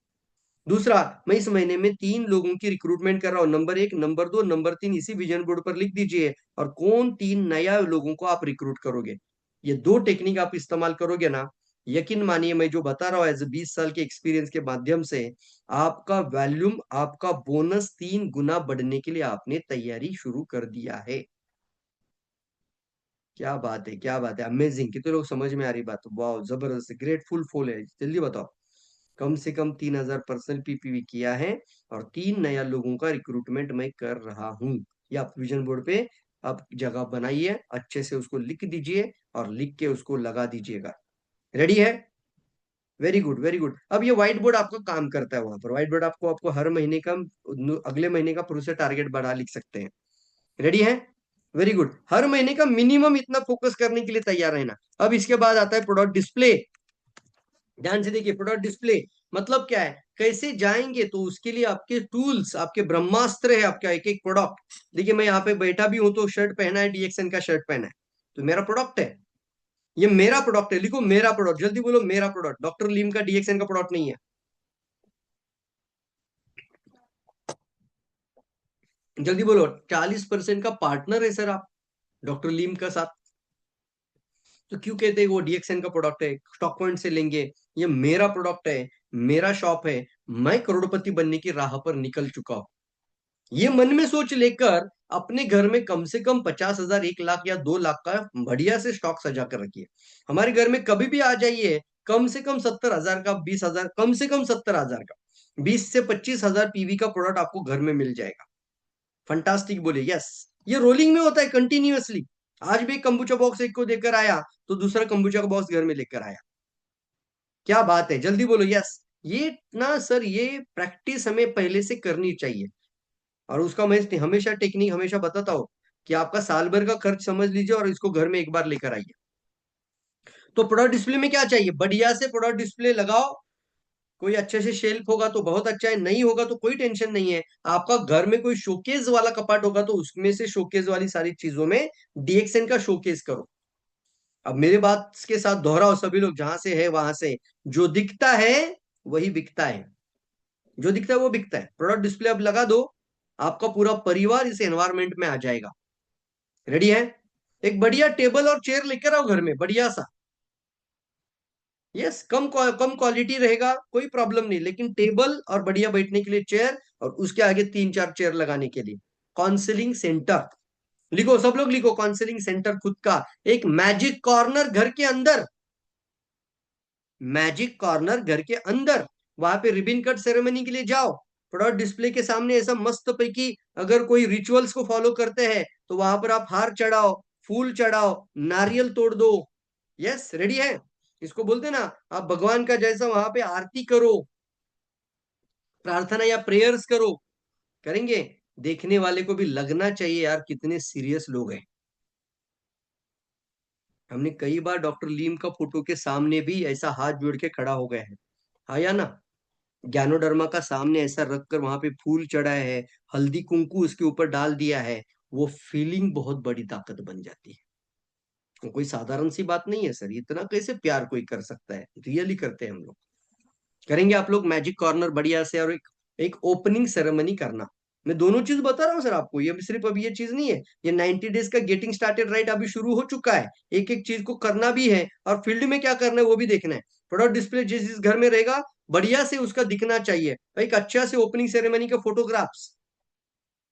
दूसरा, मैं इस महीने में 3 लोगों की रिक्रूटमेंट कर रहा हूँ, नंबर 1, नंबर 2, नंबर 3, इसी विजन बोर्ड पर लिख दीजिए। और कौन 3 नया लोगों को आप रिक्रूट करोगे, ये 2 टेक्निक आप इस्तेमाल करोगे ना, यकीन मानिए मैं जो बता रहा हूँ एज 20 साल के एक्सपीरियंस के माध्यम से, आपका वॉल्यूम, आपका बोनस 3 गुना बढ़ने के लिए आपने तैयारी शुरू कर दिया है। क्या बात है, क्या बात है, अमेजिंग। कितने लोग समझ में आ रही बात? वाह, जबरदस्त, ग्रेटफुल फुल है। जल्दी बताओ, कम से कम 3,000 पर्सन पीपीवी किया है और 3 नया लोगों का रिक्रूटमेंट मैं कर रहा हूं। या आप विजन बोर्ड पे आप जगह बनाइए, अच्छे से उसको लिख दीजिए और लिख के उसको लगा दीजिएगा। रेडी है? Very good, very good. अब ये व्हाइट बोर्ड आपका काम करता है वहां पर। व्हाइट बोर्ड आपको आपको हर महीने का, अगले महीने का फिर से टारगेट बढ़ा लिख सकते हैं। रेडी है? Very good. हर महीने का मिनिमम इतना फोकस करने के लिए तैयार रहना। अब इसके बाद आता है प्रोडक्ट डिस्प्ले। ध्यान से देखिए, प्रोडक्ट डिस्प्ले मतलब क्या है, कैसे जाएंगे, तो उसके लिए आपके टूल्स, आपके ब्रह्मास्त्र है आपका एक एक प्रोडक्ट। देखिए मैं यहाँ पे बैठा भी हूं तो शर्ट पहना है, डीएक्सएन का शर्ट पहना है, तो मेरा प्रोडक्ट है, ये मेरा प्रोडक्ट है। लिखो मेरा प्रोडक्ट, जल्दी बोलो मेरा प्रोडक्ट। डॉक्टर लीम का डीएक्सएन का प्रोडक्ट नहीं है। जल्दी बोलो। 40% का पार्टनर है सर आप डॉक्टर लीम का साथ। तो क्यों कहते हैं वो डीएक्सएन का प्रोडक्ट है, स्टॉक पॉइंट से लेंगे, ये मेरा प्रोडक्ट है, मेरा शॉप है, मैं करोड़पति बनने की राह पर निकल चुका हूं। ये मन में सोच लेकर अपने घर में कम से कम 50,000, 1 लाख या 2 लाख का बढ़िया से स्टॉक सजा कर रखिए। हमारे घर में कभी भी आ जाइए, कम से कम 70,000 का, 20,000, कम से कम 70,000 का, 20 से 25,000 पीवी का प्रोडक्ट आपको घर में मिल जाएगा। फंटास्टिक बोले यस। ये रोलिंग में होता है कंटिन्यूअसली। आज भी एक कंबूचा बॉक्स एक को देकर आया तो दूसरा कंबूचा का बॉक्स घर में लेकर आया। क्या बात है, जल्दी बोलो यस। ये ना सर, ये प्रैक्टिस हमें पहले से करनी चाहिए। और उसका मैं हमेशा टेक्निक हमेशा बताता हूँ कि आपका साल भर का खर्च समझ लीजिए और इसको घर में एक बार लेकर आइए। तो प्रोडक्ट डिस्प्ले में क्या चाहिए, बढ़िया से प्रोडक्ट डिस्प्ले लगाओ। कोई अच्छे से शेल्फ होगा तो बहुत अच्छा है, नहीं होगा तो कोई टेंशन नहीं है। आपका घर में कोई शोकेस वाला कपाट होगा तो उसमें से शोकेस वाली सारी चीजों में डीएक्सएन का शोकेस करो। अब मेरे बात के साथ दोहराओ सभी लोग, जहां से है वहां से। जो दिखता है वही बिकता है, जो दिखता है वो बिकता है। प्रोडक्ट डिस्प्ले अब लगा दो, आपका पूरा परिवार इस एनवायरमेंट में आ जाएगा। रेडी है? एक बढ़िया टेबल और चेयर लेकर आओ घर में, बढ़िया सा। यस, कम क्वालिटी रहेगा, कोई प्रॉब्लम नहीं, लेकिन टेबल और बढ़िया बैठने के लिए चेयर, और उसके आगे 3-4 चेयर लगाने के लिए। काउंसलिंग सेंटर लिखो, सब लोग लिखो, काउंसलिंग सेंटर खुद का। एक मैजिक कॉर्नर घर के अंदर, मैजिक कॉर्नर घर के अंदर, वहां पे रिबिन कट सेरेमनी के लिए जाओ। प्रोडक्ट डिस्प्ले के सामने ऐसा मस्त पैकी, अगर कोई रिचुअल्स को फॉलो करते हैं तो वहां पर आप हार चढ़ाओ, फूल चढ़ाओ, नारियल तोड़ दो। यस, रेडी है? इसको बोलते हैं ना, आप भगवान का जैसा वहां पे आरती करो, प्रार्थना या प्रेयर्स करो, करेंगे। देखने वाले को भी लगना चाहिए यार कितने सीरियस लोग हैं। हमने कई बार डॉक्टर लीम का फोटो के सामने भी ऐसा हाथ जोड़ के खड़ा हो गए हैं, हाँ या ना? ज्ञानोडर्मा का सामने ऐसा रखकर वहां पे फूल चढ़ाया है, हल्दी कुंकू उसके ऊपर डाल दिया है, वो फीलिंग बहुत बड़ी ताकत बन जाती है। वो कोई साधारण सी बात नहीं है सर, इतना कैसे प्यार कोई कर सकता है, रियली करते हैं हम लोग। करेंगे आप लोग मैजिक कॉर्नर बढ़िया से, और एक ओपनिंग सेरेमनी करना। मैं दोनों चीज बता रहा हूँ सर आपको, ये सिर्फ अभी ये चीज नहीं है, ये 90 डेज का गेटिंग स्टार्टेड राइट अभी शुरू हो चुका है। एक एक चीज को करना भी है और फील्ड में क्या करना है वो भी देखना है। प्रोडक्ट डिस्प्ले जिस जिस घर में रहेगा बढ़िया से उसका दिखना चाहिए, एक अच्छा से ओपनिंग सेरेमनी के फोटोग्राफ्स,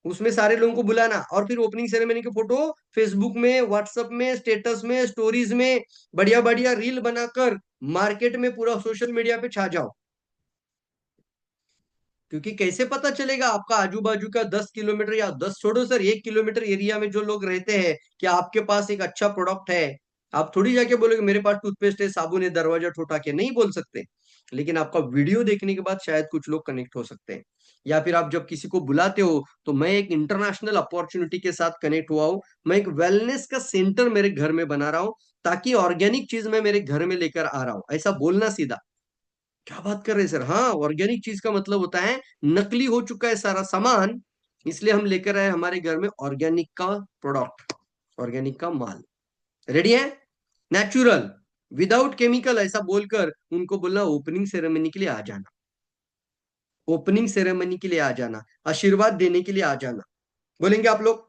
उसमें सारे लोगों को बुलाना, और फिर ओपनिंग सेरेमनी के फोटो फेसबुक में, व्हाट्सएप में, स्टेटस में, स्टोरीज में बढ़िया बढ़िया रील बनाकर मार्केट में पूरा सोशल मीडिया पे छा जाओ। क्योंकि कैसे पता चलेगा आपका आजू बाजू का 10 किलोमीटर, या 10 छोड़ो सर, 1 किलोमीटर एरिया में जो लोग रहते हैं कि आपके पास एक अच्छा प्रोडक्ट है। आप थोड़ी जाके बोलोगे मेरे पास टूथपेस्ट है, साबुन है, दरवाजा ठोठा के नहीं बोल सकते। लेकिन आपका वीडियो देखने के बाद शायद कुछ लोग कनेक्ट हो सकते हैं। या फिर आप जब किसी को बुलाते हो तो मैं एक इंटरनेशनल अपॉर्चुनिटी के साथ कनेक्ट हुआ हूं, मैं एक वेलनेस का सेंटर मेरे घर में बना रहा हूं, ताकि ऑर्गेनिक चीज मैं मेरे घर में लेकर आ रहा हूं, ऐसा बोलना सीधा। क्या बात कर रहे हैं सर? हाँ, ऑर्गेनिक चीज का मतलब होता है नकली हो चुका है सारा सामान, इसलिए हम लेकर आए हमारे घर में ऑर्गेनिक का प्रोडक्ट, ऑर्गेनिक का माल। रेडी है? नेचुरल, विदाउट केमिकल, ऐसा बोलकर उनको बोलना ओपनिंग सेरेमनी के लिए आ जाना, ओपनिंग सेरेमनी के लिए आ जाना, आशीर्वाद देने के लिए आ जाना। बोलेंगे आप लोग?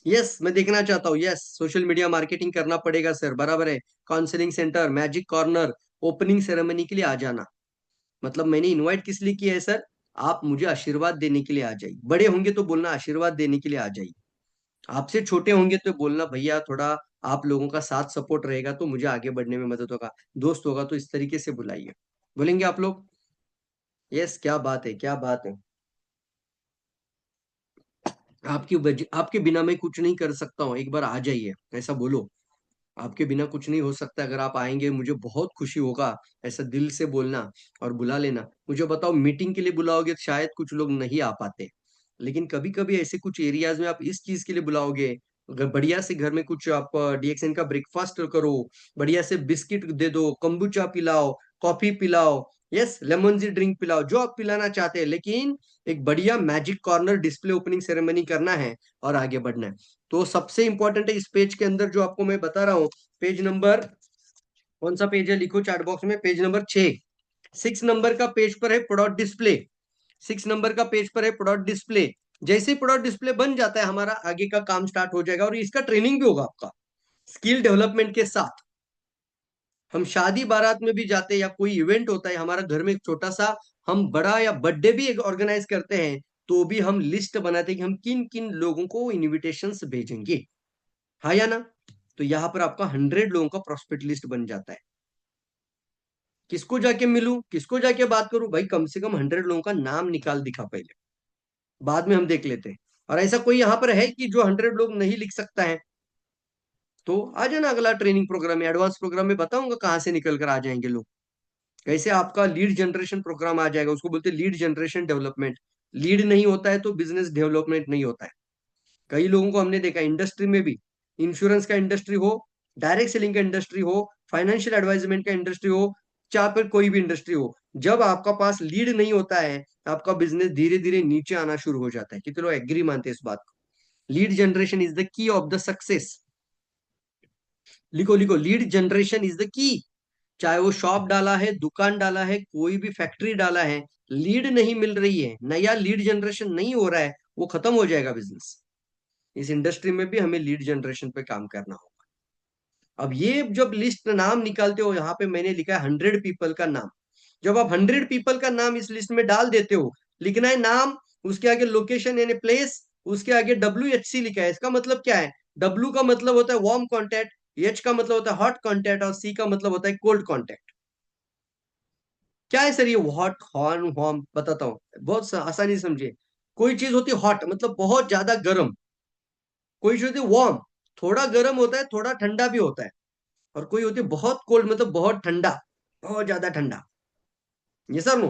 यस, मैं देखना चाहता हूँ। यस, सोशल मीडिया मार्केटिंग करना पड़ेगा सर, बराबर है। Counselling centre, magic corner, opening ceremony के लिए आ जाना। मतलब मैंने इनवाइट किस लिए किया है सर? आप मुझे आशीर्वाद देने के लिए आ जाइए। बड़े होंगे तो बोलना आशीर्वाद देने के लिए आ जाइए। आपसे छोटे होंगे तो बोलना भैया थोड़ा आप लोगों का साथ सपोर्ट रहेगा तो मुझे आगे बढ़ने में मदद होगा। दोस्त होगा तो इस तरीके से बुलाइए। बोलेंगे आप लोग? यस, क्या बात है, क्या बात है। आपके बिना मैं कुछ नहीं कर सकता हूँ, एक बार आ जाइए, ऐसा बोलो। आपके बिना कुछ नहीं हो सकता। अगर आप आएंगे मुझे बहुत खुशी होगा, ऐसा दिल से बोलना और बुला लेना। मुझे बताओ, मीटिंग के लिए बुलाओगे तो शायद कुछ लोग नहीं आ पाते, लेकिन कभी कभी ऐसे कुछ एरियाज में आप इस चीज के लिए बुलाओगे, अगर बढ़िया से घर में कुछ आप डीएक्सएन का ब्रेकफास्ट करो, बढ़िया से बिस्किट दे दो, कंबुचा पिलाओ, कॉफी पिलाओ, यस लेमन जी ड्रिंक पिलाओ, जो आप पिलाना चाहते हैं, लेकिन एक बढ़िया magic corner display opening ceremony करना है और आगे बढ़ना है। तो सबसे इंपॉर्टेंट है इस पेज के अंदर जो आपको मैं बता रहा हूँ, पेज नंबर, कौन सा पेज है लिखो चैट बॉक्स में, पेज नंबर 6। 6 नंबर का पेज पर है प्रोडक्ट डिस्प्ले। 6 नंबर का पेज पर है प्रोडक्ट डिस्प्ले। जैसे ही प्रोडक्ट डिस्प्ले बन जाता है, हमारा आगे का काम स्टार्ट हो जाएगा, और इसका ट्रेनिंग भी होगा आपका स्किल डेवलपमेंट के साथ। हम शादी बारात में भी जाते हैं या कोई इवेंट होता है, हमारा घर में एक छोटा सा, हम बड़ा या बर्थडे भी ऑर्गेनाइज करते हैं, तो भी हम लिस्ट बनाते हैं कि हम किन किन लोगों को इनविटेशंस भेजेंगे, हाँ या ना। तो यहाँ पर आपका 100 लोगों का प्रोस्पेक्ट लिस्ट बन जाता है। किसको जाके मिलूं, किसको जाके बात करूं, भाई कम से कम 100 लोगों का नाम निकाल दिखा पहले, बाद में हम देख लेते हैं। और ऐसा कोई यहाँ पर है कि जो 100 लोग नहीं लिख सकता है, तो आ जाना अगला ट्रेनिंग प्रोग्राम में, एडवांस प्रोग्राम में बताऊंगा कहाँ से निकल कर आ जाएंगे लोग। कैसे आपका लीड जनरेशन प्रोग्राम आ जाएगा, उसको बोलते हैं लीड जनरेशन डेवलपमेंट। लीड नहीं होता है तो बिजनेस डेवलपमेंट नहीं होता है। कई लोगों को हमने देखा इंडस्ट्री में भी, इंश्योरेंस का इंडस्ट्री हो, डायरेक्ट सेलिंग का इंडस्ट्री हो, फाइनेंशियल एडवाइजमेंट का इंडस्ट्री हो, चाहे फिर कोई भी इंडस्ट्री हो, जब आपका पास लीड नहीं होता है, आपका बिजनेस धीरे धीरे नीचे आना शुरू हो जाता है। कितने लोग एग्री मानते हैं इस बात को। Lead generation is the key of the success. लिखो लिखो, lead generation is the key. चाहे वो शॉप डाला है, दुकान डाला है, कोई भी फैक्ट्री डाला है, लीड नहीं मिल रही है, नया लीड जनरेशन नहीं हो रहा है, वो खत्म हो जाएगा बिजनेस। इस इंडस्ट्री में भी हमें लीड जनरेशन पे काम करना होगा। अब ये जब लिस्ट नाम निकालते हो, यहाँ पे मैंने लिखा है 100 पीपल का नाम। जब आप 100 पीपल का नाम इस लिस्ट में डाल देते हो, लिखना है नाम, उसके आगे लोकेशन यानी प्लेस, उसके आगे WHC लिखा है। इसका मतलब क्या है, W का मतलब होता है वार्म कॉन्टैक्ट, H का मतलब होता है हॉट कॉन्टैक्ट, और C का मतलब होता है कोल्ड कॉन्टैक्ट। क्या है सर ये हॉट हॉर्न वार्म, बताता हूँ, बहुत आसानी से समझिए। कोई चीज होती है हॉट मतलब बहुत ज्यादा गर्म, कोई चीज होती है वार्म, थोड़ा गर्म होता है, थोड़ा ठंडा भी होता है, और कोई होती है बहुत कोल्ड मतलब बहुत ठंडा, बहुत ज्यादा ठंडा। ये सर नो।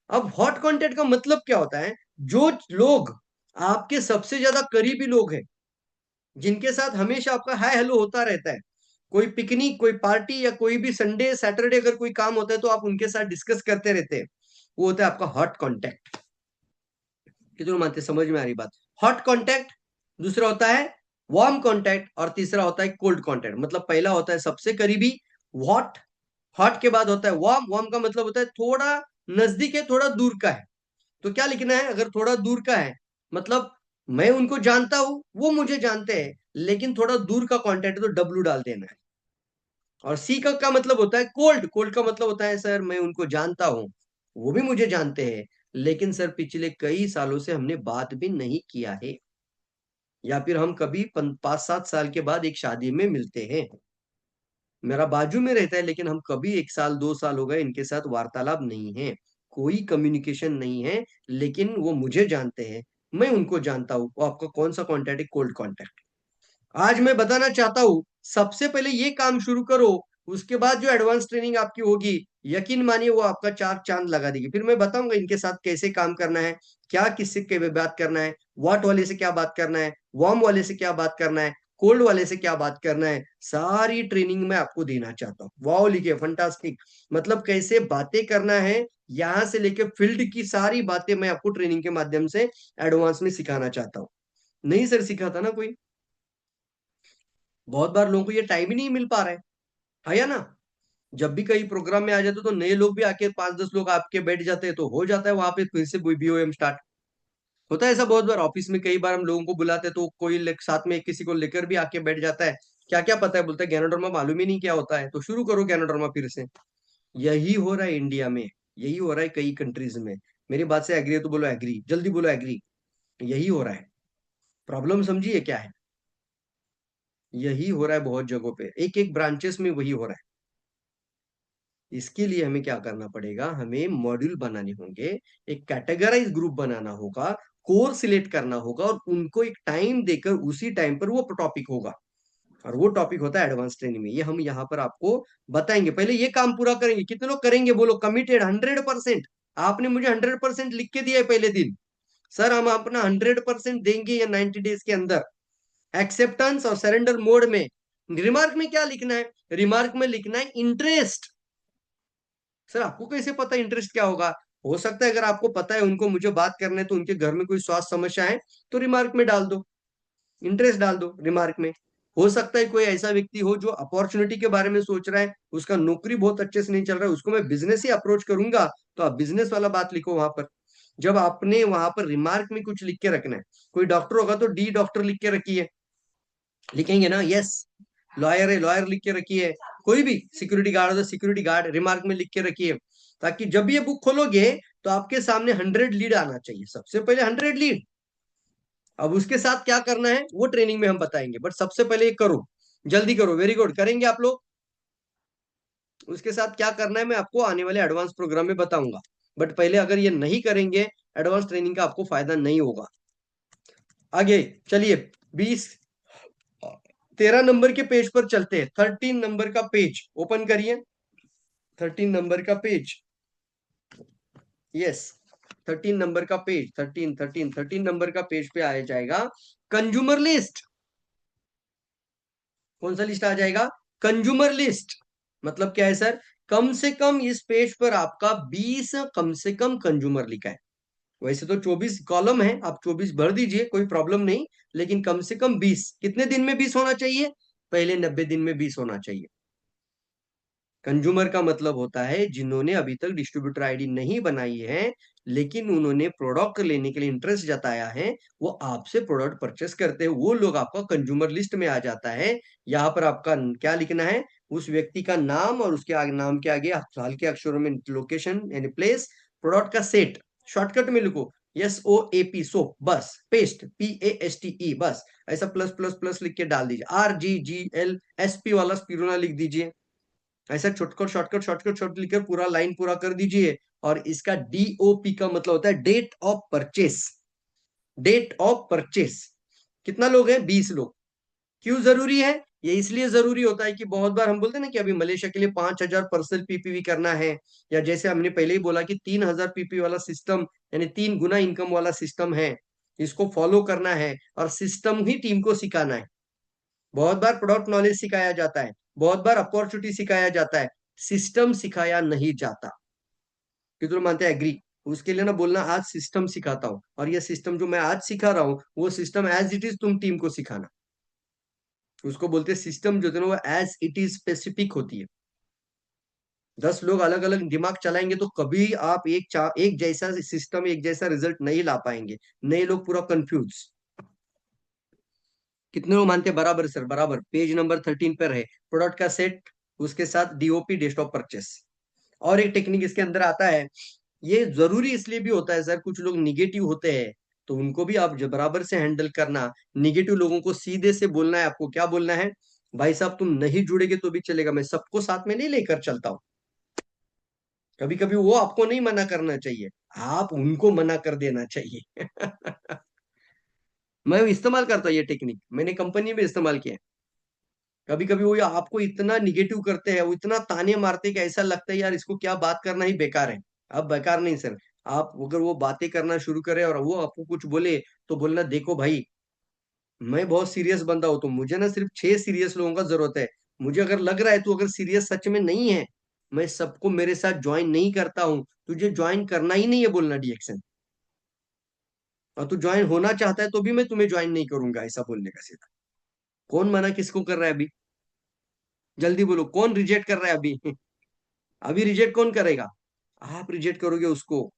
अब हॉट कॉन्टेक्ट का मतलब क्या होता है, जो लोग आपके सबसे ज्यादा करीबी लोग हैं, जिनके साथ हमेशा आपका हाय हेलो होता रहता है, कोई पिकनिक, कोई पार्टी, या कोई भी संडे सैटरडे अगर कोई काम होता है तो आप उनके साथ डिस्कस करते रहते हैं, वो होता है आपका हॉट कॉन्टेक्ट। कितने मानते, समझ में आ रही बात। हॉट कॉन्टैक्ट, दूसरा होता है वार्म कॉन्टैक्ट, और तीसरा होता है कोल्ड कॉन्टैक्ट। मतलब पहला होता है सबसे करीबी हॉट, हॉट के बाद होता है वार्म, वार्म का मतलब होता है थोड़ा नजदीक है, थोड़ा दूर का है। तो क्या लिखना है, अगर थोड़ा दूर का है मतलब मैं उनको जानता हूं, वो मुझे जानते हैं, लेकिन थोड़ा दूर का कॉन्टैक्ट तो W डाल देना है। और C का मतलब होता है कोल्ड, कोल्ड का मतलब होता है सर मैं उनको जानता हूं, वो भी मुझे जानते हैं, लेकिन सर पिछले कई सालों से हमने बात भी नहीं किया है, या फिर हम कभी 5-7 साल के बाद एक शादी में मिलते हैं, मेरा बाजू में रहता है, लेकिन हम कभी 1 साल 2 साल हो गए इनके साथ वार्तालाप नहीं है, कोई कम्युनिकेशन नहीं है, लेकिन वो मुझे जानते हैं, मैं उनको जानता हूँ। वो आपका कौन सा कॉन्टैक्ट है, कोल्ड कॉन्टैक्ट। आज मैं बताना चाहता हूं, सबसे पहले ये काम शुरू करो, उसके बाद जो एडवांस ट्रेनिंग आपकी होगी, यकीन मानिए वो आपका चार चांद लगा देगी। फिर मैं बताऊंगा इनके साथ कैसे काम करना है, क्या किससे के बात करना है, वॉट वाले से क्या बात करना है, वार्म वाले से क्या बात करना है, कोल्ड वाले से क्या बात करना है, सारी ट्रेनिंग मैं आपको देना चाहता हूँ। वाओ लिखिए, फंटास्टिक, मतलब कैसे बातें करना है, यहां से लेके फील्ड की सारी बातें मैं आपको ट्रेनिंग के माध्यम से एडवांस में सिखाना चाहता हूँ। नहीं सर सिखाता ना कोई, बहुत बार लोगों को ये टाइम ही नहीं मिल पा रहा है या ना। जब भी कई प्रोग्राम में आ जाते तो नए लोग भी आके 5-10 लोग आपके बैठ जाते हैं, तो हो जाता है वहां पे फिर से BOM स्टार्ट होता है। ऐसा बहुत बार ऑफिस में कई बार हम लोगों को बुलाते हैं, तो कोई साथ में किसी को लेकर भी आके बैठ जाता है, क्या क्या पता है, बोलता है ज्ञानोडर्मा मालूम ही नहीं क्या होता है, तो शुरू करो ज्ञानोडर्मा फिर से। यही हो रहा है इंडिया में, यही हो रहा है कई कंट्रीज में। मेरी बात से एग्री है तो बोलो एग्री, जल्दी बोलो एग्री। यही हो रहा है, प्रॉब्लम समझिए क्या है, यही हो रहा है बहुत जगहों पे, एक एक ब्रांचेस में वही हो रहा है। इसके लिए हमें क्या करना पड़ेगा, हमें मॉड्यूल बनाने होंगे, एक कैटेगराइज ग्रुप बनाना होगा, कोर सिलेक्ट करना होगा, और उनको एक टाइम देकर उसी टाइम पर वो टॉपिक होगा। और वो टॉपिक होता है एडवांस ट्रेनिंग में। ये हम यहाँ पर आपको बताएंगे। पहले ये काम पूरा करेंगे। कितने लोग करेंगे बोलो? कमिटेड 100%। आपने मुझे 100% लिख के दिया है पहले दिन, सर हम अपना 100% देंगे या 90 डेज के अंदर। एक्सेप्टेंस और सरेंडर मोड में रिमार्क में क्या लिखना है? रिमार्क में लिखना है इंटरेस्ट। सर आपको कैसे पता इंटरेस्ट क्या होगा? हो सकता है अगर आपको पता है उनको मुझे बात करने तो उनके घर में कोई स्वास्थ्य समस्या है तो रिमार्क में डाल दो, इंटरेस्ट डाल दो रिमार्क में। हो सकता है कोई ऐसा व्यक्ति हो जो अपॉर्चुनिटी के बारे में सोच रहा है, उसका नौकरी बहुत अच्छे से नहीं चल रहा है, उसको मैं बिजनेस ही अप्रोच करूंगा, तो आप बिजनेस वाला बात लिखो वहां पर। जब आपने वहां पर रिमार्क में कुछ लिख के रखना है, कोई डॉक्टर होगा तो डी डॉक्टर लिख के रखिए, लिखेंगे ना? यस। लॉयर है, लॉयर लिख के रखिए। कोई भी सिक्योरिटी गार्ड हो तो सिक्योरिटी गार्ड रिमार्क में लिख के रखिए, ताकि जब ये बुक खोलोगे तो आपके सामने 100 लीड आना चाहिए, सबसे पहले 100 लीड। अब उसके साथ क्या करना है वो ट्रेनिंग में हम बताएंगे, बट सबसे पहले ये करो, जल्दी करो। वेरी गुड, करेंगे आप लोग? उसके साथ क्या करना है मैं आपको आने वाले एडवांस प्रोग्राम में बताऊंगा, बट पहले अगर ये नहीं करेंगे एडवांस ट्रेनिंग का आपको फायदा नहीं होगा। आगे चलिए, 13 नंबर के पेज पर चलते हैं। 13 नंबर का पेज ओपन करिए। 13 नंबर का पेज, यस 13 नंबर का पेज, 13 नंबर का पेज पे आ जाएगा कंज्यूमर लिस्ट। कौन सा लिस्ट आ जाएगा? Consumer list. मतलब क्या है सर? कम से कम इस पेज पर आपका 20 कम से कम कंज्यूमर लिखा है। वैसे तो 24 कॉलम है, आप 24 भर दीजिए, कोई प्रॉब्लम नहीं, लेकिन कम से कम 20। कितने दिन में 20 होना चाहिए? पहले 90 दिन में 20 होना चाहिए। कंज्यूमर का मतलब होता है जिन्होंने अभी तक डिस्ट्रीब्यूटर आईडी नहीं बनाई है, लेकिन उन्होंने प्रोडक्ट लेने के लिए इंटरेस्ट जताया है, वो आपसे प्रोडक्ट परचेस करते हैं, वो लोग आपका कंज्यूमर लिस्ट में आ जाता है। यहाँ पर आपका क्या लिखना है? उस व्यक्ति का नाम और उसके आगे, नाम के आगे हल्के अक्षरों में लोकेशन यानी प्लेस, प्रोडक्ट का सेट, शॉर्टकट में लिखो SOAP सोप, बस पेस्ट PASTE, बस ऐसा प्लस प्लस प्लस लिख के डाल दीजिए। RGGLSP वाला स्पिरुलिना लिख दीजिए। ऐसा शॉर्टकट शॉर्टकट शॉर्टकट शॉर्ट लिखकर पूरा लाइन पूरा कर दीजिए। और इसका DOP का मतलब होता है date of purchase. Date of purchase. कितना लोग हैं? 20 लोग। क्यों जरूरी है ये? इसलिए जरूरी होता है कि बहुत बार हम बोलते हैं ना कि अभी मलेशिया के लिए 5,000 पर्सन PPV करना है, या जैसे हमने पहले ही बोला कि 3,000 PPV वाला सिस्टम, यानी 3 गुना इनकम वाला सिस्टम है, इसको फॉलो करना है और सिस्टम ही टीम को सिखाना है। बहुत बार प्रोडक्ट नॉलेज सिखाया जाता है, बहुत बार अपॉर्चुनिटी सिखाया जाता है, सिस्टम सिखाया नहीं जाता। कितने मानते हैं? एग्री? उसके लिए ना बोलना आज सिस्टम सिखाता हूं, और ये सिस्टम जो मैं आज सिखा रहा हूं वो सिस्टम एज इट इज तुम टीम को सिखाना। उसको बोलते हैं सिस्टम जो है ना वो एज इट इज स्पेसिफिक होती है। 10 लोग अलग अलग दिमाग चलाएंगे तो कभी आप एक जैसा सिस्टम, एक जैसा रिजल्ट नहीं ला पाएंगे। नए लोग पूरा कंफ्यूज। कितने लोग मानते हैं? बराबर सर, बराबर। पेज नंबर 13 पर है प्रोडक्ट का सेट, उसके साथ DOP डेस्कटॉप परचेस। और एक टेक्निक इसके अंदर आता है, ये जरूरी इसलिए भी होता है सर, कुछ लोग निगेटिव होते हैं तो उनको भी आप बराबर से हैंडल करना। निगेटिव लोगों को सीधे से बोलना है। आपको क्या बोलना है? भाई साहब तुम नहीं जुड़ेगे तो भी चलेगा, मैं सबको साथ में नहीं लेकर चलता हूं। कभी कभी वो आपको नहीं मना करना चाहिए, आप उनको मना कर देना चाहिए। मैं इस्तेमाल करता हूँ ये टेक्निक, मैंने कंपनी में इस्तेमाल किया है। कभी कभी वो आपको इतना निगेटिव करते हैं, वो इतना ताने मारते हैं कि ऐसा लगता है यार इसको क्या बात करना ही बेकार है। अब बेकार नहीं सर, आप अगर वो बातें करना शुरू करें और वो आपको कुछ बोले तो बोलना देखो भाई, मैं बहुत सीरियस बंदा हूं, तो मुझे ना सिर्फ 6 सीरियस लोगों का जरूरत है। मुझे अगर लग रहा है तू अगर सीरियस सच में नहीं है, मैं सबको मेरे साथ ज्वाइन नहीं करता हूं, तुझे ज्वाइन करना ही नहीं है बोलना DXN। और तू ज्वाइन होना चाहता है तो भी मैं तुम्हें ज्वाइन नहीं करूंगा, ऐसा बोलने का सीधा। कौन मना किसको कर रहा है अभी? जल्दी बोलो, कौन रिजेक्ट कर रहा है अभी? अभी रिजेक्ट कौन करेगा? आप रिजेक्ट करोगे उसको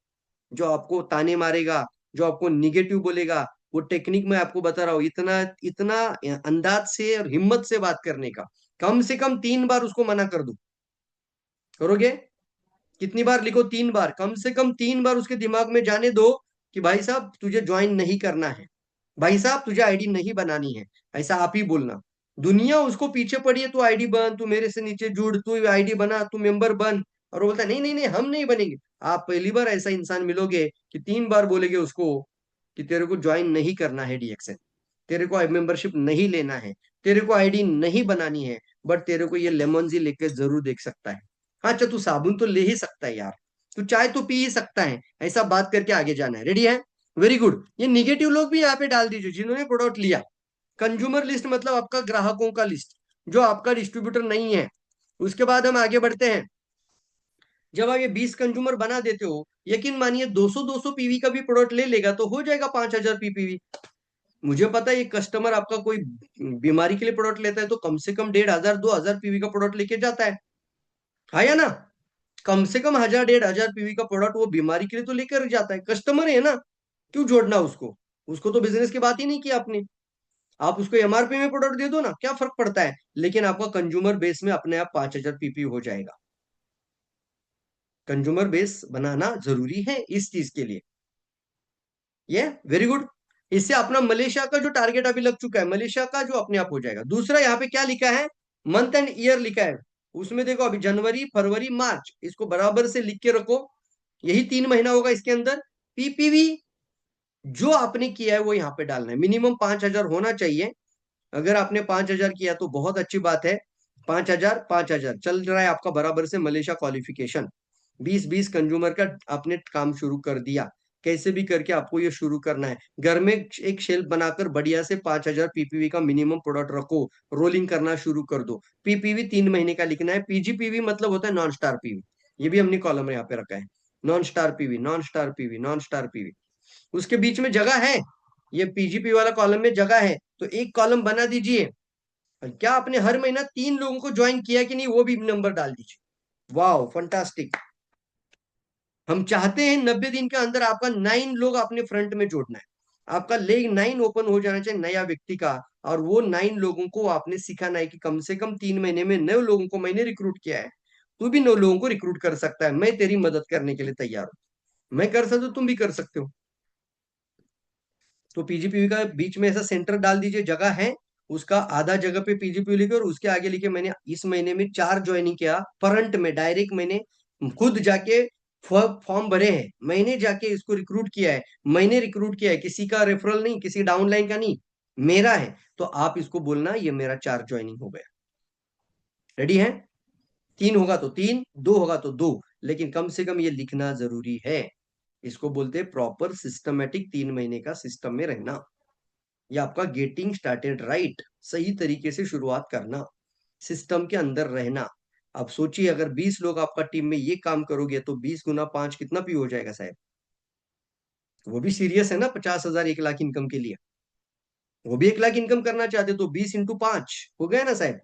जो आपको ताने मारेगा, जो आपको निगेटिव बोलेगा। वो टेक्निक मैं आपको बता रहा हूँ, इतना इतना अंदाज से और हिम्मत से बात करने का। कम से कम 3 बार उसको मना कर दो। करोगे? कितनी बार? लिखो 3 बार, कम से कम 3 बार उसके दिमाग में जाने दो कि भाई साहब तुझे ज्वाइन नहीं करना है, भाई साहब तुझे आईडी नहीं बनानी है। ऐसा आप ही बोलना। दुनिया उसको पीछे पड़ी है, तू आईडी बन, तू मेरे से नीचे जुड़, तू आईडी बना, तू मेंबर बन। और वो बोलता है नहीं नहीं नहीं हम नहीं बनेंगे। आप पहली बार ऐसा इंसान मिलोगे कि 3 बार बोलेगे उसको कि तेरे को ज्वाइन नहीं करना है DXN। तेरे को मेंबरशिप नहीं लेना है, तेरे को आईडी नहीं बनानी है, बट तेरे को ये लेमन जी लेके जरूर देख सकता है। हाँ अच्छा, तू साबुन तो ले ही सकता है यार, तू चाय तो पी ही सकता है, ऐसा बात करके आगे जाना है। रेडी है? Very good. ये निगेटिव लोग भी यहाँ पे डाल दीजिए जिन्होंने प्रोडक्ट लिया। कंज्यूमर लिस्ट मतलब आपका ग्राहकों का लिस्ट, जो आपका डिस्ट्रीब्यूटर नहीं है। उसके बाद हम आगे बढ़ते हैं। जब आप ये 20 कंज्यूमर बना देते हो, यकीन मानिए 200 पीवी का भी प्रोडक्ट ले लेगा तो हो जाएगा 5000 पीपीवी। मुझे पता है ये कस्टमर आपका कोई बीमारी के लिए प्रोडक्ट लेता है तो कम से कम 1500 2000 पीवी का प्रोडक्ट लेके जाता है या ना? कम से कम 1000 1500 पीवी का प्रोडक्ट वो बीमारी के लिए तो लेकर जाता है, कस्टमर है ना, क्यों जोड़ना उसको? उसको तो बिजनेस की बात ही नहीं की आपने। आप उसको एमआरपी में प्रोडक्ट दे दो ना, क्या फर्क पड़ता है? लेकिन आपका कंज्यूमर बेस में अपने आप 5000 पीपी हो जाएगा। कंज्यूमर बेस बनाना जरूरी है इस चीज के लिए। ये वेरी गुड। इससे अपना मलेशिया का जो टारगेट अभी लग चुका है, मलेशिया का जो अपने आप हो जाएगा। दूसरा यहाँ पे क्या लिखा है? मंथ एंड ईयर लिखा है। उसमें देखो अभी जनवरी फरवरी मार्च, इसको बराबर से लिख के रखो। यही 3 महीना होगा इसके अंदर। पीपीवी जो आपने किया है वो यहाँ पे डालना है। मिनिमम 5000 होना चाहिए। अगर आपने 5000 किया तो बहुत अच्छी बात है। 5000 5000 चल रहा है आपका बराबर से मलेशिया क्वालिफिकेशन। 20 कंज्यूमर का आपने काम शुरू कर दिया। कैसे भी करके आपको ये शुरू करना है। घर में एक शेल्फ बनाकर बढ़िया से 5000 पीपीवी का मिनिमम प्रोडक्ट रखो। रोलिंग करना शुरू कर दो। पीपीवी 3 महीने का लिखना है। पीजीपीवी मतलब होता है नॉन स्टार पीवी। ये भी हमने कॉलम में यहाँ पे रखा है। Non star PV, non star PV, non star PV. उसके बीच में जगह है, ये पीजीपी वाला कॉलम में जगह है तो एक कॉलम बना दीजिए। और क्या आपने हर महीना 3 लोगों को ज्वाइन किया कि नहीं वो भी नंबर डाल दीजिए। वाह फंटास्टिक। हम चाहते हैं 90 दिन के अंदर आपका 9 लोग अपने फ्रंट में जोड़ना है। आपका लेग 9 ओपन हो जाना चाहिए नया व्यक्ति का। और वो 9 लोगों को आपने सिखाना है कि कम से कम 3 महीने में 9 लोगों को मैंने रिक्रूट किया है। तू भी 9 लोगों को रिक्रूट कर सकता है, मैं तेरी मदद करने के लिए तैयार हूं। मैं कर सकता हूं, तुम भी कर सकते हो। तो पीजीपीवी का बीच में ऐसा सेंटर डाल दीजिए, जगह है। उसका आधा जगह पे पीजीपीवी लिखे और उसके आगे लिखे मैंने इस महीने में 4 ज्वाइनिंग किया फ्रंट में डायरेक्ट। मैंने खुद जाके फॉर्म भरे हैं, मैंने जाके इसको रिक्रूट किया है। मैंने रिक्रूट किया है, किसी का रेफरल नहीं, किसी डाउनलाइन का नहीं, मेरा है। तो आप इसको बोलना ये मेरा 4 ज्वाइनिंग हो गया। रेडी है? 3 होगा तो 3, 2 होगा तो 2, लेकिन कम से कम ये लिखना जरूरी है। इसको बोलते हैं प्रॉपर सिस्टमेटिक 3 महीने का सिस्टम में रहना। ये आपका गेटिंग स्टार्टेड राइट, सही तरीके से शुरुआत करना, सिस्टम के अंदर रहना। अब सोचिए अगर 20 लोग आपका टीम में ये काम करोगे तो 20 गुना 5 कितना पी हो जाएगा साहब? वो भी सीरियस है ना, 50,000 1 लाख इनकम के लिए। वो भी 1 लाख इनकम करना चाहते तो 20 × 5 हो गया ना साहब?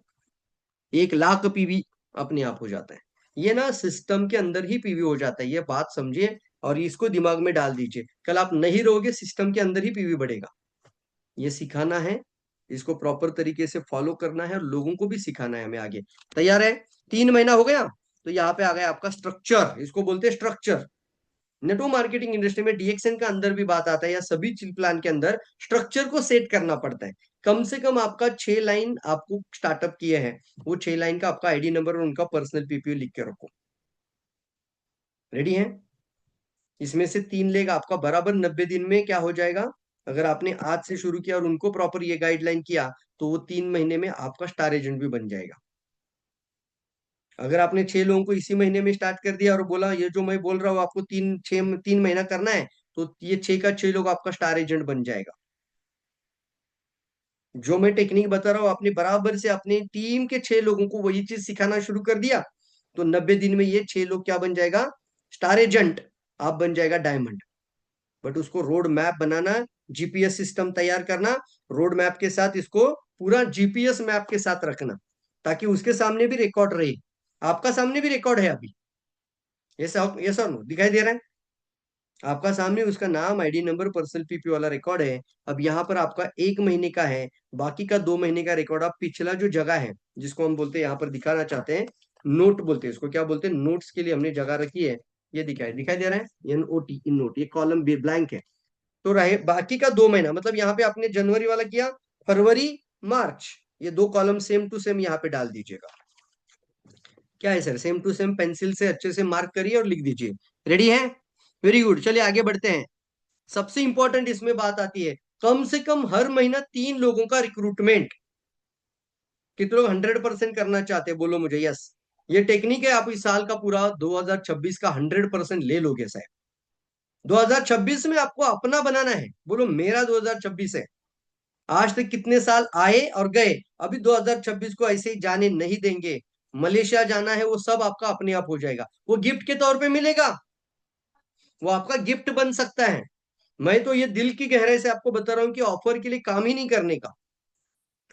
1 लाख पीवी अपने आप हो जाता है। ये ना सिस्टम के अंदर ही पीवी हो जाता है, ये बात समझिए और इसको दिमाग में डाल दीजिए। कल आप नहीं रहोगे, सिस्टम के अंदर ही पीवी बढ़ेगा। ये सिखाना है, इसको प्रॉपर तरीके से फॉलो करना है और लोगों को भी सिखाना है हमें आगे। तैयार है? 3 महीना हो गया तो यहाँ पे आ गया आपका स्ट्रक्चर, इसको बोलते हैं स्ट्रक्चर। नेटवर्क मार्केटिंग इंडस्ट्री में डीएक्सएन का अंदर भी बात आता है, या सभी चिल प्लान के अंदर स्ट्रक्चर को सेट करना पड़ता है। कम से कम आपका 6 लाइन आपको स्टार्टअप किए हैं, वो 6 लाइन का आपका आईडी नंबर और उनका पर्सनल पीपीओ लिख के रखो। रेडी है? इसमें से 3 लेग आपका बराबर 90 दिन में क्या हो जाएगा? अगर आपने आज से शुरू किया और उनको प्रॉपर ये गाइडलाइन किया तो वो 3 महीने में आपका स्टार एजेंट भी बन जाएगा। अगर आपने 6 लोगों को इसी महीने में स्टार्ट कर दिया और बोला ये जो मैं बोल रहा हूँ आपको 3 महीना करना है, तो ये 6 का 6 लोग आपका स्टार एजेंट बन जाएगा। जो मैं टेक्निक बता रहा हूँ आपने बराबर से अपनी टीम के 6 लोगों को वही चीज सिखाना शुरू कर दिया तो 90 दिन में ये 6 लोग क्या बन जाएगा? Star agent. आप बन जाएगा डायमंड। बट उसको रोड मैप बनाना, जीपीएस सिस्टम तैयार करना, रोड मैप के साथ इसको पूरा जीपीएस मैप के साथ रखना, ताकि उसके सामने भी रिकॉर्ड रहे। आपका सामने भी रिकॉर्ड है अभी, ये सर दिखाई दे रहा है आपका सामने, उसका नाम आईडी नंबर पर्सनल पीपी वाला रिकॉर्ड है। अब यहाँ पर आपका 1 महीने का है, बाकी का 2 महीने का रिकॉर्ड। आप पिछला जो जगह है जिसको हम बोलते हैं, यहाँ पर दिखाना चाहते हैं, नोट बोलते हैं इसको, क्या बोलते हैं, नोट्स के लिए हमने जगह रखी है। ये दिखाई दे रहा है NOT, इन नोट, ये कॉलम ब्लैंक है। तो रहे बाकी का 2 महीना, मतलब यहाँ पे आपने जनवरी वाला किया, फरवरी मार्च, ये 2 कॉलम सेम टू सेम यहाँ पे डाल दीजिएगा। क्या है sir? Same to same pencil से अच्छे से मार्क करिए और लिख दीजिए। रेडी है? Very good. चलिए आगे बढ़ते हैं। सबसे इंपॉर्टेंट इसमें बात आती है, कम से कम हर महीना 3 लोगों का रिक्रूटमेंट। कितने लोग 100% करना चाहते हैं बोलो मुझे यस। ये टेक्निक है, आप इस साल का पूरा 2026 का 100% ले लोगे साहब। 2026 में आपको अपना बनाना है, बोलो मेरा 2026 है। आज तक कितने साल आए और गए, अभी 2026 को ऐसे ही जाने नहीं देंगे। मलेशिया जाना है, वो सब आपका अपने आप हो जाएगा, वो गिफ्ट के तौर पे मिलेगा, वो आपका गिफ्ट बन सकता है। मैं तो ये दिल की गहराई से आपको बता रहा हूं कि ऑफर के लिए काम ही नहीं करने का।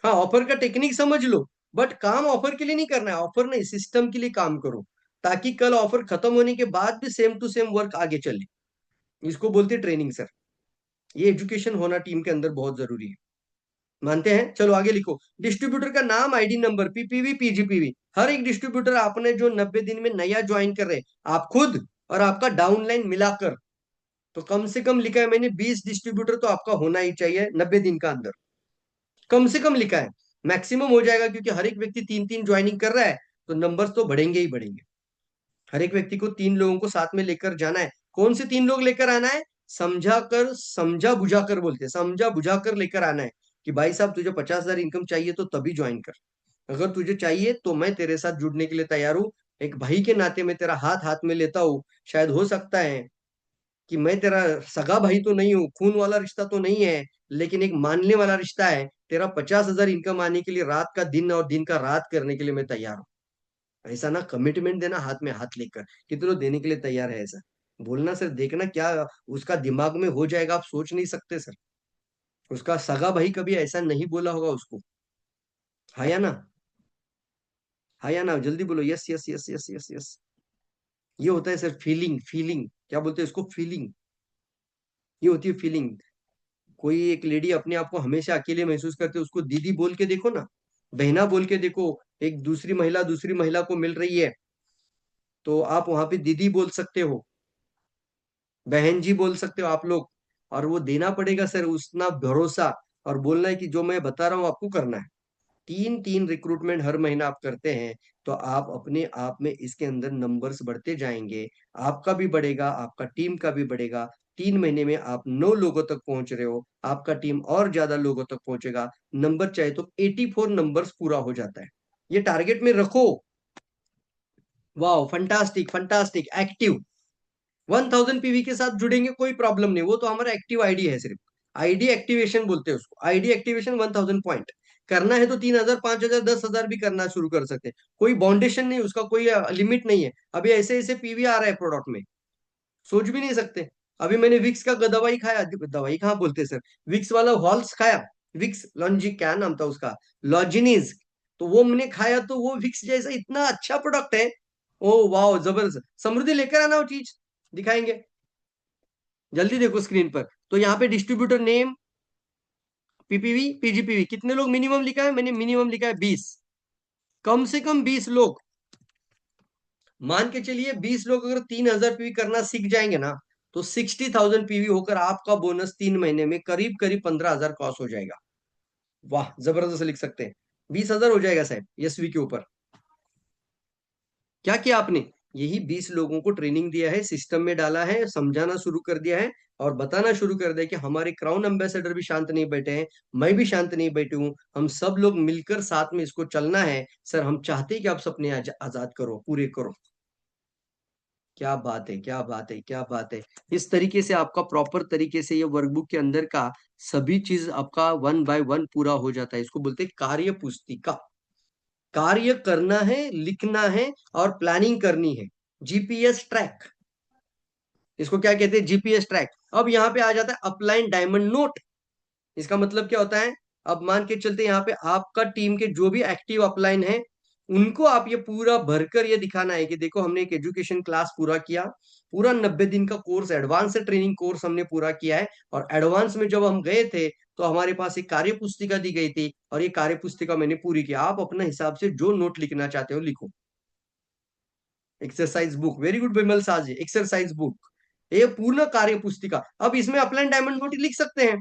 हाँ, ऑफर का टेक्निक समझ लो, बट काम ऑफर के लिए नहीं करना है, ऑफर नहीं सिस्टम के लिए काम करो, ताकि कल ऑफर खत्म होने के बाद भी सेम टू सेम वर्क आगे चले। इसको बोलते हैं ट्रेनिंग सर। ये एजुकेशन होना टीम के अंदर बहुत जरूरी है, मानते हैं। चलो आगे लिखो, डिस्ट्रीब्यूटर का नाम, आईडी नंबर, पीपीवी, पीजीपीवी। हर एक डिस्ट्रीब्यूटर आपने जो 90 दिन में नया ज्वाइन कर रहे, आप खुद और आपका डाउनलाइन मिलाकर, तो कम से कम लिखा है मैंने 20 डिस्ट्रीब्यूटर तो आपका होना ही चाहिए 90 दिन का अंदर, कम से कम लिखा है। मैक्सिमम हो जाएगा क्योंकि हर एक व्यक्ति 3-3 ज्वाइनिंग कर रहा है, तो नंबर्स तो बढ़ेंगे ही बढ़ेंगे। हर एक व्यक्ति को 3 लोगों को साथ में लेकर जाना है। कौन से 3 लोग लेकर आना है? समझा कर, समझा बुझा कर बोलते हैं, समझा बुझा कर लेकर आना है कि भाई साहब तुझे 50,000 इनकम चाहिए तो तभी ज्वाइन कर। अगर तुझे चाहिए तो मैं तेरे साथ जुड़ने के लिए तैयार हूँ, एक भाई के नाते मैं तेरा हाथ हाथ में लेता हूँ। शायद हो सकता है कि मैं तेरा सगा भाई तो नहीं हूँ, खून वाला रिश्ता तो नहीं है, लेकिन एक मानने वाला रिश्ता है। तेरा 50,000 इनकम आने के लिए रात का दिन और दिन का रात करने के लिए मैं तैयार हूँ। ऐसा ना कमिटमेंट देना हाथ में हाथ लेकर, कितने देने के लिए तैयार है ऐसा बोलना सर, देखना क्या उसका दिमाग में हो जाएगा, आप सोच नहीं सकते सर। उसका सगा भाई कभी ऐसा नहीं बोला होगा उसको। हाँ या ना? हाँ या ना? जल्दी बोलो, yes yes yes yes yes yes. ये होता है सर फीलिंग, फीलिंग क्या बोलते हैं इसको, फीलिंग। ये होती है फीलिंग। कोई एक लेडी अपने आप को हमेशा अकेले महसूस करते है, उसको दीदी बोल के देखो ना, बहना बोल के देखो। एक दूसरी महिला को मिल रही है, तो आप वहां पे दीदी बोल सकते हो, बहन जी बोल सकते हो आप लोग। और वो देना पड़ेगा सर उतना भरोसा, और बोलना है कि जो मैं बता रहा हूँ आपको करना है। 3-3 रिक्रूटमेंट हर महीना आप करते हैं, तो आप अपने आप में इसके अंदर नंबर्स बढ़ते जाएंगे। आपका भी बढ़ेगा, आपका टीम का भी बढ़ेगा। 3 महीने में आप 9 लोगों तक पहुंच रहे हो, आपका टीम और ज्यादा लोगों तक पहुंचेगा। नंबर चाहे तो 84 नंबर्स पूरा हो जाता है, ये टारगेट में रखो। वाह, फंटास्टिक फंटास्टिक। एक्टिव 1000 पीवी के साथ जुड़ेंगे, कोई प्रॉब्लम नहीं, वो तो हमारा एक्टिव आईडी है सिर्फ। आईडी एक्टिवेशन बोलते हैं उसको, आईडी एक्टिवेशन 1000 पॉइंट करना है तो 3,000, 5,000, 10,000 भी करना शुरू कर सकते हैं। कोई बाउंडेशन नहीं, उसका कोई लिमिट नहीं है। अभी ऐसे ऐसे पीवी आ रहा है प्रोडक्ट में, सोच भी नहीं सकते। अभी मैंने विक्स का दवाई खाया, दवाई कहाँ बोलते सर, विक्स वाला हॉल्स खाया, विक्स लॉन्जी क्या नाम था उसका, लॉजिनीज। तो वो मैंने खाया, तो वो विक्स जैसा इतना अच्छा प्रोडक्ट है। ओ वाह, जबरदस्त। समृद्धि लेकर आना वो चीज, दिखाएंगे। जल्दी देखो स्क्रीन पर, तो यहाँ पे डिस्ट्रीब्यूटर नेम, पीपीवी, पीजीपीवी, कितने लोग मिनिमम लिखा है? मैंने मिनिमम लिखा है 20, कम से कम 20 लोग। मान के चलिए 20 लोग अगर 3,000 पीवी करना सीख जाएंगे ना, तो 60,000 पीवी होकर आपका बोनस 3 महीने में करीब करीब 15,000 क्रॉस हो जाएगा। वाह, जबरदस्त लिख सकते हैं। 20,000 हो जाएगा साहब यशवी के ऊपर। क्या किया आपने? यही 20 लोगों को ट्रेनिंग दिया है, सिस्टम में डाला है, समझाना शुरू कर दिया है, और बताना शुरू कर दिया कि हमारे क्राउन एम्बेसडर भी शांत नहीं बैठे हैं, मैं भी शांत नहीं बैठी हूँ, हम सब लोग मिलकर साथ में इसको चलना है। सर हम चाहते हैं कि आप सपने आजाद करो, पूरे करो। क्या बात है, क्या बात है, क्या बात है। इस तरीके से आपका प्रॉपर तरीके से ये वर्कबुक के अंदर का सभी चीज आपका 1 बाय 1 पूरा हो जाता है। इसको बोलते हैं कार्य पुस्तिका। कार्य करना है, लिखना है, और प्लानिंग करनी है। जीपीएस ट्रैक, इसको क्या कहते हैं? GPS track. अब यहाँ पे आ जाता है अपलाइन डायमंड नोट। इसका मतलब क्या होता है? अब मान के चलते यहाँ पे आपका टीम के जो भी एक्टिव अपलाइन है, उनको आप ये पूरा भरकर ये दिखाना है कि देखो हमने एक एजुकेशन क्लास पूरा किया, पूरा 90 दिन का कोर्स, एडवांस ट्रेनिंग कोर्स हमने पूरा किया है। और एडवांस में जब हम गए थे, तो हमारे पास एक कार्य पुस्तिका दी गई थी, और ये कार्य पुस्तिका मैंने पूरी किया। आप अपने हिसाब से जो नोट लिखना चाहते हो लिखो। Exercise book, very good Bimal साज, एक्सरसाइज बुक, ये पूर्ण कार्य पुस्तिका। अब इसमें अपलाइन डायमंड नोट लिख सकते हैं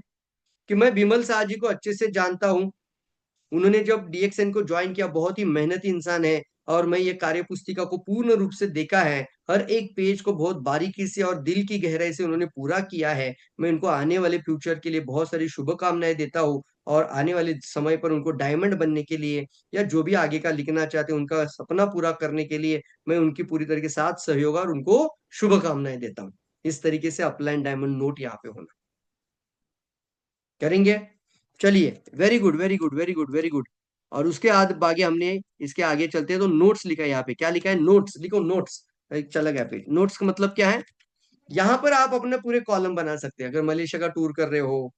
कि मैं बिमल शाह जी को अच्छे से जानता हूं, उन्होंने जब डीएक्सएन को ज्वाइन किया, बहुत ही मेहनती इंसान है, और मैं ये कार्य पुस्तिका को पूर्ण रूप से देखा है, हर एक पेज को बहुत बारीकी से और दिल की गहराई से उन्होंने पूरा किया है। मैं उनको आने वाले फ्यूचर के लिए बहुत सारी शुभकामनाएं देता हूँ, और आने वाले समय पर उनको डायमंड बनने के लिए या जो भी आगे का लिखना चाहते हैं उनका सपना पूरा करने के लिए मैं उनकी पूरी तरीके से साथ सहयोग और उनको शुभकामनाएं देता हूँ। इस तरीके से अपलाइन डायमंड नोट यहाँ पे होना करेंगे। चलिए, very good very good very good very good. और उसके आगे हमने इसके आगे चलते हैं तो नोट्स लिखा है यहाँ पे। क्या लिखा है? नोट्स लिखो, नोट्स। चला गया पेज। नोट्स का मतलब क्या है? यहाँ पर आप अपने पूरे कॉलम बना सकते हैं। अगर मलेशिया का टूर कर रहे हो,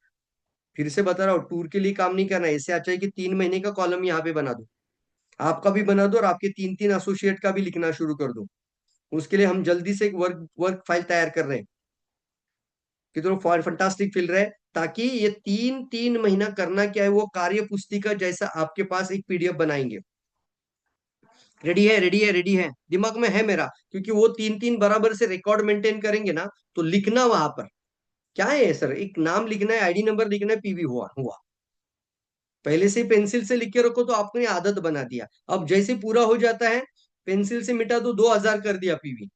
फिर से बता रहा हूँ, टूर के लिए काम नहीं करना है। इससे अच्छा है कि 3 महीने का कॉलम यहाँ पे बना दो, आपका भी बना दो और आपके 3-3 एसोसिएट का भी लिखना शुरू कर दो। उसके लिए हम जल्दी से एक वर्क फाइल तैयार कर रहे हैं कि तो फंटास्टिक फील रहे, ताकि ये 3-3 महीना करना क्या है, वो कार्य पुस्तिका जैसा आपके पास एक पीडीएफ बनाएंगे। रेडी है? रेडी है? रेडी है? दिमाग में है मेरा, क्योंकि वो 3-3 बराबर से रिकॉर्ड मेंटेन करेंगे ना, तो लिखना वहां पर क्या है सर, एक नाम लिखना है, आईडी नंबर लिखना है, पीवी हुआ हुआ। पहले से पेंसिल से लिख के रखो तो आपने आदत बना दिया। अब जैसे पूरा हो जाता है, पेंसिल से मिटा तो 2000 कर दिया पीवी।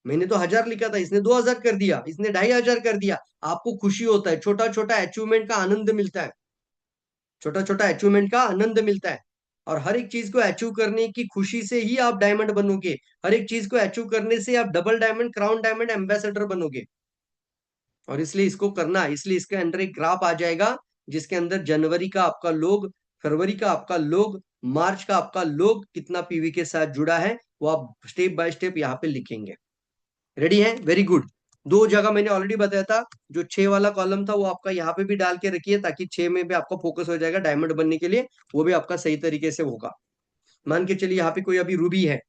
मैंने तो 1000 लिखा था, इसने 2000 कर दिया, इसने 2500 कर दिया। आपको खुशी होता है, छोटा छोटा अचीवमेंट का आनंद मिलता है, छोटा छोटा अचीवमेंट का आनंद मिलता है। और हर एक चीज को अचीव करने की खुशी से ही आप डायमंड बनोगे। हर एक चीज को अचीव करने से आप double diamond, crown diamond, ambassador बनोगे। और इसलिए इसको करना, इसलिए इसके अंदर एक ग्राफ आ जाएगा जिसके अंदर जनवरी का आपका लोग, फरवरी का आपका लोग, मार्च का आपका लोग कितना पीवी के साथ जुड़ा है, वो आप स्टेप बाय स्टेप यहाँ पे लिखेंगे। रेडी है? Very good. 2 जगह मैंने ऑलरेडी बताया था, जो 6 वाला कॉलम था वो आपका यहाँ पे भी डाल के रखिए, ताकि 6 में भी आपका फोकस हो जाएगा डायमंड बनने के लिए, वो भी आपका सही तरीके से होगा। मान के चलिए यहाँ पे कोई अभी रूबी है,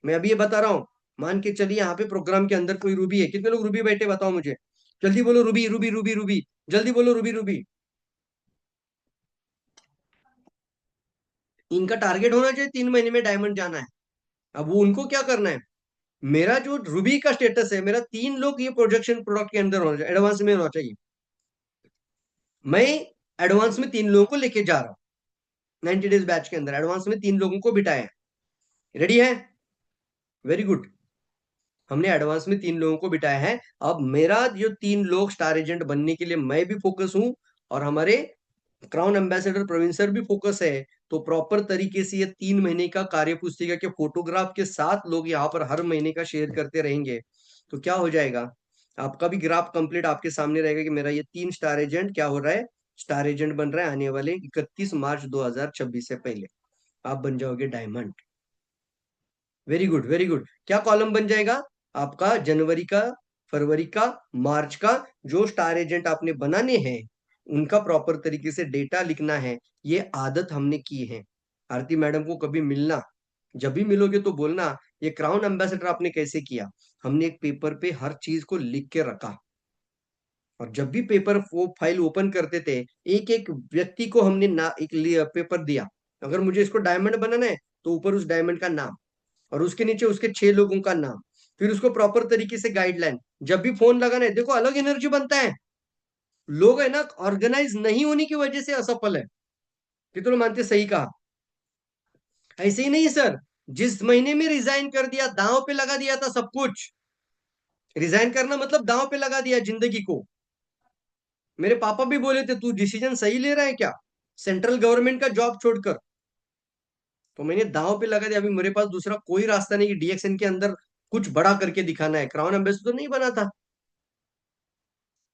मैं अभी ये बता रहा हूँ। मान के चलिए यहाँ पे प्रोग्राम के अंदर कोई रूबी है। कितने लोग रूबी बैठे बताओ मुझे, जल्दी बोलो, रूबी रूबी रूबी रूबी, जल्दी बोलो, रूबी रूबी। इनका टारगेट होना चाहिए 3 महीने में डायमंड जाना है। अब वो उनको क्या करना है, मेरा जो रूबी का स्टेटस है, मेरा 3 लोग ये प्रोजेक्शन प्रोडक्ट के अंदर होना चाहिए, एडवांस में होना चाहिए। मैं एडवांस में 3 लोगों को लेके जा रहा हूं, 90 डेज बैच के अंदर एडवांस में 3 लोगों को बिठाया है। रेडी है? Very good. हमने एडवांस में 3 लोगों को बिठाया है। अब मेरा जो 3 लोग स्टार एजेंट बनने के लिए मैं भी फोकस हूं, और हमारे क्राउन एम्बेसडर प्रवीण सर भी फोकस है। तो प्रॉपर तरीके से ये 3 महीने का कार्य पुस्तिका के फोटोग्राफ के साथ लोग यहाँ पर हर महीने का शेयर करते रहेंगे, तो क्या हो जाएगा, आपका भी ग्राफ कंप्लीट आपके सामने रहेगा कि मेरा ये 3 स्टार एजेंट क्या हो रहा है, स्टार एजेंट बन रहा है। आने वाले 31 मार्च 2026 से पहले आप बन जाओगे diamond. Very good very good. क्या कॉलम बन जाएगा आपका? जनवरी का, फरवरी का, मार्च का, जो स्टार एजेंट आपने बनाने हैं उनका प्रॉपर तरीके से डेटा लिखना है। ये आदत हमने की है। आरती मैडम को कभी मिलना, जब भी मिलोगे तो बोलना ये क्राउन एम्बेसडर आपने कैसे किया। हमने एक पेपर पे हर चीज को लिख के रखा, और जब भी पेपर वो फाइल ओपन करते थे, एक एक व्यक्ति को हमने ना एक पेपर दिया, अगर मुझे इसको डायमंड बनाना है तो ऊपर उस डायमंड का नाम, और उसके नीचे उसके 6 लोगों का नाम, फिर उसको प्रॉपर तरीके से गाइडलाइन। जब भी फोन लगाना है, देखो अलग एनर्जी बनता है। लोग है ना, ऑर्गेनाइज नहीं होने की वजह से असफल है। कितने लोग मानते? सही कहा। ऐसे ही नहीं सर, जिस महीने में रिजाइन कर दिया, दांव पे लगा दिया था सब कुछ। रिजाइन करना मतलब दांव पे लगा दिया जिंदगी को। मेरे पापा भी बोले थे तू डिसीजन सही ले रहा है क्या, सेंट्रल गवर्नमेंट का जॉब छोड़कर। तो मैंने दांव पे लगा दिया। अभी मेरे पास दूसरा कोई रास्ता नहीं कि डीएक्सएन के अंदर कुछ बड़ा करके दिखाना है। क्राउन एम्बेसडर तो नहीं बना था,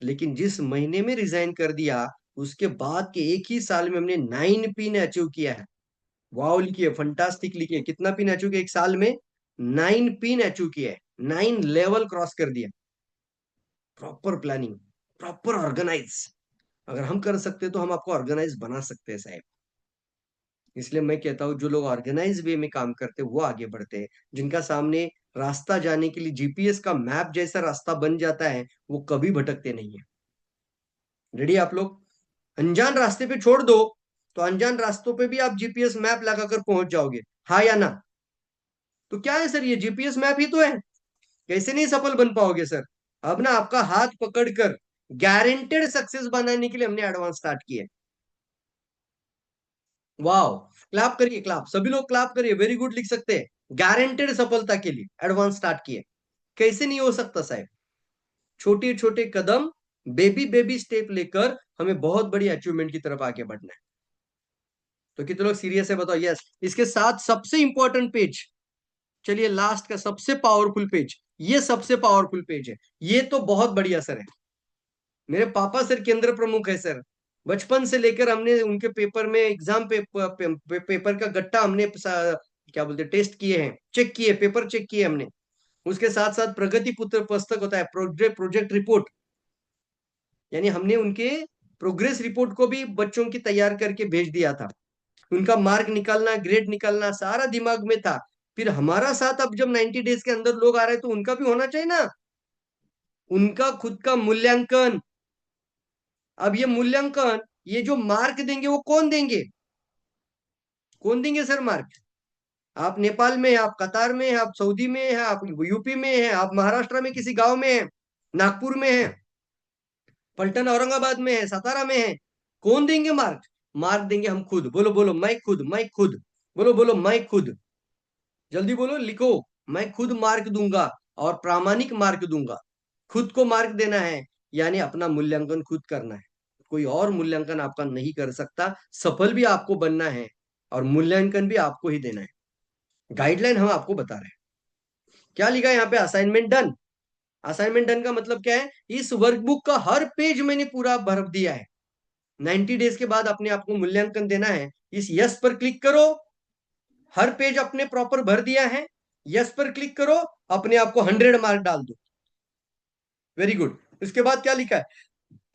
लेकिन जिस महीने में रिजाइन कर दिया, उसके बाद के एक ही साल में हमने 9 पिन अचीव किया है। वाओ लिखिए, फंटास्टिक लिखिए। कितना पिन अचीव किया एक साल में? 9 पिन अचीव किया है, 9 लेवल क्रॉस कर दिया। Proper planning, proper organise. अगर हम कर सकते तो हम आपको ऑर्गेनाइज बना सकते हैं साहब। इसलिए मैं कहता हूं जो लोग ऑर्गेनाइज वे में काम करते हैं वो आगे बढ़ते हैं। जिनका सामने रास्ता जाने के लिए जीपीएस का मैप जैसा रास्ता बन जाता है, वो कभी भटकते नहीं है। रेडी आप लोग? अनजान रास्ते पे छोड़ दो, तो अनजान रास्तों पे भी आप जीपीएस मैप लगाकर पहुंच जाओगे, हाँ या ना? तो क्या है सर, ये जीपीएस मैप ही तो है। कैसे नहीं सफल बन पाओगे सर? अब ना आपका हाथ पकड़कर गारंटेड सक्सेस बनाने के लिए हमने एडवांस स्टार्ट किया है। वाह, क्लैप करिए, क्लैप, सभी लोग क्लैप करिए, वेरी गुड लिख सकते हैं। गारंटेड सफलता के लिए एडवांस स्टार्ट किए। कैसे नहीं हो सकता साहब? छोटे छोटे कदम, बेबी बेबी स्टेप लेकर हमें बहुत बड़ी अचीवमेंट की तरफ आगे बढ़ना है। तो कितने लोग सीरियस है बताओ? यस। इसके साथ सबसे इंपॉर्टेंट पेज, चलिए लास्ट का सबसे पावरफुल पेज, ये सबसे पावरफुल पेज है। ये तो बहुत बढ़िया सर है, मेरे पापा सर केंद्र प्रमुख है सर। बचपन से लेकर हमने उनके पेपर में एग्जाम पेपर का गट्टा हमने क्या बोलते टेस्ट किए हैं, चेक किए, पेपर चेक किए हमने। उसके साथ साथ प्रगति पुत्र पुस्तक होता है, प्रोजेक्ट रिपोर्ट, यानी हमने उनके प्रोग्रेस रिपोर्ट को भी बच्चों की तैयार करके भेज दिया था। उनका मार्क निकालना, ग्रेड निकालना सारा दिमाग में था। फिर हमारा साथ अब जब 90 डेज के अंदर लोग आ रहे हैं तो उनका भी होना चाहिए ना, उनका खुद का मूल्यांकन। अब ये मूल्यांकन, ये जो मार्क देंगे वो कौन देंगे? कौन देंगे सर मार्क? आप नेपाल में हैं, आप कतार में हैं, आप सऊदी में हैं, आप यूपी में हैं, आप महाराष्ट्र में किसी गांव में हैं, नागपुर में हैं, पलटन औरंगाबाद में है, सातारा में है। कौन देंगे मार्क? मार्क देंगे हम खुद। बोलो बोलो, मैं खुद, मैं खुद। बोलो बोलो, मैं खुद। जल्दी बोलो, लिखो। मैं खुद मार्क दूंगा, और प्रामाणिक मार्क दूंगा। खुद को मार्क देना है, यानी अपना मूल्यांकन खुद करना है। कोई और मूल्यांकन आपका नहीं कर सकता। सफल भी आपको बनना है, और मूल्यांकन भी आपको ही देना है। गाइडलाइन हम आपको बता रहे हैं। क्या लिखा है यहाँ पे? Assignment done. असाइनमेंट डन का मतलब क्या है? इस वर्कबुक का हर पेज मैंने पूरा भर दिया है। 90 डेज के बाद अपने आप को मूल्यांकन देना है। इस यस पर क्लिक करो, हर पेज अपने प्रॉपर भर दिया है। यस पर क्लिक करो, अपने आप को 100 मार्क डाल दो। Very good. इसके बाद क्या लिखा है?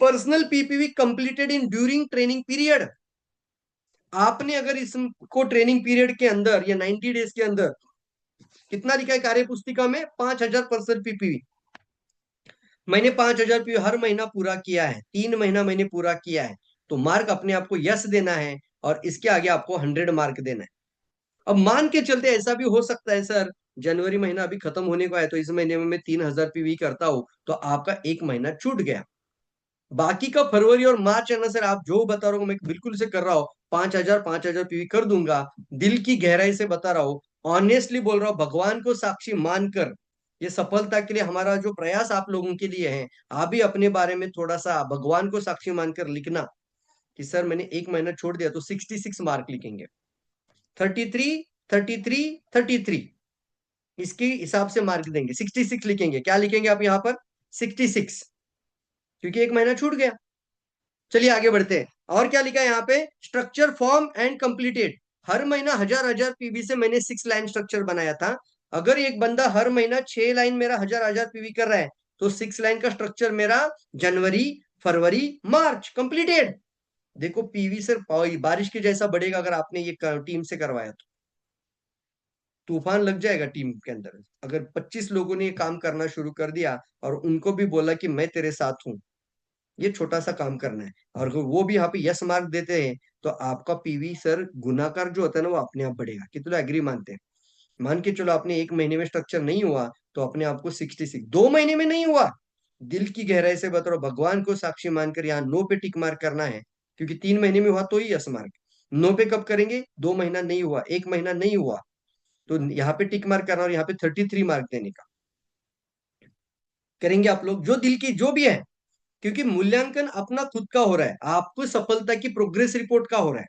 Personal PPV completed in during training period. आपने अगर इसको ट्रेनिंग पीरियड के अंदर या 90 डेज के अंदर, कितना लिखा है कार्य पुस्तिका में? 5000 पर्सनल पीपीवी। मैंने 5000 पीपीवी हर महीना पूरा किया है, 3 महीना मैंने पूरा किया है, तो मार्क अपने आप को यस देना है, और इसके आगे आपको 100 मार्क देना है। अब मान के चलते ऐसा भी हो सकता है सर, जनवरी महीना अभी खत्म होने को है, तो इस महीने में मैं 3000 पीवी करता हूं, तो आपका एक महीना छूट गया। बाकी का फरवरी और मार्च है ना सर, आप जो बता रहे हो मैं बिल्कुल से कर रहा हूँ। 5000 पीवी कर दूंगा। दिल की गहराई से बता रहा हूँ, ऑनेस्टली बोल रहा हूँ, भगवान को साक्षी मानकर। ये सफलता के लिए हमारा जो प्रयास आप लोगों के लिए है, आप भी अपने बारे में थोड़ा सा भगवान को साक्षी मानकर लिखना कि सर मैंने एक महीना छोड़ दिया, तो 66 मार्क लिखेंगे। 33, 33, 33, इसके हिसाब से मार्क देंगे। 66 लिखेंगे। क्या लिखेंगे आप यहाँ पर? 66, क्योंकि एक महीना छूट गया। चलिए आगे बढ़ते हैं। और क्या लिखा है यहाँ पे? Structure form and completed. हर महीना 1000 पीवी से मैंने 6 लाइन स्ट्रक्चर बनाया था। अगर एक बंदा हर महीना 6 लाइन मेरा 1000 पीवी कर रहा है, तो 6 लाइन का स्ट्रक्चर मेरा जनवरी, फरवरी, मार्च कंप्लीटेड। देखो पीवी सर बारिश के जैसा बढ़ेगा अगर आपने ये टीम से करवाया तो। तूफान लग जाएगा टीम के अंदर। अगर 25 लोगों ने ये काम करना शुरू कर दिया, और उनको भी बोला कि मैं तेरे साथ हूं, ये छोटा सा काम करना है, और अगर वो भी यहाँ पे यस मार्क देते हैं, तो आपका पीवी सर गुनाकार जो होता है ना, वो अपने आप बढ़ेगा। कितने एग्री मानते हैं? मान के चलो आपने एक महीने में स्ट्रक्चर नहीं हुआ, तो अपने आप को 66, 2 महीने में नहीं हुआ, दिल की गहराई से बता रहा हूं, भगवान को साक्षी मानकर यहाँ नो पे टिक मार्क करना है, क्योंकि 3 महीने में हुआ तो ही यस मार्क। नो पे कब करेंगे? 2 महीना नहीं हुआ, एक महीना नहीं हुआ, तो यहाँ पे टिक मार्क करना, और यहाँ पे 33 मार्क देने का करेंगे आप लोग, जो दिल की जो भी है। क्योंकि मूल्यांकन अपना खुद का हो रहा है, आपको सफलता की प्रोग्रेस रिपोर्ट का हो रहा है,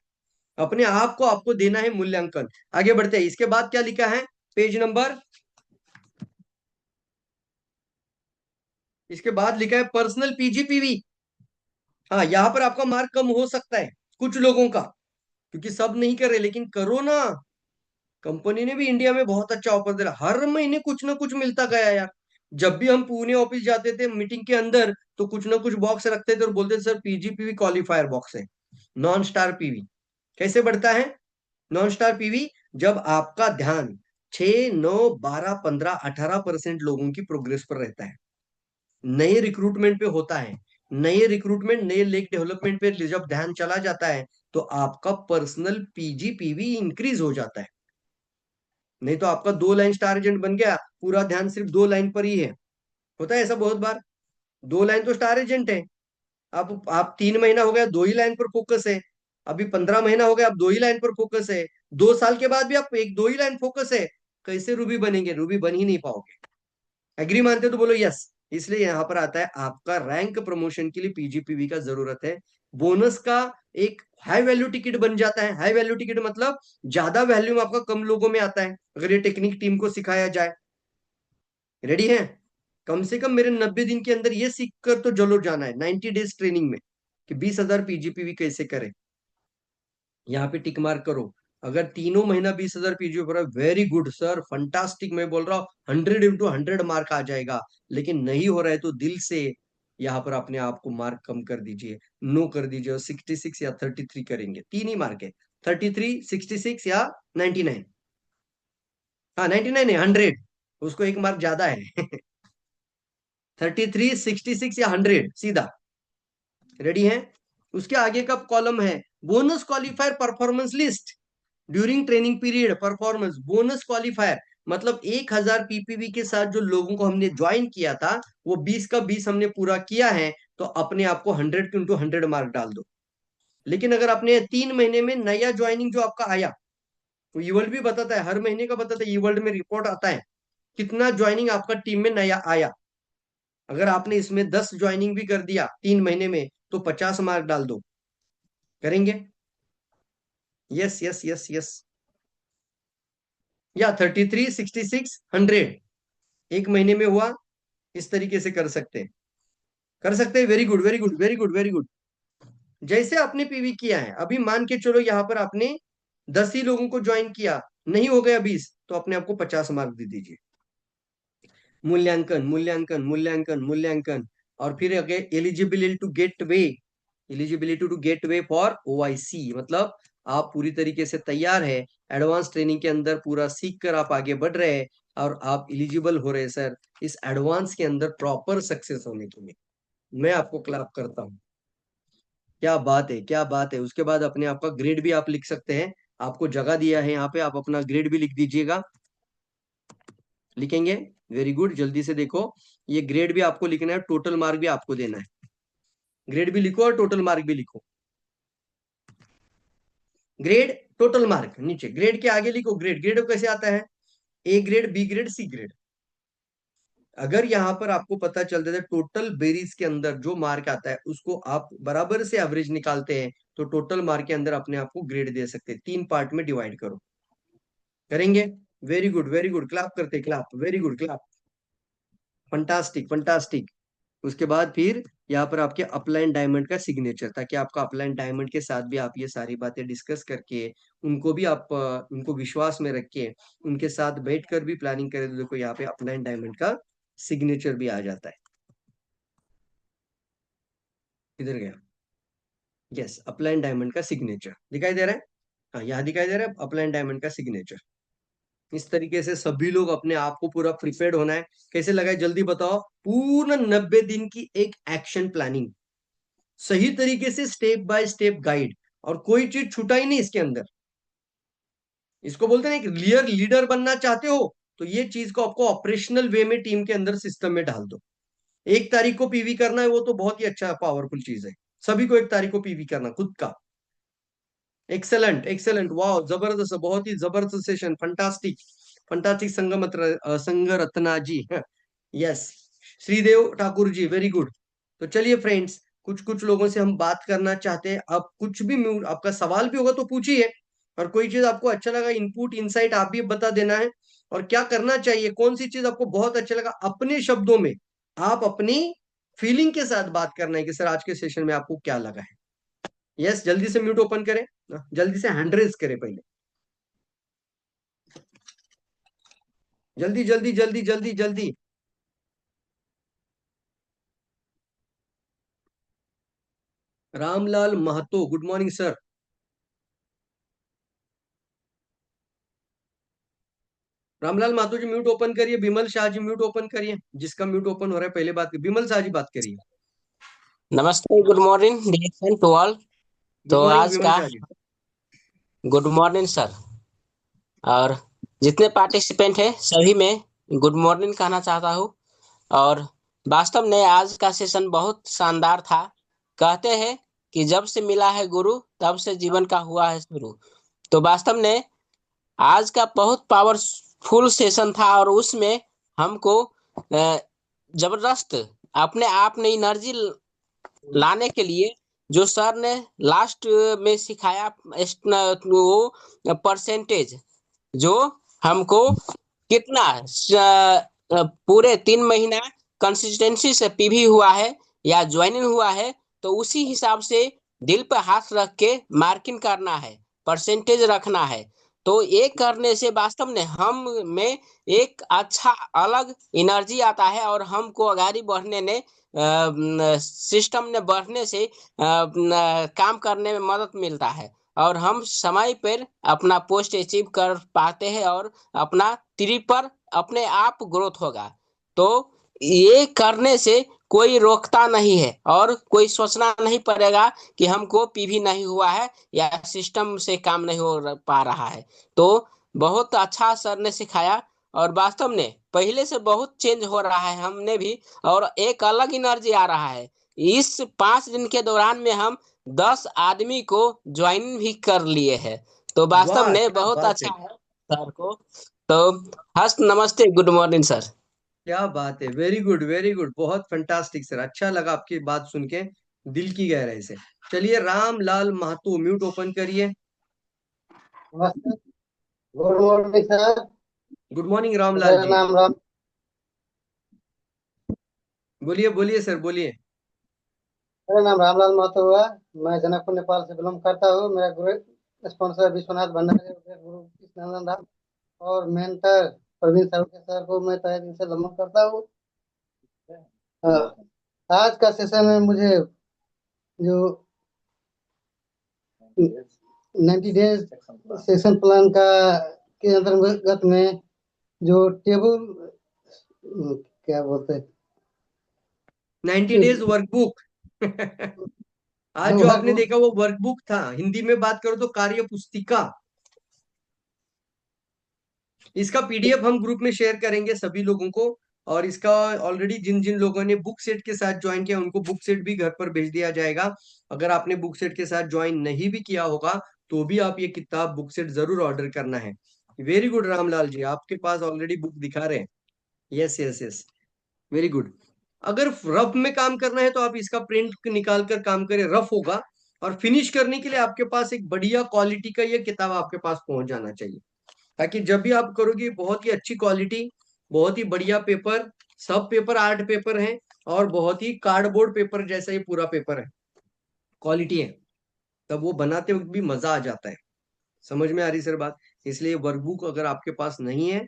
अपने आप को आपको देना है मूल्यांकन। आगे बढ़ते हैं। इसके बाद क्या लिखा है? पेज नंबर, इसके बाद लिखा है पर्सनल पीजीपीवी। हाँ, यहां पर आपका मार्क कम हो सकता है कुछ लोगों का, क्योंकि सब नहीं कर रहे, लेकिन करो ना। कंपनी ने भी इंडिया में बहुत अच्छा ऑफर दिया, हर महीने कुछ ना कुछ मिलता गया यार। जब भी हम पुणे ऑफिस जाते थे मीटिंग के अंदर, तो कुछ ना कुछ बॉक्स रखते थे और बोलते थे सर पीजीपीवी क्वालिफायर बॉक्स है, नॉन स्टार पीवी। कैसे बढ़ता है नॉन स्टार पीवी? जब आपका ध्यान 6, 9, 12, 15, 18% लोगों की प्रोग्रेस पर रहता है, नए रिक्रूटमेंट पे होता है, नए रिक्रूटमेंट, नए लेक डेवलपमेंट पे जब ध्यान चला जाता है, तो आपका पर्सनल पीजीपीवी इंक्रीज हो जाता है। नहीं तो आपका 2 लाइन स्टार एजेंट बन गया, पूरा ध्यान सिर्फ 2 लाइन पर ही है। होता है ऐसा बहुत बार। 2 लाइन तो स्टार एजेंट है, आप 3 महीना हो गया 2 ही लाइन पर फोकस है, अभी 15 महीना हो गया, आप 2 ही लाइन पर फोकस है, 2 साल के बाद भी आप एक 2 ही लाइन फोकस है, कैसे रूबी बनेंगे? रूबी बन ही नहीं पाओगे। एग्री मानते हो तो बोलो यस। इसलिए यहां पर आता है आपका रैंक प्रमोशन के लिए पीजीपीवी का जरूरत है। बोनस का एक हाई वैल्यू टिकट बन जाता है। हाई वैल्यू टिकट मतलब ज्यादा वैल्यू आपका कम लोगों में आता है अगर ये टेक्निक टीम को सिखाया जाए। रेडी है? कम से कम मेरे 90 दिन के अंदर ये सीख कर तो जरूर जाना है, 90 डेज ट्रेनिंग में, कि 20,000 पीजीपीवी कैसे करें। यहाँ पे टिक मार्क करो। अगर तीनों महीना 20,000 पीजीपी पर, वेरी गुड सर, फंटास्टिक। मैं बोल रहा हूँ 100 × 100 मार्क आ जाएगा। लेकिन नहीं हो रहा है तो दिल से यहाँ पर अपने आप को मार्क कम कर दीजिए, नो कर दीजिए, और 66 या 33 करेंगे। 3 ही मार्क है, 33, 66 या 99। हाँ 99 है, 100, उसको 1 मार्क ज्यादा है। 33, 66 या 100 सीधा। रेडी है? उसके आगे का कॉलम है bonus qualifier performance list during training period performance. Bonus qualifier मतलब 1,000 पीपीवी के साथ जो लोगों को हमने ज्वाइन किया था, वो 20 का 20 हमने पूरा किया है, तो अपने आप को 100 × 100 मार्क डाल दो। लेकिन अगर आपने 3 महीने में नया ज्वाइनिंग जो आपका आया, वो ईवर्ल्ड भी बताता है, हर महीने का बताता है, ईवर्ल्ड में रिपोर्ट आता है कितना ज्वाइनिंग आपका टीम में नया आया। अगर आपने इसमें 10 ज्वाइनिंग भी कर दिया 3 महीने में, तो 50 मार्क डाल दो। करेंगे? Yes yes yes yes. या 33, 66, 100 एक महीने में हुआ, इस तरीके से कर सकते हैं, कर सकते हैं। Very good very good very good very good. जैसे आपने पीवी किया है, अभी मान के चलो यहाँ पर आपने 10 ही लोगों को ज्वाइन किया, नहीं हो गया 20, तो अपने आपको 50 मार्क दे दीजिए। मूल्यांकन मूल्यांकन मूल्यांकन मूल्यांकन, और फिर अगे eligibility to gateway, eligibility to gateway for OIC, मतलब आप पूरी तरीके से तैयार है, एडवांस ट्रेनिंग के अंदर पूरा सीख कर आप आगे बढ़ रहे हैं, और आप एलिजिबल हो रहे हैं सर इस एडवांस के अंदर प्रॉपर सक्सेस होने के लिए। मैं आपको क्लैप करता हूँ। क्या बात है, क्या बात है। उसके बाद अपने आप का ग्रेड भी आप लिख सकते हैं, आपको जगह दिया है यहाँ पे, आप अपना ग्रेड भी लिख दीजिएगा। लिखेंगे? वेरी गुड, जल्दी से देखो, ये ग्रेड भी आपको लिखना है, टोटल मार्क भी आपको देना है। ग्रेड भी लिखो और टोटल मार्क भी लिखो। ग्रेड, टोटल मार्क नीचे, ग्रेड के आगे लिखो ग्रेड। ग्रेड कैसे आता है? A grade, B grade, C grade. अगर यहाँ पर आपको पता चलता है टोटल बेरीज के अंदर जो मार्क आता है उसको आप बराबर से एवरेज निकालते हैं, तो टोटल मार्क के अंदर अपने आप को ग्रेड दे सकते हैं। 3 पार्ट में डिवाइड करो। करेंगे? वेरी गुड, क्लैप करते, clap, very good, clap, fantastic fantastic. उसके बाद फिर यहाँ पर आपके अपलाइन डायमंड का सिग्नेचर, ताकि आपका अपलाइन डायमंड के साथ भी आप ये सारी बातें डिस्कस करके उनको भी आप उनको विश्वास में रख के उनके साथ बैठकर भी प्लानिंग करें, तो देखो यहाँ पे अपलाइन डायमंड का सिग्नेचर भी आ जाता है। किधर गया? यस, अपलाइन डायमंड का सिग्नेचर दिखाई दे रहा है। हाँ, यहाँ दिखाई दे रहा है अपलाइन डायमंड का सिग्नेचर। इस तरीके से सभी लोग अपने आप को पूरा प्रिपेयर्ड होना है। कैसे लगा है जल्दी बताओ। पूर्ण 90 दिन की एक एक्शन प्लानिंग, सही तरीके से स्टेप बाय स्टेप गाइड, और कोई चीज छूटा ही नहीं इसके अंदर। इसको बोलते हैं ना, लीडर लीडर बनना चाहते हो तो ये चीज को आपको ऑपरेशनल वे में टीम के अंदर सिस्टम में डाल दो। 1 तारीख को पीवी करना है, वो तो बहुत ही अच्छा पावरफुल चीज है। सभी को 1 तारीख को पीवी करना खुद का। एक्सेलेंट एक्सेलेंट, वाह, जबरदस्त, बहुत ही जबरदस्त सेशन, फंटास्टिक फंटास्टिक। संगरत्ना जी, yes, Shridev Thakur ji, very good. तो चलिए फ्रेंड्स, कुछ कुछ लोगों से हम बात करना चाहते हैं। आप कुछ भी आपका सवाल भी होगा तो पूछिए, और कोई चीज आपको अच्छा लगा, इनपुट इनसाइट आप भी बता देना है, और क्या करना चाहिए, कौन सी चीज आपको बहुत अच्छा लगा, अपने शब्दों में आप अपनी फीलिंग के साथ बात करना है कि सर आज के सेशन में आपको क्या लगा है। यस, जल्दी से म्यूट ओपन करें, जल्दी से हैंड रेज करें पहले, जल्दी जल्दी जल्दी जल्दी जल्दी। Ramlal Mahato, good morning sir. Ramlal Mahato ji mute open करिए। बिमल शाह जी म्यूट ओपन करिए, जिसका म्यूट ओपन हो रहा है पहले बात बिमल शाह जी बात करिए। नमस्ते, गुड मॉर्निंग डिएक्शन टू ऑल। गुड तो मॉर्निंग आज बिमल का Shah ji. Good morning sir, और जितने पार्टिसिपेंट हैं सभी में गुड मॉर्निंग कहना चाहता हूँ। और वास्तव में आज का सेशन बहुत शानदार था। कहते हैं कि जब से मिला है गुरु तब से जीवन का हुआ है शुरू। तो वास्तव में आज का बहुत पावरफुल सेशन था और उसमें हमको जबरदस्त अपने आप में एनर्जी लाने के लिए जो सर ने लास्ट में सिखाया वो परसेंटेज जो हमको कितना पूरे 3 महीना कंसिस्टेंसी से पीवी हुआ है या ज्वाइनिंग हुआ है, तो उसी हिसाब से दिल पे हाथ रख के मार्किंग करना है, परसेंटेज रखना है। तो ये करने से वास्तव में हम में एक अच्छा अलग एनर्जी आता है और हमको आगे बढ़ने ने सिस्टम ने बढ़ने से काम करने में मदद मिलता है और हम समय पर अपना पोस्ट अचीव कर पाते हैं और अपना पर अपने आप ग्रोथ होगा। तो ये करने से कोई रोकता नहीं है और कोई सोचना नहीं पड़ेगा कि हमको पीवी नहीं हुआ है या सिस्टम से काम नहीं हो पा रहा है। तो बहुत अच्छा सर ने सिखाया और वास्तव में पहले से बहुत चेंज हो रहा है हमने भी, और एक अलग एनर्जी आ रहा है। इस 5 दिन के दौरान में हम 10 आदमी को ज्वाइन भी कर लिए हैं। तो वास्तव वाह, में क्या बहुत बात है, अच्छा है सर को। तो हस्त नमस्ते, गुड मॉर्निंग सर। क्या बात है, वेरी गुड वेरी गुड, बहुत फंटास्टिक सर, अच्छा लगा आपकी बात सुन के, दिल की गहराई से। चलिए रामलाल महतो, म्यूट ओपन करिए। नमस्ते। Good morning sir. Good morning Ramlal मेरा जी, नाम राम बोलिए बोलिए सर बोलिए। मेरा नाम रामलाल महतो हुआ। मैं जनकपुर नेपाल से बिलोंग करता हूँ। मेरा गुरु स्पॉन्सर विश्वनाथ भंडारी, मेरे गुरु कृष्णानंद राम और मेंटर प्रवीण साहू सर को मैं तहे दिल से नमन करता हूँ। आज का सेशन में मुझे जो 90 डेज सेशन प्लान का के अंतर्गत में जो टेबल क्या बोलते हैं 90 डेज वर्कबुक आज जो जो आपने वर्क देखा वो वर्कबुक था, हिंदी में बात करो तो कार्य पुस्तिका। इसका पीडीएफ हम ग्रुप में शेयर करेंगे सभी लोगों को, और इसका ऑलरेडी जिन जिन लोगों ने बुक सेट के साथ ज्वाइन किया उनको बुक सेट भी घर पर भेज दिया जाएगा। अगर आपने बुक सेट के साथ ज्वाइन नहीं भी किया होगा तो भी आप ये किताब बुक सेट जरूर ऑर्डर करना है। वेरी गुड रामलाल जी, आपके पास ऑलरेडी बुक दिखा रहे हैं। Yes yes yes, very good. अगर रफ में काम करना है तो आप इसका प्रिंट निकाल कर काम करें, रफ होगा। और फिनिश करने के लिए आपके पास एक बढ़िया क्वालिटी का ये किताब आपके पास पहुंच जाना चाहिए, ताकि जब भी आप करोगे बहुत ही अच्छी क्वालिटी, बहुत ही बढ़िया पेपर, सब पेपर आर्ट पेपर है और बहुत ही कार्डबोर्ड पेपर जैसा ये पूरा पेपर है, क्वालिटी है, तब वो बनाते वक्त भी मजा आ जाता है। समझ में आ रही सर बात? इसलिए वर्कबुक अगर आपके पास नहीं है,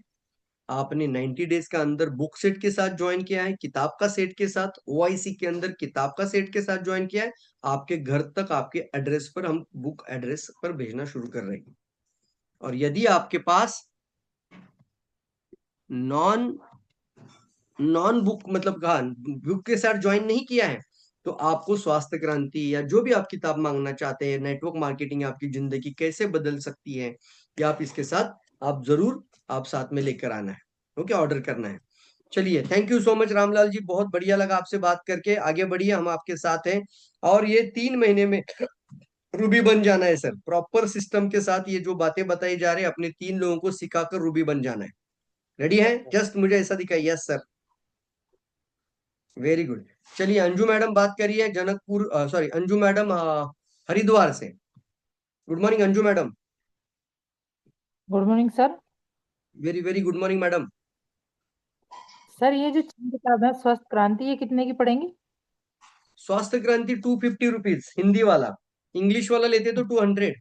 आपने 90 डेज का अंदर बुक सेट के साथ ज्वाइन किया है, किताब का सेट के साथ, ओआईसी के अंदर किताब का सेट के साथ ज्वाइन किया है, आपके घर तक आपके एड्रेस पर हम बुक एड्रेस पर भेजना शुरू कर रहे हैं। और यदि आपके पास नॉन नॉन बुक मतलब हाँ बुक के साथ ज्वाइन नहीं किया है, तो आपको स्वास्थ्य क्रांति या जो भी आप किताब मांगना चाहते हैं, नेटवर्क मार्केटिंग आपकी जिंदगी कैसे बदल सकती है, या आप इसके साथ आप जरूर आप साथ में लेकर आना है, ओके, ऑर्डर करना है। चलिए, thank you so much Ramlal ji, बहुत बढ़िया लगा आपसे बात करके। आगे बढ़िए, हम आपके साथ हैं। और ये 3 महीने में रूबी बन जाना है सर, प्रॉपर सिस्टम के साथ ये जो बातें बताई जा रही है अपने 3 लोगों को सिखाकर रूबी बन जाना है। रेडी है? जस्ट मुझे ऐसा दिखाई, यस सर, वेरी गुड। चलिए अंजू मैडम बात करिए, जनकपुर सॉरी अंजू मैडम हरिद्वार से। Good morning Anju madam. Good morning sir. Very very good morning madam. Sir ये जो 3 किताब है स्वस्थ क्रांति, ये कितने की पड़ेंगी? स्वास्थ्य क्रांति 250 रुपीज हिंदी वाला, इंग्लिश वाला लेते तो 200।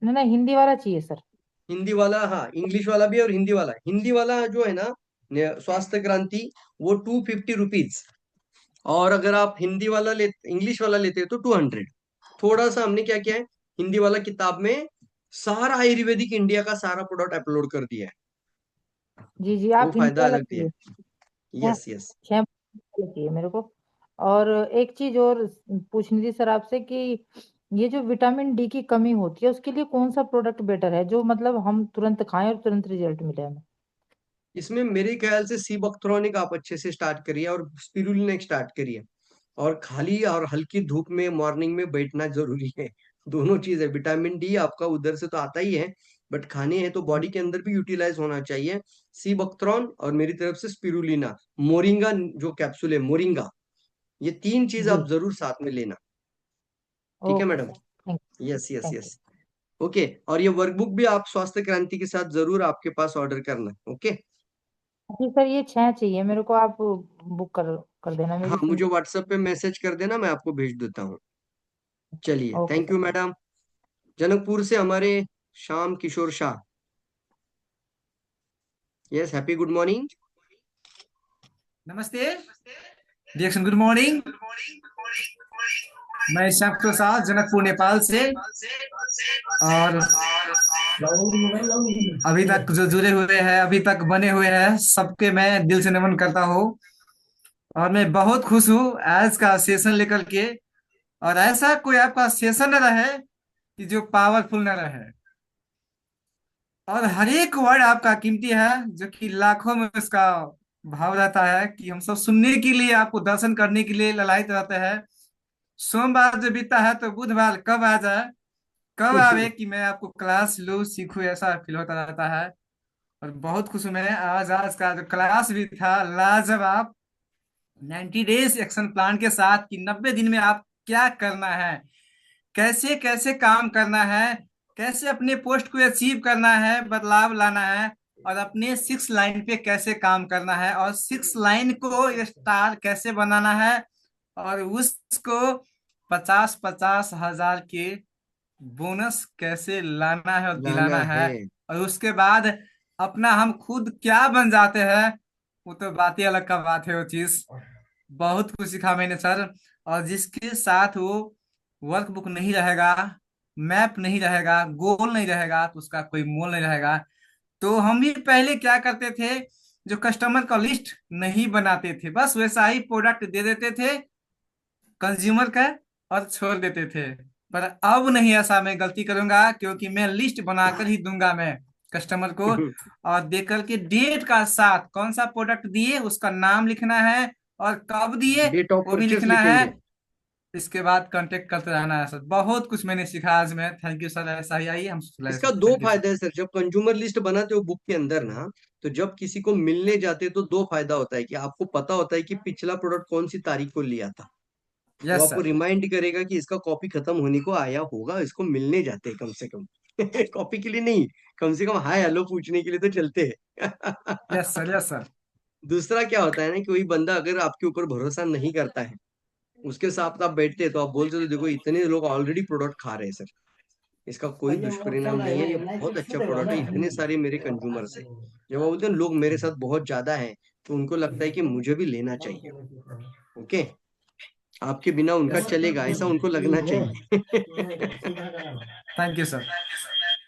नहीं नहीं, हिंदी वाला चाहिए सर। हिंदी वाला, हाँ, इंग्लिश वाला भी और हिंदी वाला। हिंदी वाला जो है ना स्वास्थ्य क्रांति, वो 250 रुपीज। और अगर आप हिंदी वाला ले इंग्लिश वाला लेते हो तो 200। थोड़ा सा हमने क्या किया है, हिंदी वाला किताब में सारा आयुर्वेदिक इंडिया का सारा प्रोडक्ट अपलोड कर दिया है, जी जी, वो आप हिंदी फायदा वाला अलग दिया चाहिए। है। छः यस यस। 6 चाहिए मेरे को। और एक चीज और पूछनी थी सर आपसे कि ये जो विटामिन डी की कमी होती है उसके लिए कौन सा प्रोडक्ट बेटर है, जो मतलब हम तुरंत खाएं और तुरंत रिजल्ट मिले हमें? इसमें मेरे ख्याल से सी बख्तरॉनिक आप अच्छे से स्टार्ट करिए और स्पिरुलिना स्टार्ट करिए। और खाली और हल्की धूप में मॉर्निंग में बैठना जरूरी है। दोनों चीज है। विटामिन डी आपका उधर से तो आता ही है, बट खाने हैं तो बॉडी के अंदर भी यूटिलाइज होना चाहिए। सी बकथ्रॉन और मेरी तरफ से स्पिरुलिना, मोरिंगा जो कैप्सूल है मोरिंगा, ये 3 चीज जी आप जरूर साथ में लेना। ठीक है okay madam? Sir, thank yes yes thank you. Yes. Okay, और ये वर्कबुक भी आप स्वास्थ्य क्रांति के साथ जरूर आपके पास ऑर्डर करना। ओके, जी सर, ये 6 चाहिए मेरे को, आप बुक कर देना हाँ मेडिसिन। मुझे व्हाट्सएप पे मैसेज कर देना, मैं आपको भेज देता हूँ। चलिए, okay thank you sir. Madam. Janakpur से हमारे Shyam Kishore Shah. Yes, happy good morning. नमस्ते डिएक्शन, गुड मॉर्निंग। मैं श्याम प्रसाद जनकपुर नेपाल से, और अभी तक जो जुड़े हुए हैं, अभी तक बने हुए हैं, सबके मैं दिल से नमन करता हूँ। और मैं बहुत खुश हूँ आज का सेशन लेकर के। और ऐसा कोई आपका सेशन न रहे कि जो पावरफुल न रहे, और हर एक वर्ड आपका कीमती है, जो कि लाखों में उसका भाव रहता है कि हम सब सुनने के लिए, आपको दर्शन करने के लिए ललायत रहते हैं। सोमवार जो बीता है तो बुधवार कब आ जाए, कब आवे कि मैं आपको क्लास लूँ, सीखूं, ऐसा फील होता रहता है। और बहुत खुश हूं मैं। आज का जो क्लास भी था लाजवाब, 90 डेज एक्शन प्लान के साथ, कि 90 दिन में आप क्या करना है, कैसे कैसे काम करना है, कैसे अपने पोस्ट को अचीव करना है, बदलाव लाना है, और अपने 6 लाइन पे कैसे काम करना है, और 6 लाइन को स्टार कैसे बनाना है, और उसको 50-50 हजार के बोनस कैसे लाना है और लाना दिलाना है। है। और उसके बाद अपना हम खुद क्या बन जाते हैं, वो तो बात ही अलग का बात है। वो चीज बहुत कुछ सीखा मैंने सर। और जिसके साथ वो वर्कबुक नहीं रहेगा, मैप नहीं रहेगा, गोल नहीं रहेगा, तो उसका कोई मोल नहीं रहेगा। तो हम भी पहले क्या करते थे, जो कस्टमर का लिस्ट नहीं बनाते थे, बस वैसा ही प्रोडक्ट दे देते थे कंज्यूमर का, और छोड़ देते थे। पर अब नहीं, ऐसा मैं गलती करूंगा, क्योंकि मैं लिस्ट बनाकर ही दूंगा मैं कस्टमर को। और देकर के डेट का साथ कौन सा प्रोडक्ट दिए उसका नाम लिखना है, और कब दिए डेट ऑफ वो भी परचेस लिखना है। लिखेंगे। इसके बाद कांटेक्ट करते रहना है सर। बहुत कुछ मैंने सीखा आज में। थैंक यू सर, ऐसा ही आइए हम सुलाए इसका सर। 2 thank you sir. फायदे है सर। जब कंज्यूमर लिस्ट बनाते हो बुक के अंदर ना, तो जब किसी को मिलने जाते हैं तो 2 फायदा होता है कि आपको पता होता है कि पिछला प्रोडक्ट कौन सी तारीख को लिया था। वो यस आपको सर। रिमाइंड करेगा कि इसका कॉपी खत्म होने को आया होगा, इसको मिलने जाते हैं कम से कम। कॉपी के लिए नहीं, कम से कम हाय हेलो पूछने के लिए तो चलते हैं। Yes sir. Yes sir. दूसरा क्या होता है ना, कि वही बंदा अगर आपके ऊपर भरोसा नहीं करता है, उसके साथ आप बैठते हैं तो आप बोलते हो देखो इतने लोग ऑलरेडी प्रोडक्ट खा रहे हैं सर, इसका कोई दुष्परिणाम नहीं है, ये बहुत अच्छा प्रोडक्ट है, इतने सारे मेरे कंज्यूमर्स है। जब वो बोलते हैं लोग मेरे साथ बहुत ज्यादा है, तो उनको लगता है कि मुझे भी लेना चाहिए। ओके, आपके बिना उनका यस चलेगा ऐसा उनको लगना चाहिए। Thank you sir.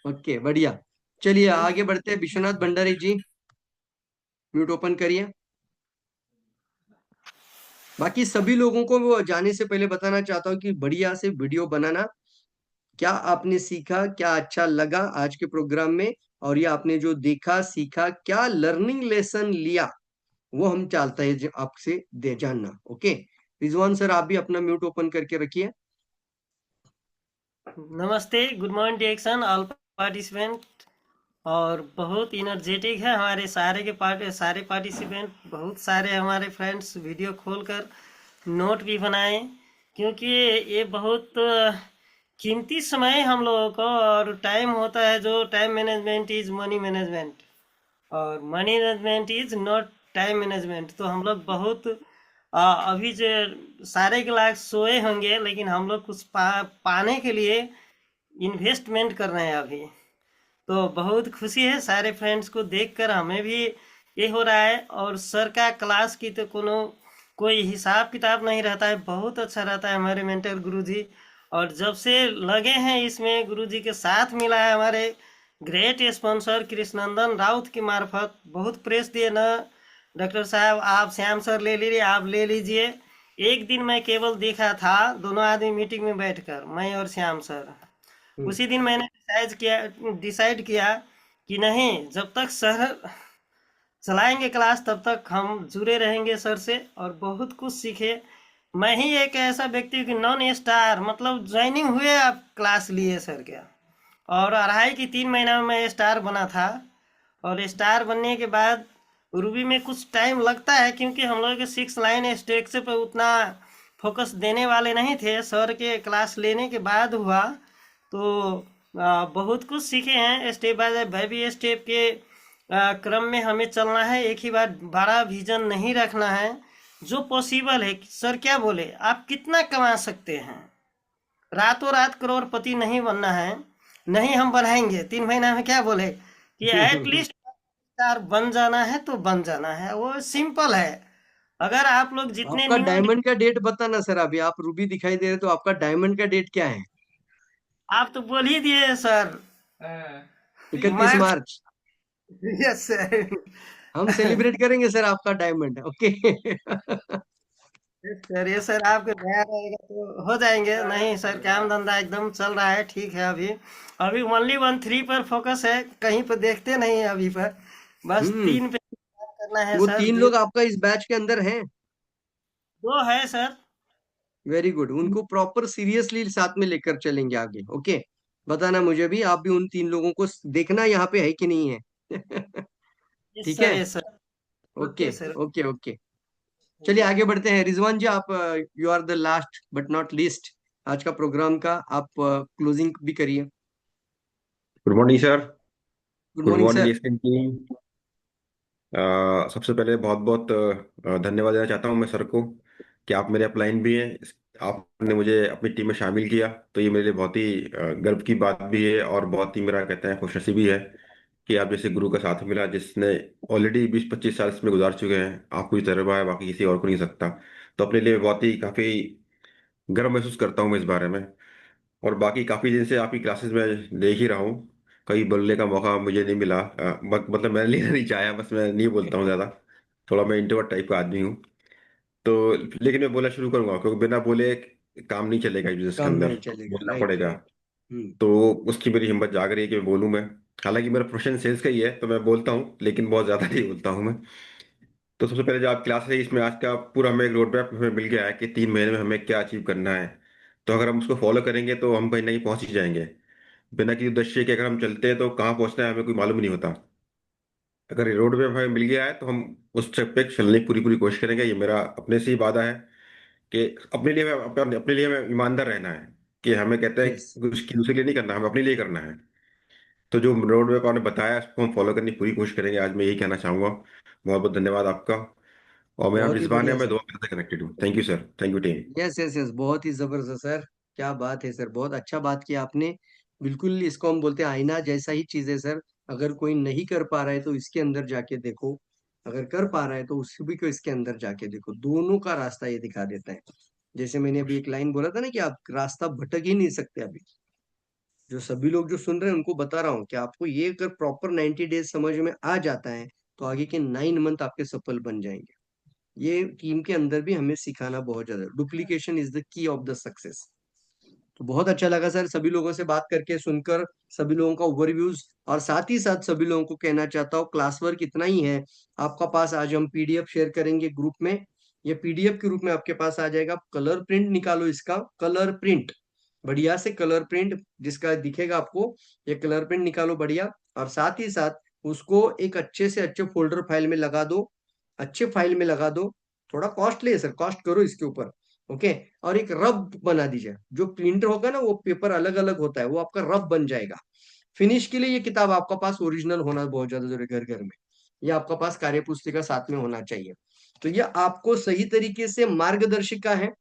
ओके, बढ़िया। चलिए आगे बढ़ते हैं। विश्वनाथ भंडारी जी, म्यूट ओपन करिए। बाकी सभी लोगों को वो जाने से पहले बताना चाहता हूँ कि बढ़िया से वीडियो बनाना। क्या आपने सीखा, क्या अच्छा लगा आज के प्रोग्राम में, और ये आपने जो देखा सीखा, क्या लर्निंग लेसन लिया, वो हम चाहते हैं आपसे दे जानना। ओके, रिजवान सर आप भी अपना म्यूट ओपन करके रखिए। नमस्ते, गुड मॉर्निंग डिएक्शन ऑल पार्टिसिपेंट। और बहुत इनर्जेटिक है हमारे सारे पार्टिसिपेंट। बहुत सारे हमारे फ्रेंड्स वीडियो खोलकर नोट भी बनाए, क्योंकि ये बहुत कीमती समय है हम लोगों को। और टाइम होता है जो time management is money management, और money management is not time management. तो हम लोग बहुत अभी जो सारे क्लास सोए होंगे, लेकिन हम लोग कुछ पाने के लिए इन्वेस्टमेंट कर रहे हैं अभी। तो बहुत खुशी है सारे फ्रेंड्स को देखकर, हमें भी ये हो रहा है। और सर का क्लास की तो कोई हिसाब किताब नहीं रहता है, बहुत अच्छा रहता है हमारे मेंटर गुरुजी। और जब से लगे हैं इसमें, गुरुजी के साथ मिला है हमारे ग्रेट स्पॉन्सर कृष्णनंदन राउत की मार्फत। बहुत प्रेस दिए ना डॉक्टर साहब, आप श्याम सर ले लीजिए, आप ले लीजिए। एक दिन मैं केवल देखा था, दोनों आदमी मीटिंग में बैठकर, मैं और श्याम सर। उसी दिन मैंने डिसाइड किया कि नहीं, जब तक सर चलाएंगे क्लास तब तक हम जुड़े रहेंगे सर से। और बहुत कुछ सीखे। मैं ही एक ऐसा व्यक्ति हूँ कि नॉन स्टार, मतलब ज्वाइनिंग हुए आप क्लास लिए सर क्या, और 2.5 की 3 महीना में मैं स्टार बना था। और स्टार बनने के बाद रूबी में कुछ टाइम लगता है, क्योंकि हम लोग के 6 लाइन स्ट्रक्चर पर उतना फोकस देने वाले नहीं थे। सर के क्लास लेने के बाद हुआ तो बहुत कुछ सीखे हैं। स्टेप बाय बेबी स्टेप के क्रम में हमें चलना है। एक ही बार बड़ा विजन नहीं रखना है। जो पॉसिबल है, सर क्या बोले, आप कितना कमा सकते हैं, रातों रात करोड़पति नहीं बनना है। नहीं हम बनाएंगे 3 महीना में, क्या बोले कि एटलीस्ट स्टार बन जाना है तो बन जाना है, वो सिंपल है। अगर आप लोग जितने आपका न्यू डायमंड का डेट बताना सर। अभी आप रूबी दिखाई दे रहे तो आपका डायमंड का डेट क्या है? आप तो बोल ही दिए सर, 31 मार्च। मार्च। Yes sir. हम सेलिब्रेट करेंगे सर आपका डायमंड। ओके। सर ये सर आपको नया रहेगा तो हो जाएंगे। नहीं सर, काम धंधा एकदम चल रहा है, ठीक है। अभी अभी ओनली 1-3 पर फोकस है, कहीं पर देखते नहीं है अभी पर। बस 3 पे काम करना है वो सर। 3 लोग आपका इस बैच के अंदर हैं? 2 है सर। Very good. उनको प्रॉपर सीरियसली साथ में लेकर चलेंगे आगे। ओके, बताना मुझे भी। आप भी उन 3 लोगों को देखना यहाँ पे है कि नहीं है। यस ठीक सर, है। Yes sir. Okay okay sir. Okay okay. चलिए आगे बढ़ते हैं। रिजवान जी, आप you are the last but not least आज का प्रोग्राम का। आप क्लोजिंग भी करिए। Good morning sir. Good good morning morning sir. Asian team. सबसे पहले बहुत बहुत धन्यवाद देना चाहता हूँ मैं सर को कि आप मेरे अपलाइन भी हैं। आपने मुझे अपनी टीम में शामिल किया, तो ये मेरे लिए बहुत ही गर्व की बात भी है और बहुत ही मेरा कहते हैं खुशनसीबी है कि आप जैसे गुरु का साथ मिला, जिसने ऑलरेडी 20-25 साल इसमें गुजार चुके हैं। आपको जो तजुर्बा है बाकी किसी और को नहीं सकता। तो अपने लिए बहुत ही काफ़ी गर्व महसूस करता हूँ मैं इस बारे में। और बाकी काफ़ी दिन से आपकी क्लासेस में देख ही रहा हूँ। कहीं बोलने का मौका मुझे नहीं मिला, मतलब मैंने लेना नहीं चाहा, बस मैं नहीं बोलता हूँ ज़्यादा। थोड़ा मैं इंट्रोवर्ट टाइप का आदमी हूँ। तो लेकिन मैं बोलना शुरू करूंगा, क्योंकि बिना बोले काम नहीं चलेगा बिजनेस के काम अंदर, नहीं चलेगा। बोलना राइट। पड़ेगा। हम्म। तो उसकी मेरी हिम्मत जाग रही है कि मैं बोलूँ मैं। हालांकि मेरा प्रोफेशन सेल्स का ही है, तो मैं बोलता हूँ लेकिन बहुत ज़्यादा नहीं बोलता हूँ मैं। तो सबसे पहले जो आप क्लास है, इसमें आज का पूरा हमें एक रोड मैप हमें मिल गया है कि 3 महीने में हमें क्या अचीव करना है। तो अगर हम उसको फॉलो करेंगे तो हम कहीं ना कहीं पहुंच ही जाएंगे। बिना किसी उद्देश्य के अगर हम चलते हैं तो कहाँ पहुंचना है हमें कोई मालूम नहीं होता। अगर ये रोड मैप हमें मिल गया है तो हम उस ट्रैक पे चलने की पूरी पूरी कोशिश करेंगे। ये मेरा अपने से ही वादा है कि अपने लिए हमें ईमानदार रहना है। कि हमें कहते हैं यस। कि कुछ दूसरे के लिए नहीं करना, हमें अपने लिए करना है। तो जो रोड मैप आपने बताया उसको हम फॉलो करने की पूरी कोशिश करेंगे। आज मैं यही कहना चाहूंगा। बहुत बहुत धन्यवाद आपका। और मेरा नाम बहुत ही रिजवान है, बढ़िया मैं सर। दुआ से कनेक्टेड हूँ। Thank you sir, thank you team. Yes yes yes, बहुत ही जबरदस्त सर। क्या बात है सर, बहुत अच्छा बात किया आपने। बिल्कुल इसको हम बोलते हैं आईना जैसा ही चीज है सर। अगर कोई नहीं कर पा रहा है तो इसके अंदर जाके देखो, अगर कर पा रहा है तो उस भी को इसके अंदर जाके देखो। दोनों का रास्ता ये दिखा देता है। जैसे मैंने अभी एक लाइन बोला था ना कि आप रास्ता भटक ही नहीं सकते। अभी जो सभी लोग जो सुन रहे हैं उनको बता रहा हूँ कि आपको ये अगर प्रॉपर 90 डेज समझ में आ जाता है तो आगे के 9 मंथ आपके सफल बन जाएंगे। ये टीम के अंदर भी हमें सिखाना बहुत ज्यादा। Duplication is the key of the success. तो बहुत अच्छा लगा सर सभी लोगों से बात करके, सुनकर सभी लोगों का ओवरव्यूज। और साथ ही साथ सभी लोगों को कहना चाहता हूँ क्लास वर्क इतना ही है आपका पास। आज हम पीडीएफ शेयर करेंगे ग्रुप में। ये पीडीएफ के रूप में आपके पास आ जाएगा। कलर प्रिंट निकालो इसका, कलर प्रिंट, बढ़िया से कलर प्रिंट जिसका दिखेगा आपको, ये कलर प्रिंट निकालो बढ़िया। और साथ ही साथ उसको एक अच्छे से अच्छे फोल्डर फाइल में लगा दो, अच्छे फाइल में लगा दो। थोड़ा कॉस्टली है सर, कॉस्ट करो इसके ऊपर। ओके। और एक रफ बना दीजिए। जो प्रिंटर होगा ना वो पेपर अलग अलग होता है, वो आपका रफ बन जाएगा। फिनिश के लिए ये किताब आपका पास ओरिजिनल होना बहुत ज्यादा जरूरी है। घर घर में ये आपका पास कार्य पुस्तिका साथ में होना चाहिए। तो ये आपको सही तरीके से मार्गदर्शिका है,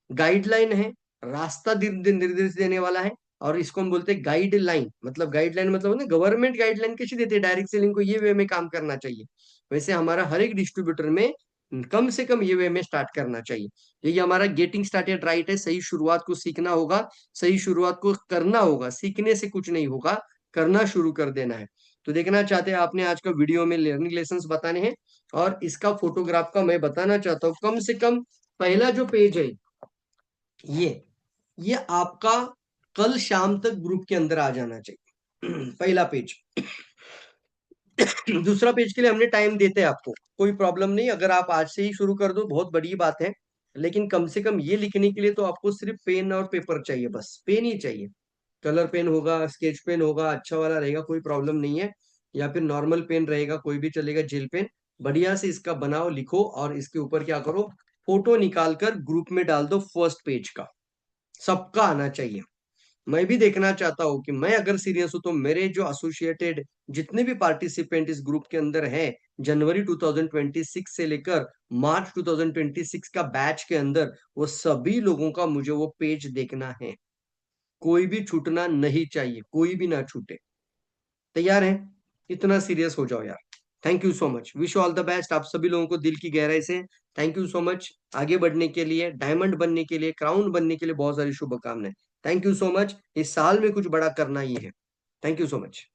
गाइडलाइन है, रास्ता निर्देश देने वाला है। और इसको हम बोलते हैं गाइडलाइन। मतलब गाइडलाइन मतलब गवर्नमेंट गाइडलाइन कैसी देती है, डायरेक्ट सेलिंग को ये वे में काम करना चाहिए, वैसे हमारा हर एक डिस्ट्रीब्यूटर में कम से कम ये वे में स्टार्ट करना चाहिए। यही हमारा गेटिंग स्टार्टेड राइट है। सही शुरुआत को सीखना होगा, सही शुरुआत को करना होगा। सीखने से कुछ नहीं होगा, करना शुरू कर देना है। तो देखना चाहते हैं आपने आज का वीडियो में लर्निंग लेसन बताने हैं। और इसका फोटोग्राफ का मैं बताना चाहता हूँ। कम से कम पहला जो पेज है ये ये आपका कल शाम तक ग्रुप के अंदर आ जाना चाहिए। पहला पेज। दूसरा पेज के लिए हमने टाइम देते हैं आपको, कोई प्रॉब्लम नहीं। अगर आप आज से ही शुरू कर दो बहुत बड़ी बात है। लेकिन कम से कम ये लिखने के लिए तो आपको सिर्फ पेन और पेपर चाहिए, बस पेन ही चाहिए। कलर पेन होगा, स्केच पेन होगा, अच्छा वाला रहेगा, कोई प्रॉब्लम नहीं है, या फिर नॉर्मल पेन रहेगा, कोई भी चलेगा, जेल पेन। बढ़िया से इसका बनाओ, लिखो, और इसके ऊपर क्या करो, फोटो निकाल कर ग्रुप में डाल दो फर्स्ट पेज का। सबका आना चाहिए। मैं भी देखना चाहता हूँ कि मैं अगर सीरियस हूं तो मेरे जो एसोसिएटेड जितने भी पार्टिसिपेंट इस ग्रुप के अंदर हैं, जनवरी 2026 से लेकर मार्च 2026 का बैच के अंदर, वो सभी लोगों का मुझे वो पेज देखना है। कोई भी छूटना नहीं चाहिए, कोई भी ना छूटे। तैयार हैं? इतना सीरियस हो जाओ यार। Thank you so much, wish all the best आप सभी लोगों को दिल की गहराई से। Thank you so much. आगे बढ़ने के लिए, डायमंड बनने के लिए, क्राउन बनने के लिए बहुत सारी शुभकामनाएं। Thank you so much. इस साल में कुछ बड़ा करना ही है। Thank you so much.